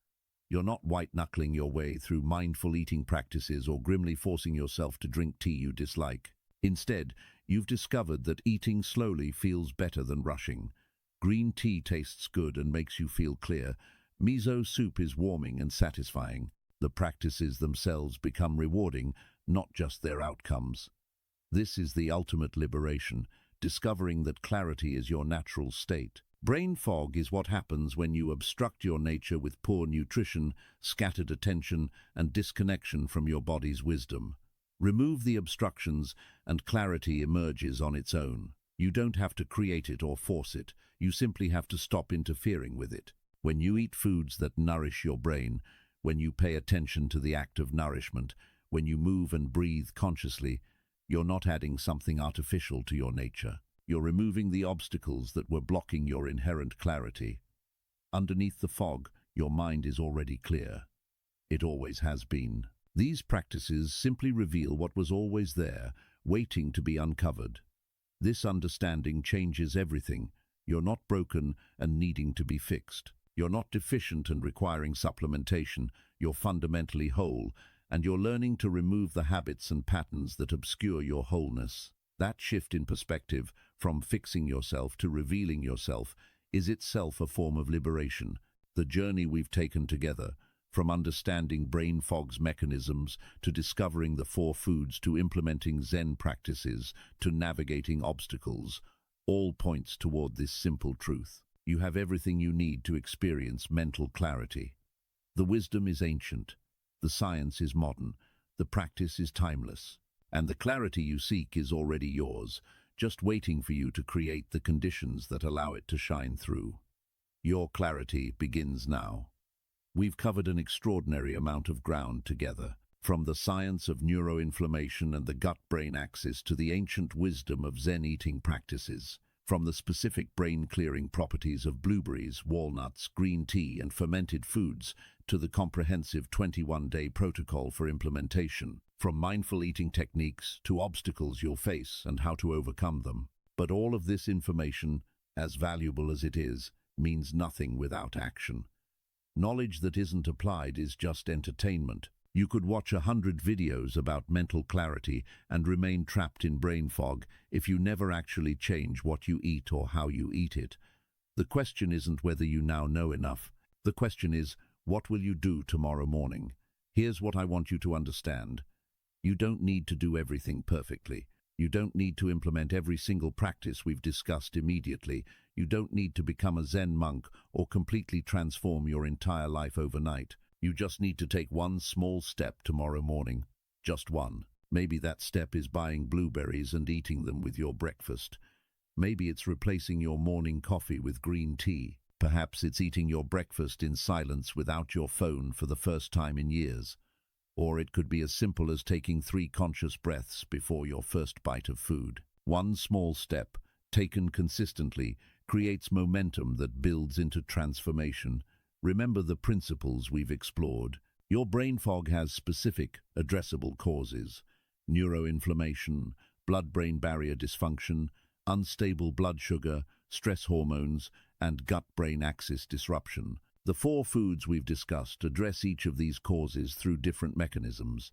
You're not white-knuckling your way through mindful eating practices or grimly forcing yourself to drink tea you dislike. Instead, you've discovered that eating slowly feels better than rushing. Green tea tastes good and makes you feel clear. Miso soup is warming and satisfying. The practices themselves become rewarding, not just their outcomes. This is the ultimate liberation, discovering that clarity is your natural state. Brain fog is what happens when you obstruct your nature with poor nutrition, scattered attention, and disconnection from your body's wisdom. Remove the obstructions, and clarity emerges on its own. You don't have to create it or force it. You simply have to stop interfering with it. When you eat foods that nourish your brain, when you pay attention to the act of nourishment, when you move and breathe consciously, you're not adding something artificial to your nature. You're removing the obstacles that were blocking your inherent clarity. Underneath the fog, your mind is already clear. It always has been. These practices simply reveal what was always there, waiting to be uncovered. This understanding changes everything. You're not broken and needing to be fixed. You're not deficient and requiring supplementation. You're fundamentally whole, and you're learning to remove the habits and patterns that obscure your wholeness. That shift in perspective, from fixing yourself to revealing yourself, is itself a form of liberation. The journey we've taken together, from understanding brain fog's mechanisms to discovering the 4 foods to implementing Zen practices to navigating obstacles, all points toward this simple truth. You have everything you need to experience mental clarity. The wisdom is ancient, the science is modern, the practice is timeless. And the clarity you seek is already yours, just waiting for you to create the conditions that allow it to shine through. Your clarity begins now. We've covered an extraordinary amount of ground together, from the science of neuroinflammation and the gut-brain axis to the ancient wisdom of Zen eating practices. From the specific brain-clearing properties of blueberries, walnuts, green tea, and fermented foods, to the comprehensive 21-day protocol for implementation. From mindful eating techniques to obstacles you'll face and how to overcome them. But all of this information, as valuable as it is, means nothing without action. Knowledge that isn't applied is just entertainment. You could watch 100 videos about mental clarity and remain trapped in brain fog if you never actually change what you eat or how you eat it. The question isn't whether you now know enough. The question is, what will you do tomorrow morning? Here's what I want you to understand. You don't need to do everything perfectly. You don't need to implement every single practice we've discussed immediately. You don't need to become a Zen monk or completely transform your entire life overnight. You just need to take one small step tomorrow morning. Just one. Maybe that step is buying blueberries and eating them with your breakfast. Maybe it's replacing your morning coffee with green tea. Perhaps it's eating your breakfast in silence without your phone for the first time in years. Or it could be as simple as taking 3 conscious breaths before your first bite of food. One small step, taken consistently, creates momentum that builds into transformation. Remember the principles we've explored. Your brain fog has specific, addressable causes: neuroinflammation, blood-brain barrier dysfunction, unstable blood sugar, stress hormones, and gut-brain axis disruption. The 4 foods we've discussed address each of these causes through different mechanisms.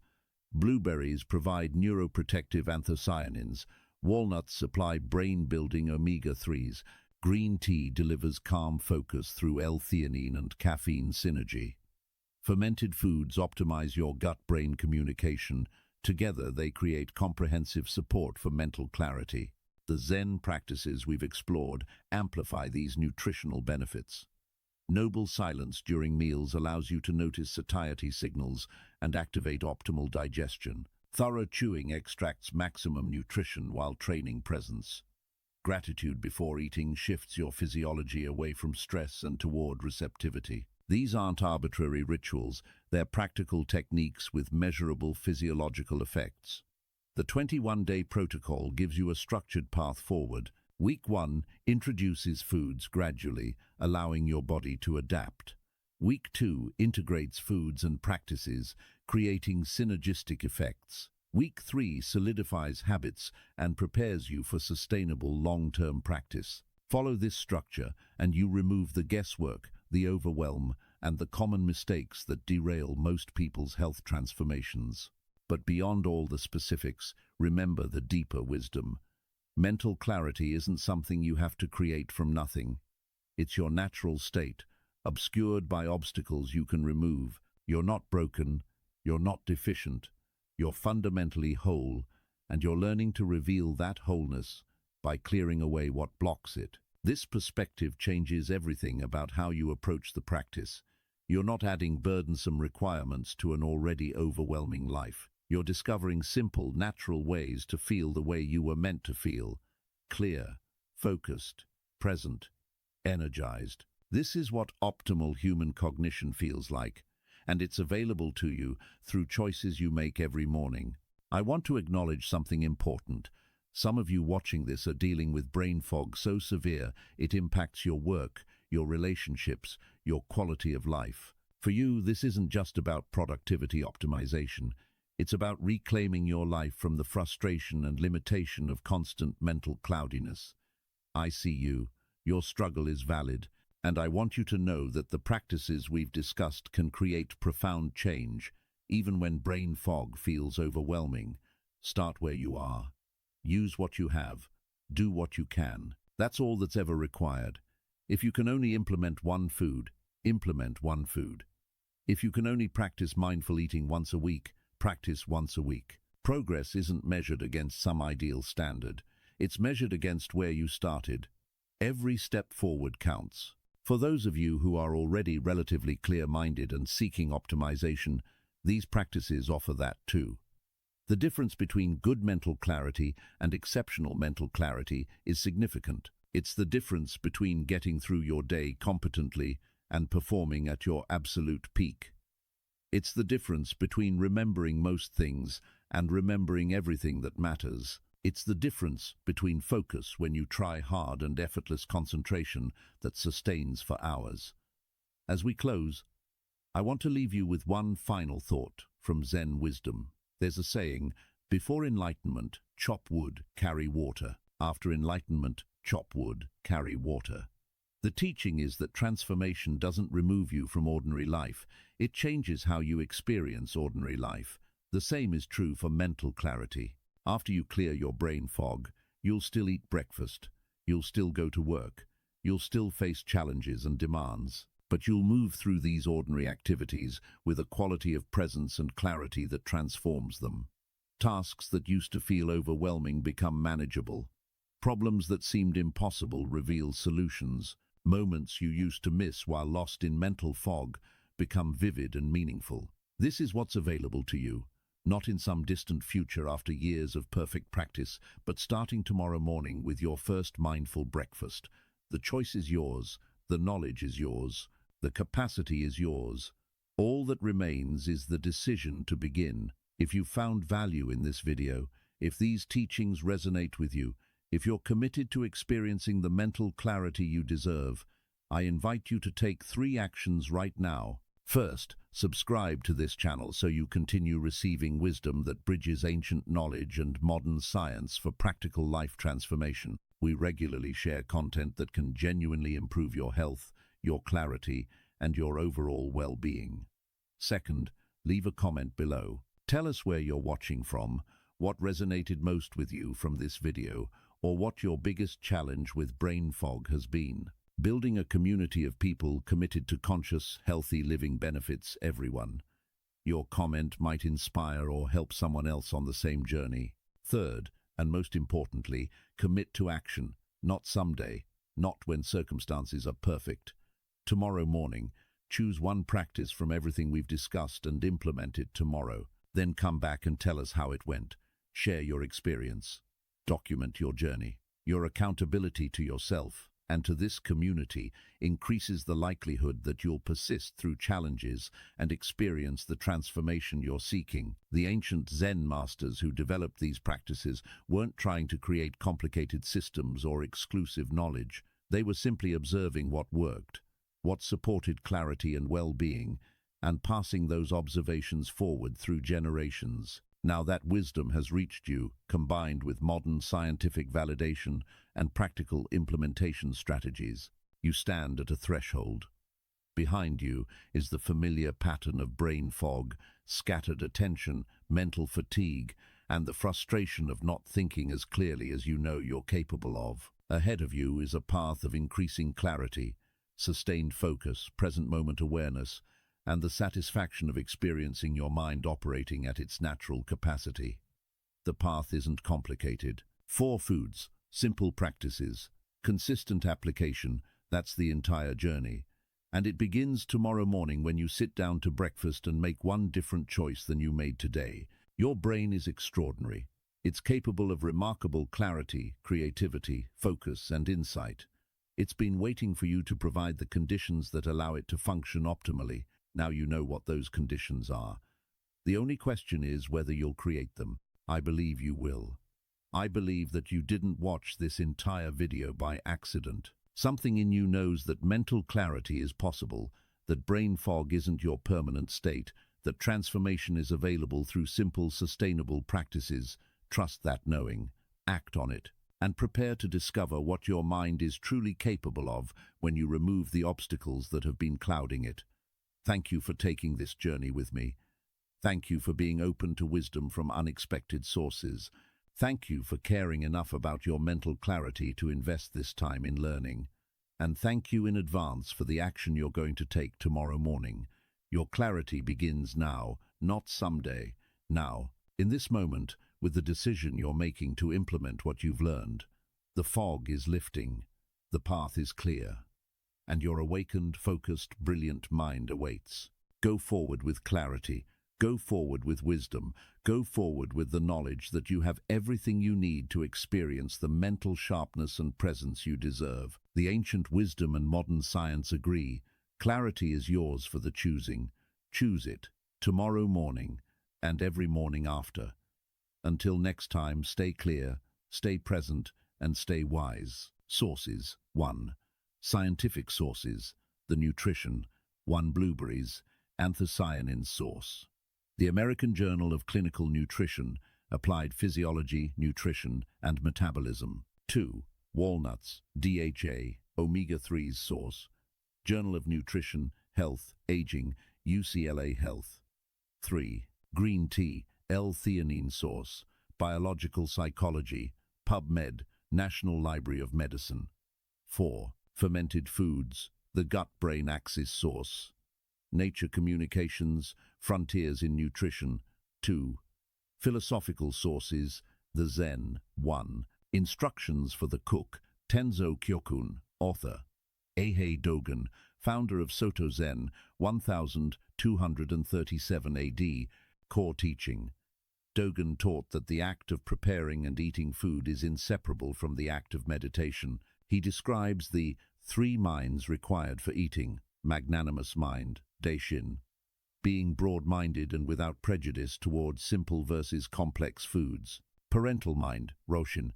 Blueberries provide neuroprotective anthocyanins, walnuts supply brain-building omega-3s, green tea delivers calm focus through L-theanine and caffeine synergy. Fermented foods optimize your gut-brain communication. Together, they create comprehensive support for mental clarity. The Zen practices we've explored amplify these nutritional benefits. Noble silence during meals allows you to notice satiety signals and activate optimal digestion. Thorough chewing extracts maximum nutrition while training presence. Gratitude before eating shifts your physiology away from stress and toward receptivity. These aren't arbitrary rituals, they're practical techniques with measurable physiological effects. The 21-day protocol gives you a structured path forward. Week 1 introduces foods gradually, allowing your body to adapt. Week 2 integrates foods and practices, creating synergistic effects. Week 3 solidifies habits and prepares you for sustainable long-term practice. Follow this structure and you remove the guesswork, the overwhelm, and the common mistakes that derail most people's health transformations. But beyond all the specifics, remember the deeper wisdom. Mental clarity isn't something you have to create from nothing. It's your natural state, obscured by obstacles you can remove. You're not broken, you're not deficient, you're fundamentally whole, and you're learning to reveal that wholeness by clearing away what blocks it. This perspective changes everything about how you approach the practice. You're not adding burdensome requirements to an already overwhelming life. You're discovering simple, natural ways to feel the way you were meant to feel: clear, focused, present, energized. This is what optimal human cognition feels like, and it's available to you through choices you make every morning. I want to acknowledge something important. Some of you watching this are dealing with brain fog so severe it impacts your work, your relationships, your quality of life. For you, this isn't just about productivity optimization. It's about reclaiming your life from the frustration and limitation of constant mental cloudiness. I see you. Your struggle is valid, and I want you to know that the practices we've discussed can create profound change, even when brain fog feels overwhelming. Start where you are. Use what you have. Do what you can. That's all that's ever required. If you can only implement one food, implement one food. If you can only practice mindful eating once a week, practice once a week. Progress isn't measured against some ideal standard. It's measured against where you started. Every step forward counts. For those of you who are already relatively clear-minded and seeking optimization, these practices offer that too. The difference between good mental clarity and exceptional mental clarity is significant. It's the difference between getting through your day competently and performing at your absolute peak. It's the difference between remembering most things and remembering everything that matters. It's the difference between focus when you try hard and effortless concentration that sustains for hours. As we close, I want to leave you with one final thought from Zen wisdom. There's a saying, before enlightenment, chop wood, carry water. After enlightenment, chop wood, carry water. The teaching is that transformation doesn't remove you from ordinary life. It changes how you experience ordinary life. The same is true for mental clarity. After you clear your brain fog, you'll still eat breakfast. You'll still go to work. You'll still face challenges and demands. But you'll move through these ordinary activities with a quality of presence and clarity that transforms them. Tasks that used to feel overwhelming become manageable. Problems that seemed impossible reveal solutions. Moments you used to miss while lost in mental fog become vivid and meaningful. This is what's available to you, not in some distant future after years of perfect practice, but starting tomorrow morning with your first mindful breakfast. The choice is yours, the knowledge is yours, the capacity is yours. All that remains is the decision to begin. If you found value in this video, if these teachings resonate with you, if you're committed to experiencing the mental clarity you deserve, I invite you to take 3 actions right now. First, subscribe to this channel so you continue receiving wisdom that bridges ancient knowledge and modern science for practical life transformation. We regularly share content that can genuinely improve your health, your clarity, and your overall well-being. Second, leave a comment below. Tell us where you're watching from, what resonated most with you from this video, or what your biggest challenge with brain fog has been. Building a community of people committed to conscious, healthy living benefits everyone. Your comment might inspire or help someone else on the same journey. Third, and most importantly, commit to action, not someday, not when circumstances are perfect. Tomorrow morning, choose one practice from everything we've discussed and implement it tomorrow. Then come back and tell us how it went. Share your experience. Document your journey. Your accountability to yourself and to this community increases the likelihood that you'll persist through challenges and experience the transformation you're seeking. The ancient Zen masters who developed these practices weren't trying to create complicated systems or exclusive knowledge. They were simply observing what worked, what supported clarity and well-being, and passing those observations forward through generations. Now that wisdom has reached you, combined with modern scientific validation and practical implementation strategies, you stand at a threshold. Behind you is the familiar pattern of brain fog, scattered attention, mental fatigue, and the frustration of not thinking as clearly as you know you're capable of. Ahead of you is a path of increasing clarity, sustained focus, present moment awareness, and the satisfaction of experiencing your mind operating at its natural capacity. The path isn't complicated. 4 foods, simple practices, consistent application, that's the entire journey. And it begins tomorrow morning when you sit down to breakfast and make one different choice than you made today. Your brain is extraordinary. It's capable of remarkable clarity, creativity, focus, and insight. It's been waiting for you to provide the conditions that allow it to function optimally. Now you know what those conditions are. The only question is whether you'll create them. I believe you will. I believe that you didn't watch this entire video by accident. Something in you knows that mental clarity is possible, that brain fog isn't your permanent state, that transformation is available through simple, sustainable practices. Trust that knowing, act on it, and prepare to discover what your mind is truly capable of when you remove the obstacles that have been clouding it. Thank you for taking this journey with me. Thank you for being open to wisdom from unexpected sources. Thank you for caring enough about your mental clarity to invest this time in learning. And thank you in advance for the action you're going to take tomorrow morning. Your clarity begins now, not someday. Now, in this moment, with the decision you're making to implement what you've learned. The fog is lifting. The path is clear. And your awakened, focused, brilliant mind awaits. Go forward with clarity. Go forward with wisdom. Go forward with the knowledge that you have everything you need to experience the mental sharpness and presence you deserve. The ancient wisdom and modern science agree. Clarity is yours for the choosing. Choose it, tomorrow morning, and every morning after. Until next time, stay clear, stay present, and stay wise. Sources: 1. Scientific sources: the nutrition, 1 blueberries, anthocyanins source. The American Journal of Clinical Nutrition, Applied Physiology, Nutrition, and Metabolism. 2. Walnuts, DHA, omega-3s source. Journal of Nutrition, Health, Aging, UCLA Health. 3. Green tea, L-theanine source. Biological Psychology, PubMed, National Library of Medicine. 4. Fermented foods, the gut-brain axis source. Nature Communications, Frontiers in Nutrition. 2. Philosophical sources, the Zen. 1. Instructions for the Cook, Tenzo Kyokun, author. Eihei Dogen, founder of Soto Zen, 1237 AD, core teaching. Dogen taught that the act of preparing and eating food is inseparable from the act of meditation. He describes the 3 minds required for eating: magnanimous mind, Daishin, being broad-minded and without prejudice towards simple versus complex foods; parental mind, Roshin,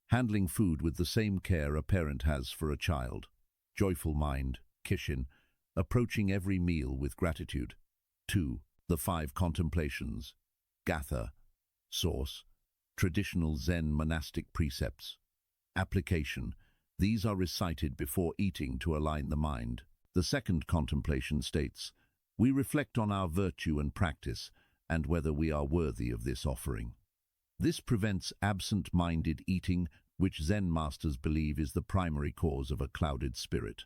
handling food with the same care a parent has for a child; joyful mind, Kishin, approaching every meal with gratitude. 2. The 5 contemplations, Gatha, source, traditional Zen monastic precepts. Application: these are recited before eating to align the mind. The second contemplation states, we reflect on our virtue and practice, and whether we are worthy of this offering. This prevents absent-minded eating, which Zen masters believe is the primary cause of a clouded spirit.